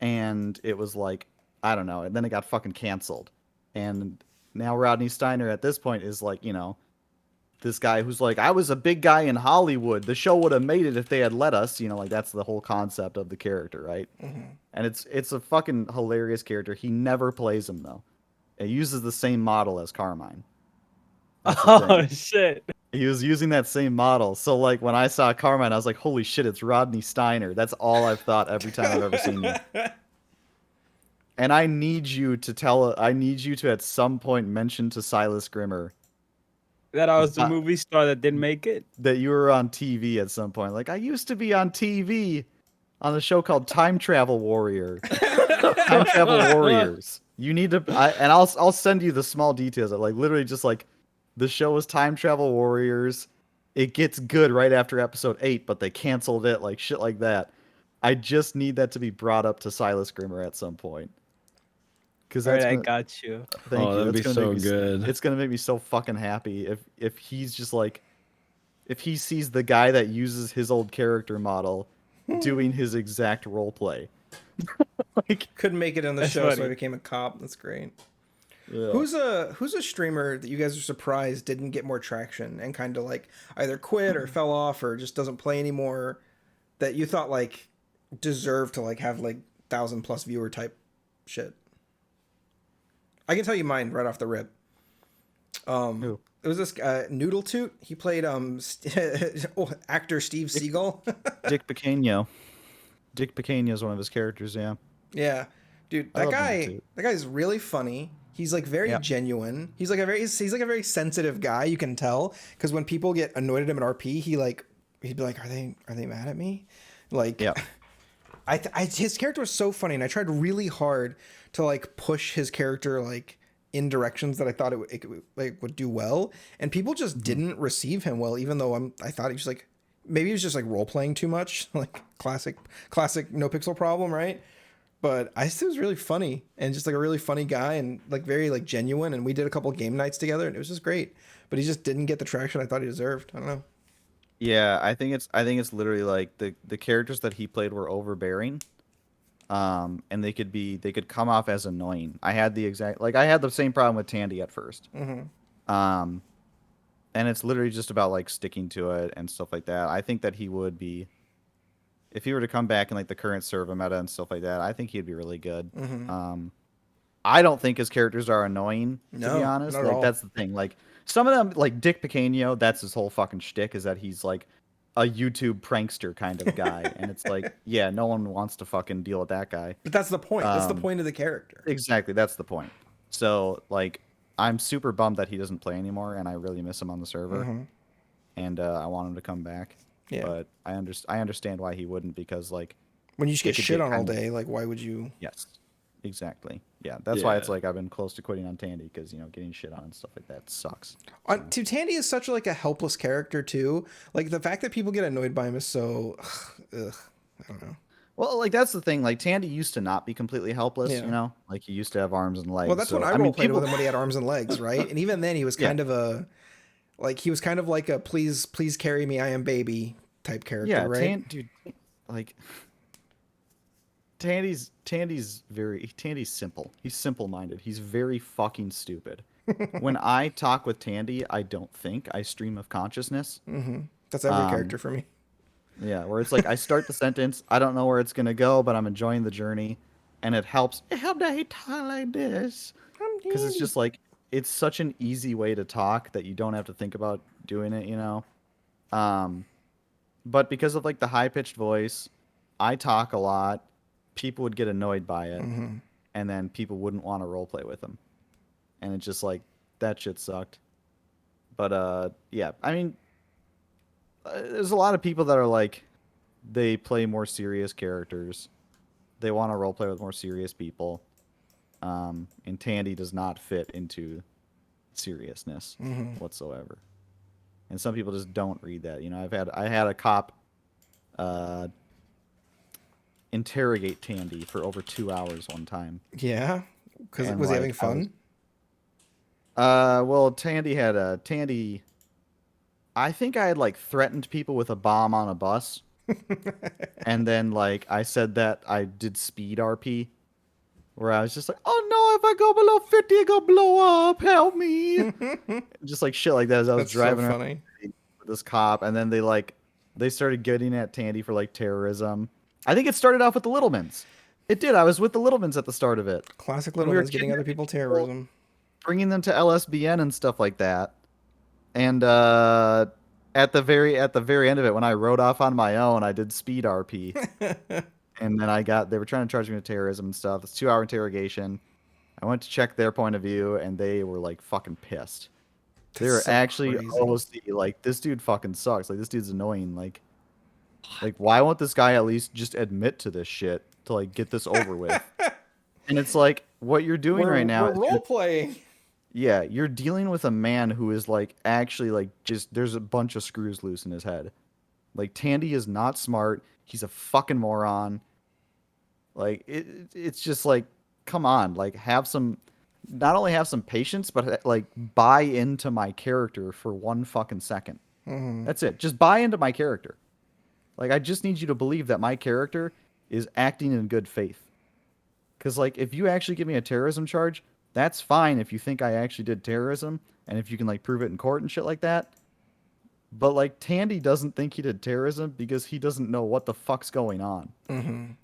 and it was like, I don't know, and then it got fucking canceled. And now Rodney Steiner at this point is like, this guy who's like, I was a big guy in Hollywood. The show would have made it if they had let us. Like that's the whole concept of the character, right? Mm-hmm. And it's a fucking hilarious character. He never plays him though. It uses the same model as Carmine. Oh shit! He was using that same model. So like when I saw Carmine, I was like, holy shit, it's Rodney Steiner. That's all I've thought every time I've ever seen him. And I need you to at some point mention to Silas Grimmer that I was the movie star that didn't make it. That you were on TV at some point. Like, I used to be on TV on a show called Time Travel Warrior. Time Travel Warriors. You need to, I'll send you the small details. Like, literally just like, the show is Time Travel Warriors. It gets good right after episode 8, but they canceled it, like shit like that. I just need that to be brought up to Silas Grimmer at some point. I got you. Thank you. That'd be so good. It's gonna make me so fucking happy if he's just like, if he sees the guy that uses his old character model doing his exact role play. Like, couldn't make it on the show, funny. so I became a cop. That's great. Yeah. Who's a streamer that you guys are surprised didn't get more traction and kind of like either quit or fell off or just doesn't play anymore, that you thought like deserved to like have like 1,000+ viewer type shit? I can tell you mine right off the rip. Who? It was this Noodletime. He played actor Steve Seagal. Dick Pequeno. Dick Pequeno is one of his characters. Yeah. Yeah, dude, that guy's really funny. He's like very genuine. He's like a very sensitive guy. You can tell because when people get annoyed at him at RP, he'd be like, "Are they mad at me?" Like, yeah. His character was so funny, and I tried really hard to like push his character like in directions that I thought it would do well, and people just didn't receive him well. Even though I thought he was like, maybe he was just like role playing too much, like classic no pixel problem, right? But I thought it was really funny and just like a really funny guy and like very like genuine. And we did a couple game nights together, and it was just great. But he just didn't get the traction I thought he deserved. I don't know. Yeah, I think it's literally like the characters that he played were overbearing, and they could come off as annoying. I had the same problem with Tandy at first, and it's literally just about like sticking to it and stuff like that. I think that he would be, if he were to come back in like the current server meta and stuff like that, I think he'd be really good. I don't think his characters are annoying, to be honest. Not at Like all. that's the thing. Like some of them, like Dick Pequeno, that's his whole fucking shtick, is that he's like a YouTube prankster kind of guy, and it's like, yeah, no one wants to fucking deal with that guy. But that's the point. That's the point of the character. Exactly, that's the point. So like, I'm super bummed that he doesn't play anymore, and I really miss him on the server, and I want him to come back. Yeah. But I understand why he wouldn't, because like, When you just get could shit get on all kind of- day, like why would you? yes, exactly. Yeah, that's why it's like I've been close to quitting on Tandy, because getting shit on and stuff like that sucks. Tandy is such like a helpless character too. Like the fact that people get annoyed by him is so. Ugh, I don't know. Well, like that's the thing. Like Tandy used to not be completely helpless, Yeah. Like he used to have arms and legs. Well, that's so, when I mean, role played people- with him when he had arms and legs, right? And even then, he was kind of a, like he was kind of like a please carry me, I am baby type character, Yeah, right? dude, like Tandy's simple. He's simple-minded. He's very fucking stupid. When I talk with Tandy, I don't think. I stream of consciousness. That's every character for me. Yeah, where it's like I start the sentence, I don't know where it's gonna go, but I'm enjoying the journey, and it helps. It helped that he talk like this, because it's just like it's such an easy way to talk that you don't have to think about doing it, you know. But because of like the high pitched voice, I talk a lot. People would get annoyed by it, and then people wouldn't want to roleplay with them, and it's just like that shit sucked. But yeah, I mean, there's a lot of people that are like, they play more serious characters. They want to roleplay with more serious people. And Tandy does not fit into seriousness whatsoever. And some people just don't read that. You know, I had a cop interrogate Tandy for over 2 hours one time. Yeah, because was he having fun? Well, Tandy, I think I had like threatened people with a bomb on a bus. And then like I said that I did speed RP, where I was just like, oh no, if I go below 50, it gonna blow up, help me. Just like shit like that as I was driving around with this cop. And then they started getting at Tandy for like terrorism. I think it started off with the Littlemans. It did. I was with the Littlemans at the start of it. Classic Littlemans getting other people terrorism. Bringing them to LSBN and stuff like that. And at the very end of it, when I rode off on my own, I did speed RP. And then they were trying to charge me with terrorism and stuff. It's 2-hour interrogation. I went to check their point of view, and they were like fucking pissed. They were actually honestly like, this dude fucking sucks. Like, this dude's annoying. Like why won't this guy at least just admit to this shit to like get this over with? And it's like, what you're doing right now is role playing. Yeah, you're dealing with a man who is like actually like just there's a bunch of screws loose in his head. Like Tandy is not smart. He's a fucking moron. Like it's just like, come on, like not only have some patience, but like buy into my character for 1 fucking second. That's it. Just buy into my character. Like, I just need you to believe that my character is acting in good faith. Because, like, if you actually give me a terrorism charge, that's fine if you think I actually did terrorism, and if you can, like, prove it in court and shit like that. But, like, Tandy doesn't think he did terrorism because he doesn't know what the fuck's going on.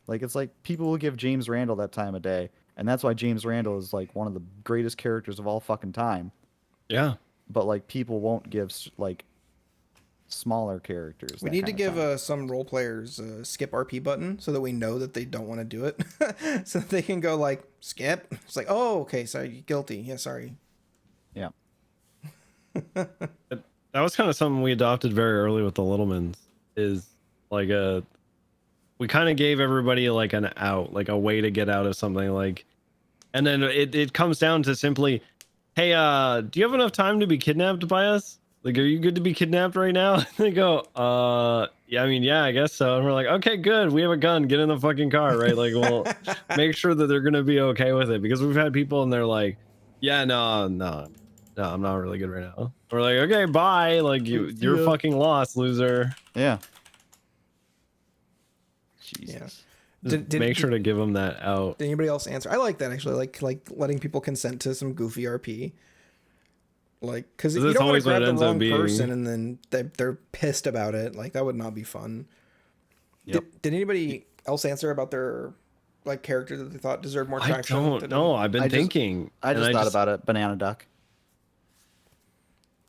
Like, it's like, people will give James Randall that time of day, and that's why James Randall is, like, one of the greatest characters of all fucking time. Yeah. But, like, people won't give, like, smaller characters. We need to give some role players a skip RP button so that we know that they don't want to do it. So that they can go like, skip. It's like, oh, okay, sorry, guilty. Yeah, sorry. Yeah. That was kind of something we adopted very early with the Littlemans, is like we kind of gave everybody like an out, like a way to get out of something, like, and then it comes down to simply, hey, do you have enough time to be kidnapped by us? Like, are you good to be kidnapped right now? And they go, yeah, I mean, yeah, I guess so. And we're like, okay, good. We have a gun. Get in the fucking car, right? Like, we'll make sure that they're going to be okay with it. Because we've had people and they're like, yeah, no, I'm not really good right now. We're like, okay, bye. Like, you're fucking lost, loser. Yeah. Jesus. Yeah. Make sure to give them that out. Did anybody else answer? I like that, actually. Like letting people consent to some goofy RP. Like, because you don't want to grab the wrong person and then they're pissed about it. Like, that would not be fun. Yep. Did anybody else answer about their like character that they thought deserved more traction? I don't know. I've been thinking. I just thought about it. Banana Duck.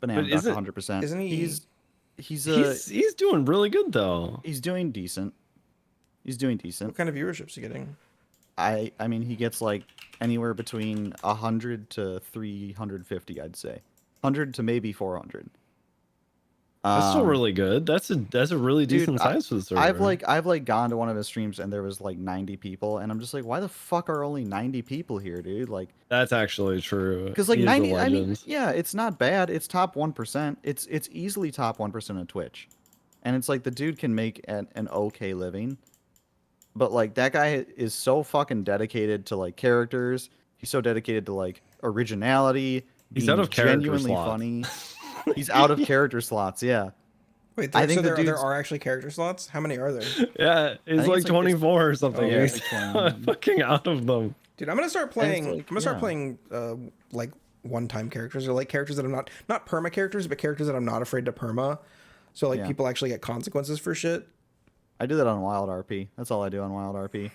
Banana Duck, 100%. Isn't he? He's doing really good though. He's doing decent. What kind of viewership is he getting? I mean, he gets like anywhere between 100 to 350, I'd say. 100 to maybe 400. That's still really good. That's a really decent size for the server. I've like gone to one of his streams and there was like 90 people, and I'm just like, why the fuck are only 90 people here, dude? Like, that's actually true. Because like 90, I mean, yeah, it's not bad. It's top 1%. It's easily top 1% of Twitch, and it's like the dude can make an okay living. But like, that guy is so fucking dedicated to like characters. He's so dedicated to like originality. He's out of character slots. Funny. He's out of character slots. Yeah. Wait, I think there are actually character slots. How many are there? Yeah, it's like 24 or something. Yeah, he's fucking out of them. Dude, I'm gonna start playing. Like one-time characters, or like characters that I'm not perma characters, but characters that I'm not afraid to perma. So like people actually get consequences for shit. I do that on Wild RP. That's all I do on Wild RP.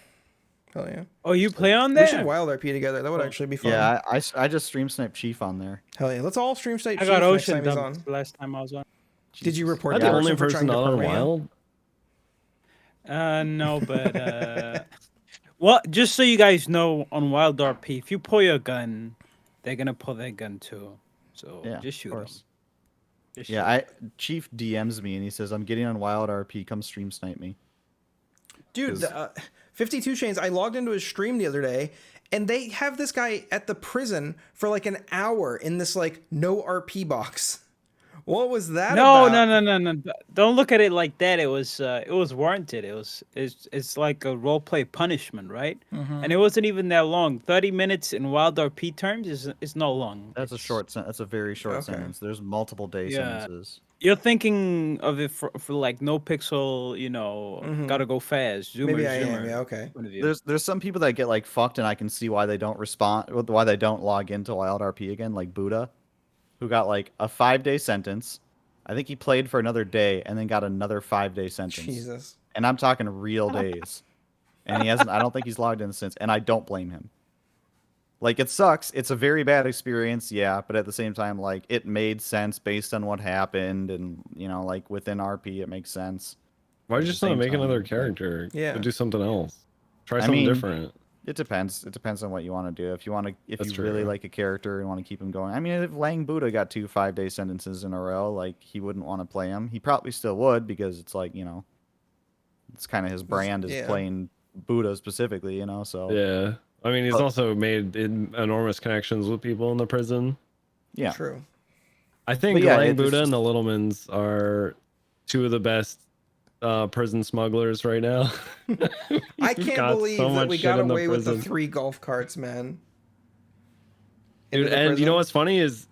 Hell yeah. Oh, you play on We there? should wild RP together. That would actually be fun. Yeah, I just stream snipe Chief on there. Hell yeah. Let's all stream snipe I Chief got next ocean time he's dumped on. the last time I was on. Did you report Not that the only for person trying to not on permit you? Wild. No, but well, just so you guys know, on Wild RP, if you pull your gun, they're gonna pull their gun too. So Yeah, just shoot of them. course. Yeah, Chief DMs me and he says I'm getting on Wild RP. Come stream snipe me. Dude, 52 Chains, I logged into his stream the other day, and they have this guy at the prison for like an hour in this like no RP box. What was that No, about? no. Don't look at it like that. It was warranted. It's like a role play punishment, right? And it wasn't even that long. 30 minutes in Wild RP terms is not long. That's a short That's a very short sentence. There's multiple day sentences. You're thinking of it for like no pixel, gotta go fast. Zoomer, Maybe I zoomer am, yeah, okay. point of view. There's some people that get like fucked, and I can see why they don't respond, why they don't log into Wild RP again, like Buddha, who got like a 5-day sentence. I think he played for another day and then got another 5-day sentence. Jesus. And I'm talking real days. And he hasn't. I don't think he's logged in since, and I don't blame him. Like, it sucks. It's a very bad experience, yeah, but at the same time, like, it made sense based on what happened, and, like, within RP, it makes sense. Why At just the not same make time, another like, character? Yeah. Go do something else. Try I something mean, different. It depends. It depends on what you want to do. If you That's you really true. like a character and want to keep him going. I mean, if Lang Buddha got 2 5-day sentences in a row, like, he wouldn't want to play him. He probably still would, because it's like, it's kind of his brand is Yeah. playing Buddha specifically, so. Yeah. I mean, he's But- also made enormous connections with people in the prison. Yeah. True. I think But yeah, Lang it's Buddha just- and the Littlemans are two of the best prison smugglers right now. I We've can't got believe so that much we shit got in the away with the prison. 3 golf carts, man. Dude, Into the and you prison? know what's funny is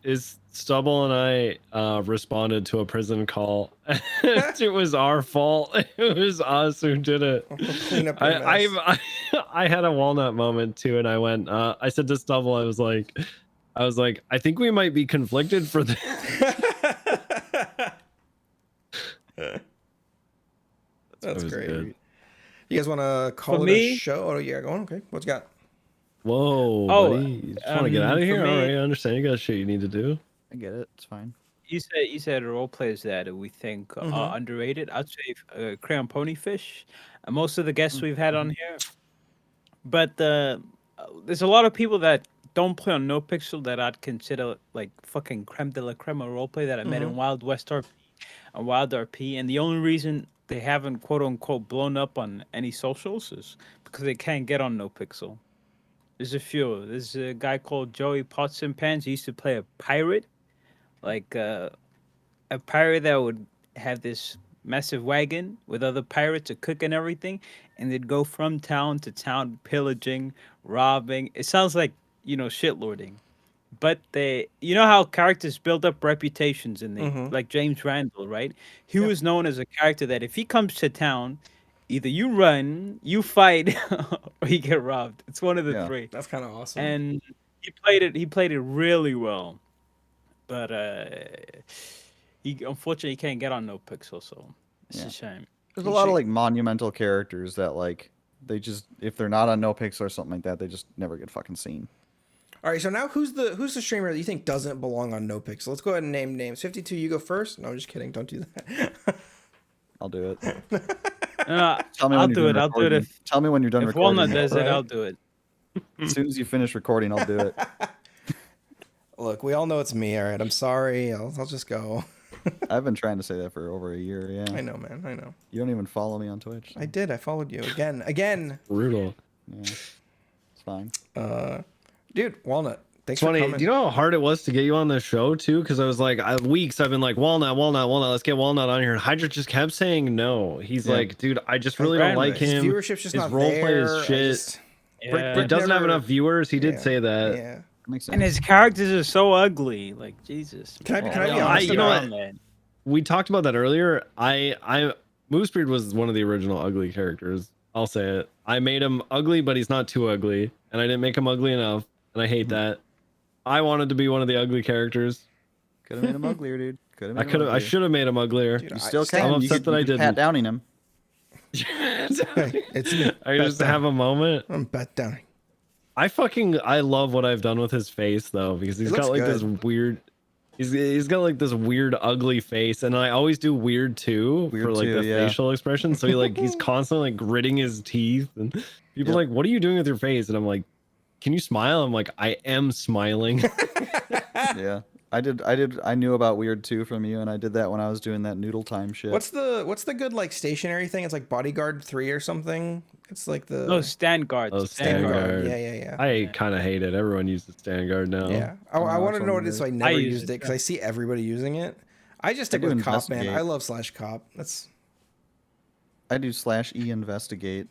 Stubble and I responded to a prison call. It was our fault. It was us who did it. Clean up your mess. I had a Walnut moment too, and I went. I said to Stubble, I was like, I think we might be conflicted for this. That's was great. good. You guys want to call For it a me- show? Oh, yeah, go on. Okay. What you got? Whoa, Oh, buddy. You just want to get out of for here? me- All right, I understand. You got shit you need to do. I get it. It's fine. You said role players that we think are underrated. I'd say Crayon Ponyfish, and most of the guests we've had on here. But there's a lot of people that don't play on NoPixel that I'd consider like fucking creme de la creme of roleplay that I met in Wild West RP and Wild RP, and the only reason they haven't quote unquote blown up on any socials is because they can't get on NoPixel. There's a few. There's a guy called Joey Pots and Pans. He used to play a pirate, like a pirate that would have this massive wagon with other pirates, a cook and everything, and they'd go from town to town pillaging, robbing. It sounds like, shitlording. But how characters build up reputations and they, like James Randall, right? He was known as a character that if he comes to town, either you run, you fight, or you get robbed. It's one of the Yeah. That's kind of awesome. and he played it really well, but he unfortunately can't get on NoPixel, so it's Yeah. a shame. There's a lot of like monumental characters that like they just, if they're not on NoPixel or something like that, they just never get fucking seen. All right, so now who's the streamer that you think doesn't belong on NoPixel? Let's go ahead and name names. 52, you go first. No, I'm just kidding. Don't do that. I'll do it. I'll do it. I'll do it if Tell me when you're done if recording. Walnut does it. Right. I'll do it. As soon as you finish recording, I'll do it. Look, we all know it's me. All right, I'm sorry. I'll just go. I've been trying to say that for over a year. Yeah. I know, man. I know. You don't even follow me on Twitch. I did. I followed you again. Brutal. Yeah. It's fine. Dude, Walnut. Thanks It's for funny. coming. Do you know how hard it was to get you on the show too? Because I was like, weeks I've been like, Walnut. Let's get Walnut on here. And Hydra just kept saying no. He's like, dude, I just really don't like His him. viewership's just His not roleplay there. is shit. Yeah. He doesn't have never- enough viewers. He did Yeah. say that. Yeah. Makes sense. And his characters are so ugly. Like Jesus. Can I be Yeah, honest you know about- what? We talked about that earlier. Moosebeard was one of the original ugly characters. I'll say it. I made him ugly, but he's not too ugly, and I didn't make him ugly enough, and I hate that. I wanted to be one of the ugly characters. Could have made him uglier, dude. I should have made him uglier. Dude, You still I- can. I'm You upset could- that I you could didn't. Pat Downing him. It's me. I just have a moment. I'm Beth Downing. I love what I've done with his face though, because he's got like this weird. He's got like this weird ugly face, and I always do weird too for like the facial expression. So he's constantly like gritting his teeth, and people are like, "What are you doing with your face?" And I'm like, "Can you smile?" I'm like, "I am smiling." Yeah, I knew about weird too from you, and I did that when I was doing that Noodletime shit. What's the good like stationary thing? It's like Bodyguard 3 or something. It's like the stand guard. Oh, stand guard. Yeah. I kind of hate it. Everyone uses stand guard now. Yeah, I wanted to know what it is, so I never used it because I see everybody using it. I just stick with cop, man. I love /cop. I do /e investigate.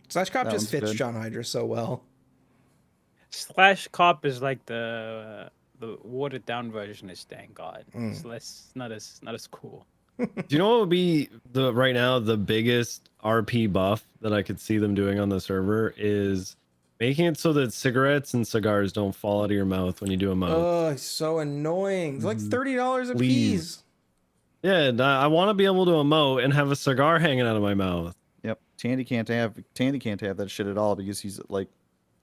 /cop just fits John Hydra so well. /cop is like the watered down version of stand guard. It's not as cool. Do you know what would be right now the biggest RP buff that I could see them doing on the server is making it so that cigarettes and cigars don't fall out of your mouth when you do a mouth. Oh, it's so annoying. It's like $30 a piece. Yeah, I want to be able to emote and have a cigar hanging out of my mouth. Yep, Tandy can't have that shit at all because he's like,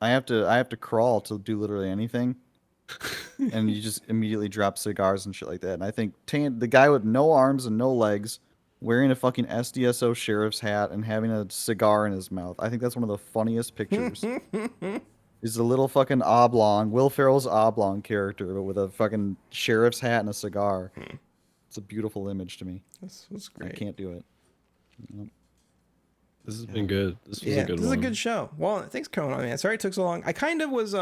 I have to crawl to do literally anything. And you just immediately drop cigars and shit like that. And I think the guy with no arms and no legs, wearing a fucking SDSO sheriff's hat and having a cigar in his mouth, I think that's one of the funniest pictures. He's a little fucking oblong, Will Ferrell's oblong character, but with a fucking sheriff's hat and a cigar. It's a beautiful image to me. That's great. I can't do it. Yep. This has been good. This was a good one. This is a good show. Well, thanks for coming on, man. Sorry it took so long. I kind of was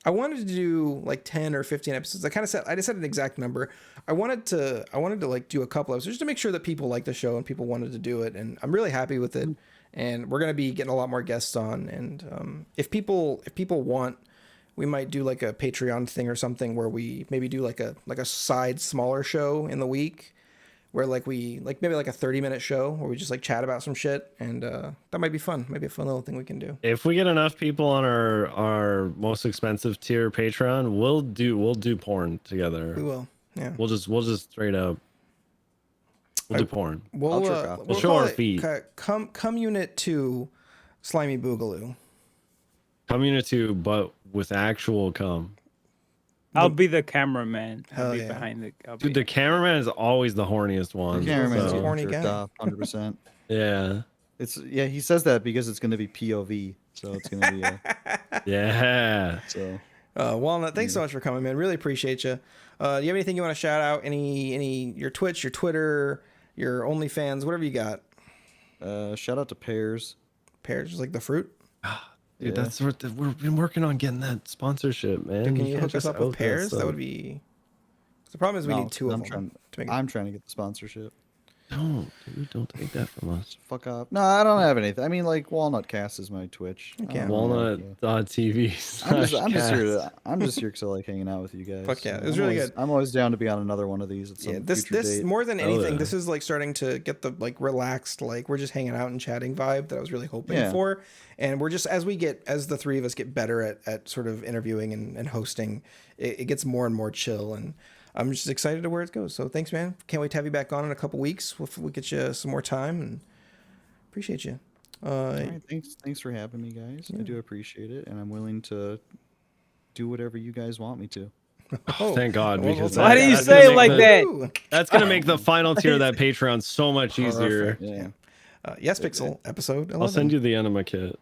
I wanted to do like 10 or 15 episodes. I just set an exact number. I wanted to like do a couple episodes just to make sure that people like the show and people wanted to do it. And I'm really happy with it. And we're going to be getting a lot more guests on. And if people want, we might do like a Patreon thing or something where we maybe do like a side smaller show in the week where maybe like a 30-minute show where we just like chat about some shit, and that might be fun. Maybe a fun little thing we can do. If we get enough people on our most expensive tier Patreon, we'll do porn together. We will. Yeah. We'll just straight up do porn. We'll show our feet. Come Unit 2 Slimy Boogaloo. Come Unit 2, but with actual cum. I'll be the cameraman. Hell I'll be yeah. behind the. Dude, the cameraman is always the horniest one. The cameraman's a a horny horny guy. 100%. Yeah. He says that because it's going to be POV, so it's going to be Yeah. so. Walnut, thanks so much for coming, man. Really appreciate you. Do you have anything you want to shout out? Any your Twitch, your Twitter, your OnlyFans, whatever you got? Shout out to Pears. Pears is like the fruit. Dude, that's what we've been working on getting that sponsorship, man. Dude, can you hook us up with that Pears? stuff. That would be. The problem is we need two of them. I'm trying to get the sponsorship. Don't take that from us. Fuck off. No, I don't have anything. I mean, like Walnutcast is my Twitch. Okay. Walnut.tv. I'm just here because I like hanging out with you guys. Fuck yeah, it was really good. I'm always down to be on another one of these at some This future date. more than anything, yeah. this is like starting to get the like relaxed, like we're just hanging out and chatting vibe that I was really hoping for. And we're just as the three of us get better at sort of interviewing and hosting, it gets more and more chill, and I'm just excited to where it goes. So thanks, man. Can't wait to have you back on in a couple weeks. We'll get you some more time, and appreciate you. All right, thanks for having me, guys. I do appreciate it, and I'm willing to do whatever you guys want me to. Oh, thank God, because why do you say it like that? That's gonna make the final tier of that Patreon so much easier. Yeah. Yespixel episode 11. I'll send you the enema kit.